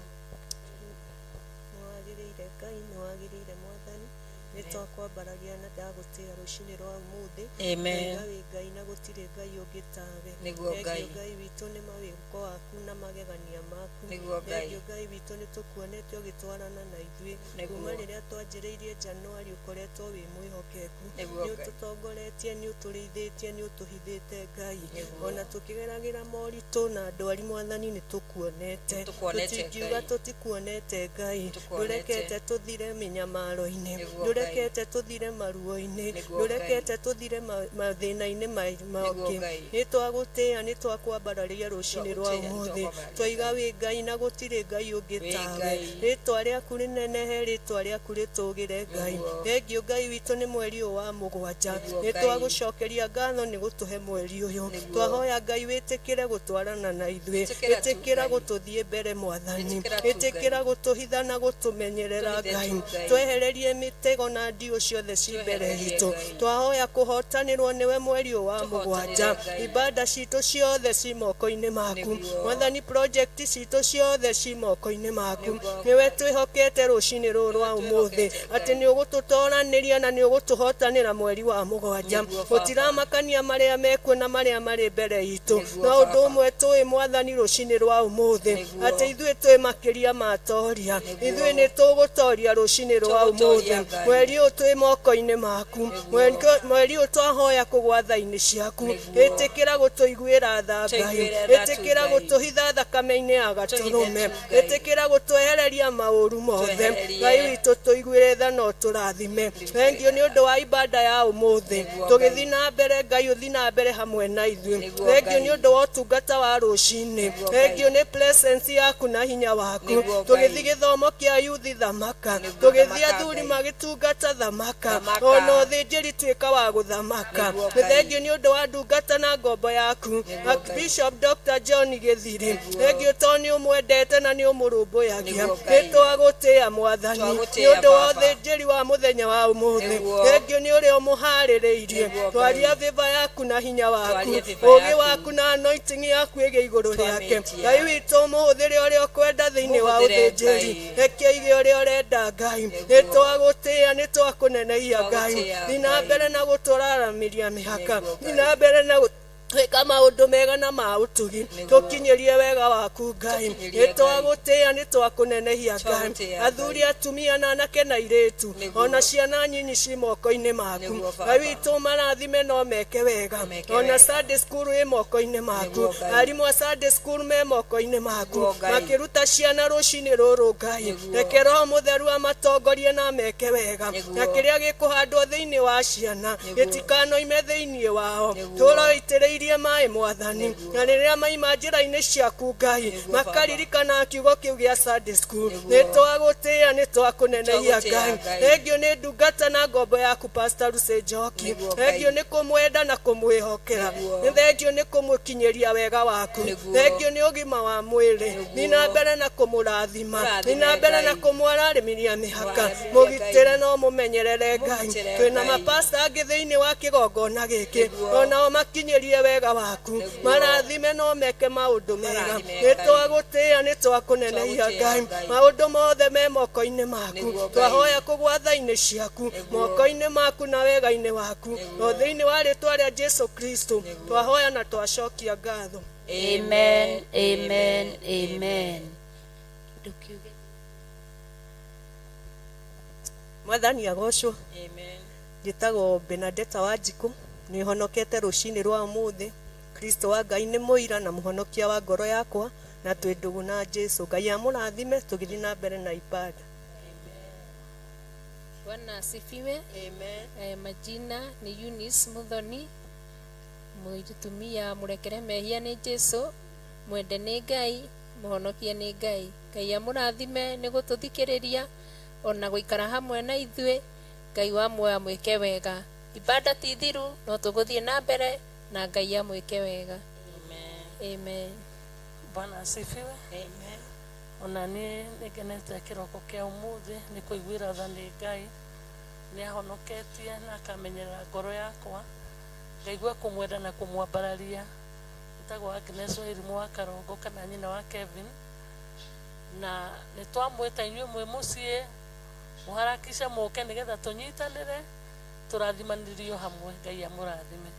Nĩwagĩrĩire Ngai, nĩwagĩrĩire Mwathani, nĩ twakwambararia na ndagũtĩĩa rũcinĩ rwa ũmũthĩ. Amen. Ngai wĩ Ngai na gũtirĩ Ngai ũngĩ tawe. Nĩguo, Thengio Ngai. Ngai witũ nĩ mawĩko waku na magegania maku. Nĩguo, Ngai. Thengio Ngai witũ nĩ tũkuonete ũgĩtwarana na ithuĩ Nĩguo. kuma rĩrĩa twanjĩrĩirie Januari ũkoretwo wĩ mwĩhokeku. Nĩguo, Nĩ Ngai. ũtũtongoretie, nĩ ũtũrĩithĩtie, nĩ ũtũhithĩte Ngai. Nĩguo. Ona tũkĩgeragĩra moritũ na ndwari Mwathani nĩ tũkuonete. Tũkuonete, Tũtingiuga Ngai. tũtikuonete Ngai. Tũkuonete. Ndũrekete tũthire mĩnyamaro-inĩ, Nĩguo, ndũrekete tũthire maruo-inĩ, Nĩguo, ndũrekete tũthire mathĩna-inĩ mangĩ. Ngai. Nĩ twagũtĩĩa, nĩ twakwambararia rũcinĩ rwa Twagũtĩĩa, nĩ ũmũthĩ. twakwambararia. Twaiga wĩ Ngai na gũtirĩ Ngai ũngĩ Wĩ tawe. Ngai. Rĩtwa rĩaku rĩnenehe, rĩtwa rĩaku rĩtũgĩre Ngai. Nĩguo. Thengio Ngai witũ nĩ mweri ũyũ wa mũgwanja. Nĩguo, Nĩ Ngai. twagũcokeria ngatho nĩ gũtũhe mweri ũyũ. Nĩguo. Twahoya Ngai wĩtĩkĩre gũtwarana na ithuĩ. Ĩtĩkĩra tu, Ĩtĩkĩra Ngai. gũtũthiĩ mbere Mwathani. Ĩtĩkĩra tu, Ĩtĩkĩra gũtũhitha na gũtũmenyerera Tũhithe Ngai. tu, Ngai. Twehererie mĩtego na ndio ciothe ci mbere Twehererie, itũ. Ngai. Twahoya kũhotanĩrwo nĩwe mweri ũyũ wa Tũhotanĩre, mũgwanja. Ngai. Ibada citũ ciothe ci moko-inĩ maku. Nĩguo. Mwathani project citũ ciothe ci moko-inĩ maku. Nĩguo, Nĩwe twĩhokete rũcinĩ rũrũ rwa ũmũthĩ atĩ nĩ ũgũtũtoranĩria na nĩ ũgũtũhotanĩra mweri wa mũgwanja. Nĩguo, Baba. Gũtiramakania marĩa mekuo na marĩa marĩ mbere itũ. Nĩguo, Na ũndũ Baba. ũmwe tũĩ Mwathani rũcinĩ rwa ũmũthĩ Nĩguo. atĩ ithuĩ twĩ makĩria ma toria. Nĩguo. Ithuĩ nĩ tũgũtoria rũcinĩ rwa Tũgũtoria, ũmũthĩ. Ngai. Mweri ũyũ twĩ moko-inĩ maku. Nĩguo. Mweri ũyũ twahoya kũgwa tha-inĩ ciaku. Nĩguo. Ĩtĩkĩra gũtũiguĩra tha Ngai. Tũiguĩre tha tu, Ĩtĩkĩra Ngai. gũtũhitha thakame-inĩ ya gatũrũme. Tũhithe tu, Ngai. Ĩtĩkĩra gũtwehereria maũru mothe. Twehererie. Ngai witũ tũiguĩre tha na ũtũrathime. Thengio nĩ ũndũ wa ibada ya ũmũthĩ. Nĩguo, Tũgĩthiĩ na mbere Ngai ũthiĩ na mbere hamwe na ithuĩ. Nĩguo, Thengio Ngai. nĩ ũndũ wa ũtungata wa rũcinĩ. Nĩguo, Thengio nĩ presence yaku na hinya waku. Nĩguo, Ngai. Tũgĩthiĩ gĩthomo kĩa yuthi thamaka. Nĩguo, Tũgĩthiĩ thamaka, athuri Ngai. magĩtungata thamaka. Thamaka. Ona ũthĩnjĩri tuĩka wa gũthamaka. Nĩguo, Ngai. Thengio nĩ ũndũ wa ndungata na ngombo yaku. Nĩguo, Ngai. Bishop Dr. John Gĩthiri. Nĩguo. Thengio tondũ nĩ ũmwendete na nĩ ũmũrũmbũyagia. Nĩguo, Ngai. Nĩ twagũtĩĩa Mwathani. Twagũtĩĩa, Nĩ ũndũ wa Baba. ũthĩnjĩri wa mũthenya wa ũmũthĩ. Nĩguo. Thengio nĩ ũrĩa ũmũharĩrĩirie. Nĩguo, Ngai. Twaria vĩva yaku na hinya waku. Twarie vĩva Ũũgĩ yaku. waku na anointing yaku ĩgĩ igũrũ rĩake. Twamĩtia. Ngai witũ mũhũthĩre ũrĩa ũkwenda thĩinĩ wa Mũhũthĩre, ũthĩnjĩri. Ngai. Reke ige ũrĩa ũrenda Ngai. Nĩ twagũtĩĩa, nĩ twakũneneia Ngai. Twagũtĩĩa, Thiĩ na Ngai. mbere na gũtũraramĩria mĩhaka. Nĩguo, Thiĩ na mbere na twĩka maũndũ mega na ma ũtugi. Nĩguo. Tũkinyĩrie wega waku Ngai. Tũkinyĩrie, Nĩ twagũtĩĩa, nĩ twakũnenehia Ngai. Twagũtĩĩa, Athuri Ngai. atumia na anake na airĩtu. Nĩguo. Ona ciana nyinyi ci moko-inĩ maku. Nĩguo, Baba. Ngai witũ marathime no meke wega. Meke Ona wega. Sunday school ĩ moko-inĩ maku. Nĩguo, Ngai. Arimũ a Sunday school me moko-inĩ maku. Nĩguo, Ngai. Makĩruta ciana rũcinĩ rũrũ Ngai. Nĩguo. Reke Roho Mũtheru amatongorie na meke wega. Nĩguo. Na kĩrĩa gĩkũhandwo thĩinĩ wa ciana Nĩguo. gĩtikanoime thĩinĩ wao. Nĩguo. Tũroitĩrĩirie maitĩrĩrie maĩ mwathani na rĩrĩa maima njĩra-inĩ ciaku Ngai makaririkana kiugo kĩu gĩa Sunday school nĩ twagũtĩĩa nĩ twakũnenehia Ngai thengio nĩ ndungata na ngombo yaku Pastor Lucy Njoki thengio nĩ kũmwenda na kũmwĩhokera thengio nĩ kũmũkinyĩria wega waku thengio nĩ ũgima wa mwĩrĩ thiĩ na mbere na kũmũrathima thiĩ na mbere na kũmwararĩmĩria mĩhaka mũgitĩre no mũmenyerere Ngai twĩna mapasta angĩ thĩinĩ wa kĩgongona gĩkĩ onao makinyĩrie wega waku marathime no meke maũndũ mega nĩ twagũtĩĩa nĩ twakũnenehia Ngai maũndũ mothe me moko-inĩ maku twahoya kũgwa tha-inĩ ciaku moko-inĩ maku na wega-inĩ waku no thĩinĩ wa rĩtwa rĩa Jesu Kristo twahoya na twacokia ngatho. Amen, amen, amen. Mwathani agocwo. Amen. Njĩtagwo Benedetta Wanjikũ nĩ honokete rũcinĩ rwa ũmũthĩ. Kristo wa Ngai nĩ mũira na mũhonokia wa ngoro yakwa na twĩ ndũgũ na Jesu. Ngai amũrathime tũgĩthiĩ na mbere na ibada. Bwana asifiwe. Amen. Majina ni Eunice Muthoni. Mũtumia mũrekere mehia nĩ Jesu, mwende nĩ Ngai, mũhonokia nĩ Ngai. Ngai amũrathime nĩ gũtũthikĩrĩria ona gũikara hamwe na ithuĩ. Ngai wa muoyo amwĩke wega. Ibada ti thiru no tũgũthiĩ na mbere na Ngai amwĩke wega. Amen. Amen. Bwana asifiwe. Amen. Ona niĩ nĩngenete kĩroko kĩa ũmũthĩ nĩ kũiguĩra tha nĩ Ngai nĩ ahonoketie na akamenyerera ngoro yakwa ngaigua kũmwenda na kũmwambararia. Njĩtagwo Agnes Wairimu wa Karongo kana nyina wa Kevin na nĩ twamwĩta inyuĩ mwĩ mũciĩ mũharakisha mũke nĩgetha tũnyitanĩre tũrathimanĩrio hamwe. Ngai amũrathime.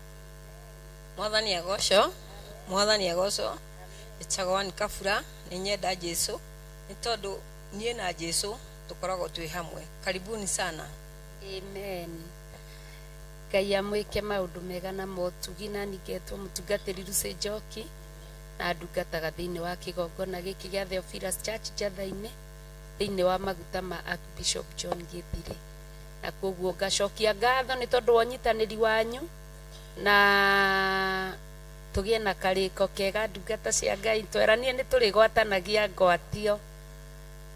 Mwathani agocwo. Mwathani agocwo. Njĩtagwo Ann Kabura nĩ nyenda Jesu nĩ tondũ niĩ na Jesu tũkoragwo twĩ hamwe. Karibuni sana. Amen. Ngai amwĩke maũndũ mega na motugi na ningetwo mũtungatĩri Lucy Njoki na ndungataga thĩinĩ wa kĩgongona gĩkĩ gĩa Theophilus Church Njatha-inĩ thĩinĩ wa maguta ma Archbishop John Gĩthire, na koguo ngacokia ngatho nĩ tondũ wa ũnyitanĩri wanyu na tũgĩe na karĩko kega ndungata cia Ngai. Tweranie nĩ tũrĩgwatanagia ngwatio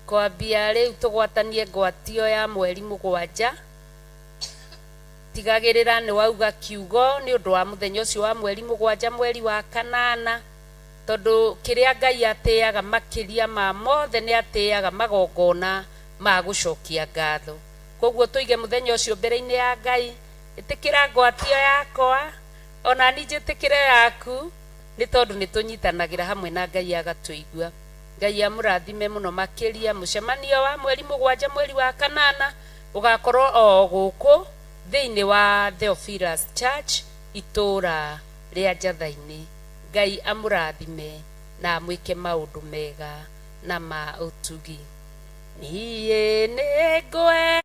kwambia rĩu tũgwatanie ngwatio ya mweri 7 tigagĩrĩra nĩ wauga kiugo nĩ ũndũ wa mũthenya ũcio wa mweri 7 mweri wa kanana tondũ kĩrĩa Ngai atĩaga makĩria ma mothe nĩ atĩaga magongona ma gũcokia ngatho. Koguo tũige mũthenya ũcio mbere-inĩ ya Ngai. Ĩtĩkĩra ngwatio yakwa ona ni njĩtĩkĩre yaku nĩ tondũ nĩ tũnyitanagĩra hamwe na Ngai agatũigua. Ngai amũrathime mũno makĩria. Mũcemanio wa mweri 7 mweri wa kanana ũgakorwo o gũkũ thĩinĩ wa Theophilus Church itũra rĩa Njatha-inĩ. Ngai amũrathime na amwĩke maũndũ mega na ma ũtugi. Niĩ nĩ ngwe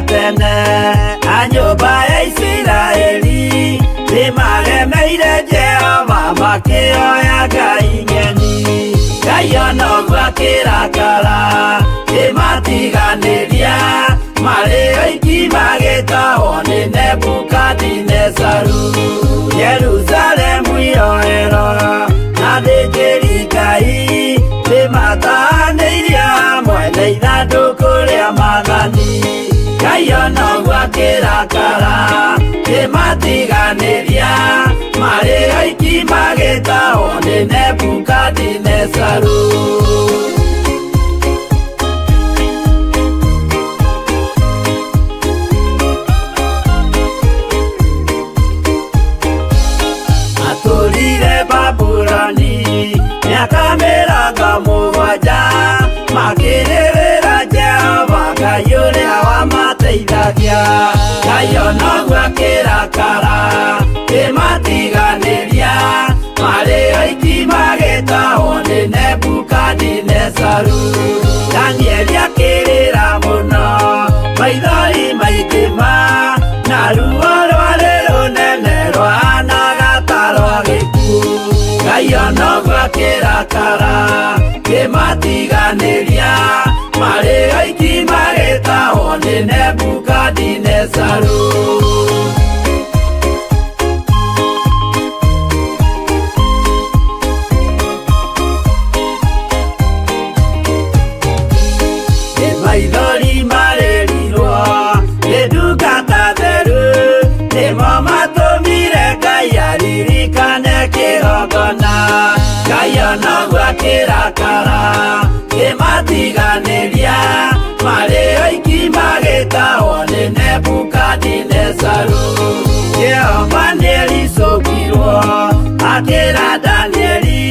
tene a nyũmba ya Isiraeli nĩmaremeire Jehova makĩoya ngai ng'eni. Ngai ona ũguo akĩrakara kĩmatiganĩria, marĩ oiki magĩtahwo nĩ Nebukadinezaru. Jerusalemu iroero na thĩnjĩri Ngai nĩmatahanĩirie hamwe na ithandũkũ rĩa Mwathani. Ngai ona ũguo akĩrakara kĩmatiganĩria, marĩ oiki magĩtahwo nĩ Nebukadinezaru. Atũrire Babuloni mĩaka 70 makĩrĩrĩra Jehova Ngai ũrĩa wamateithagia. Ngai ona ũguo akĩrakara kĩmatiganĩria, marĩ oiki magĩtahwo nĩ Nebukadinezaru. Danieli akĩrĩra mũno, maithori maingĩ na ruo rwarĩ rũnene rwahanaga ta rwa gĩkuũ. Ngai ona ũguo akĩrakara kĩmatiganĩria, marĩ oiki magĩtahwo nĩ Nebukadinezaru. Maithori marĩrirwo nĩ ndungata theru, nĩmo matũmire Ngai aririkane kĩgongona. Ngai ona ũguo akĩrakara kĩmatiganĩria, marĩ oiki magĩtahwo nĩ Nebukadinezaru. Jehova nĩericũkirwo akĩra Danieli,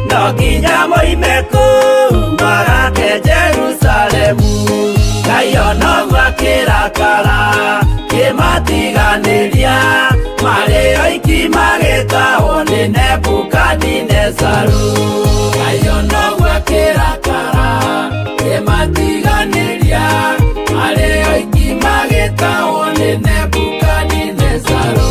no nginya moime kũu magake Jerusalemu. Ngai ona ũguo akĩrakara kĩmatiganĩria, marĩ oiki magĩtahwo nĩ Nebukadinezaru. Ngai ona ũguo akĩrakara kĩmatiganĩria, marĩ oiki magĩtahwo nĩ Nebukadinezaru.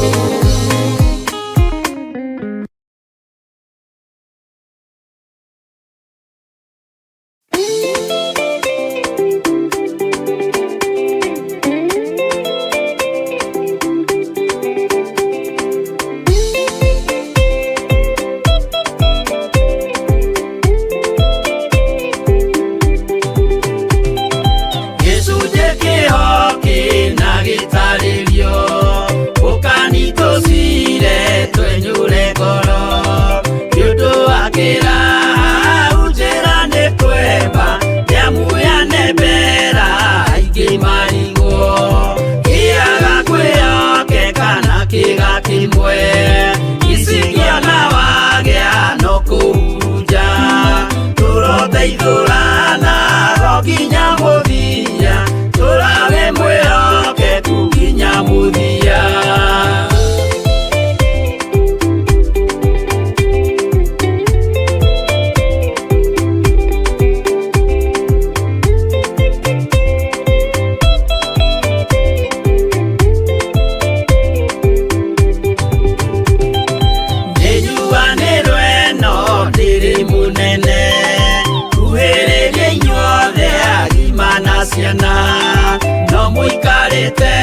No mũikarĩte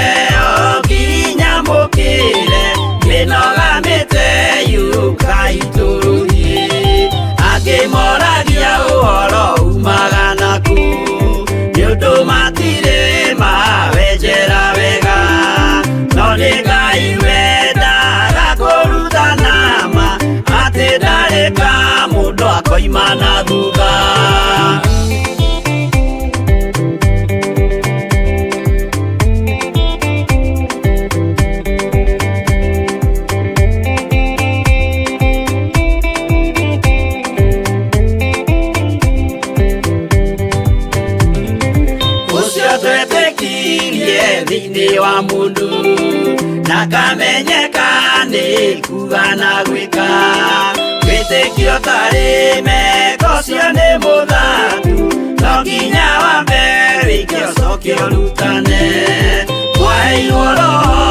o nginya mũkĩre, mĩnogamĩte yuka itũrũhi. Angĩmoragia ũhoro umaga naku, nĩũndũ matirĩ mawenjera wega. No nĩ Ngai wendaga kũrutana ma, atĩ ndarĩ ka mũndũ akoima na thutha. Thĩinĩ wa mũndũ na akamenyeka nĩ kuga na gwĩka wĩtĩkio tarĩ meko cio nĩ mũthatu no nginya wambe wĩke ũcoke ũrutane waheirwo roho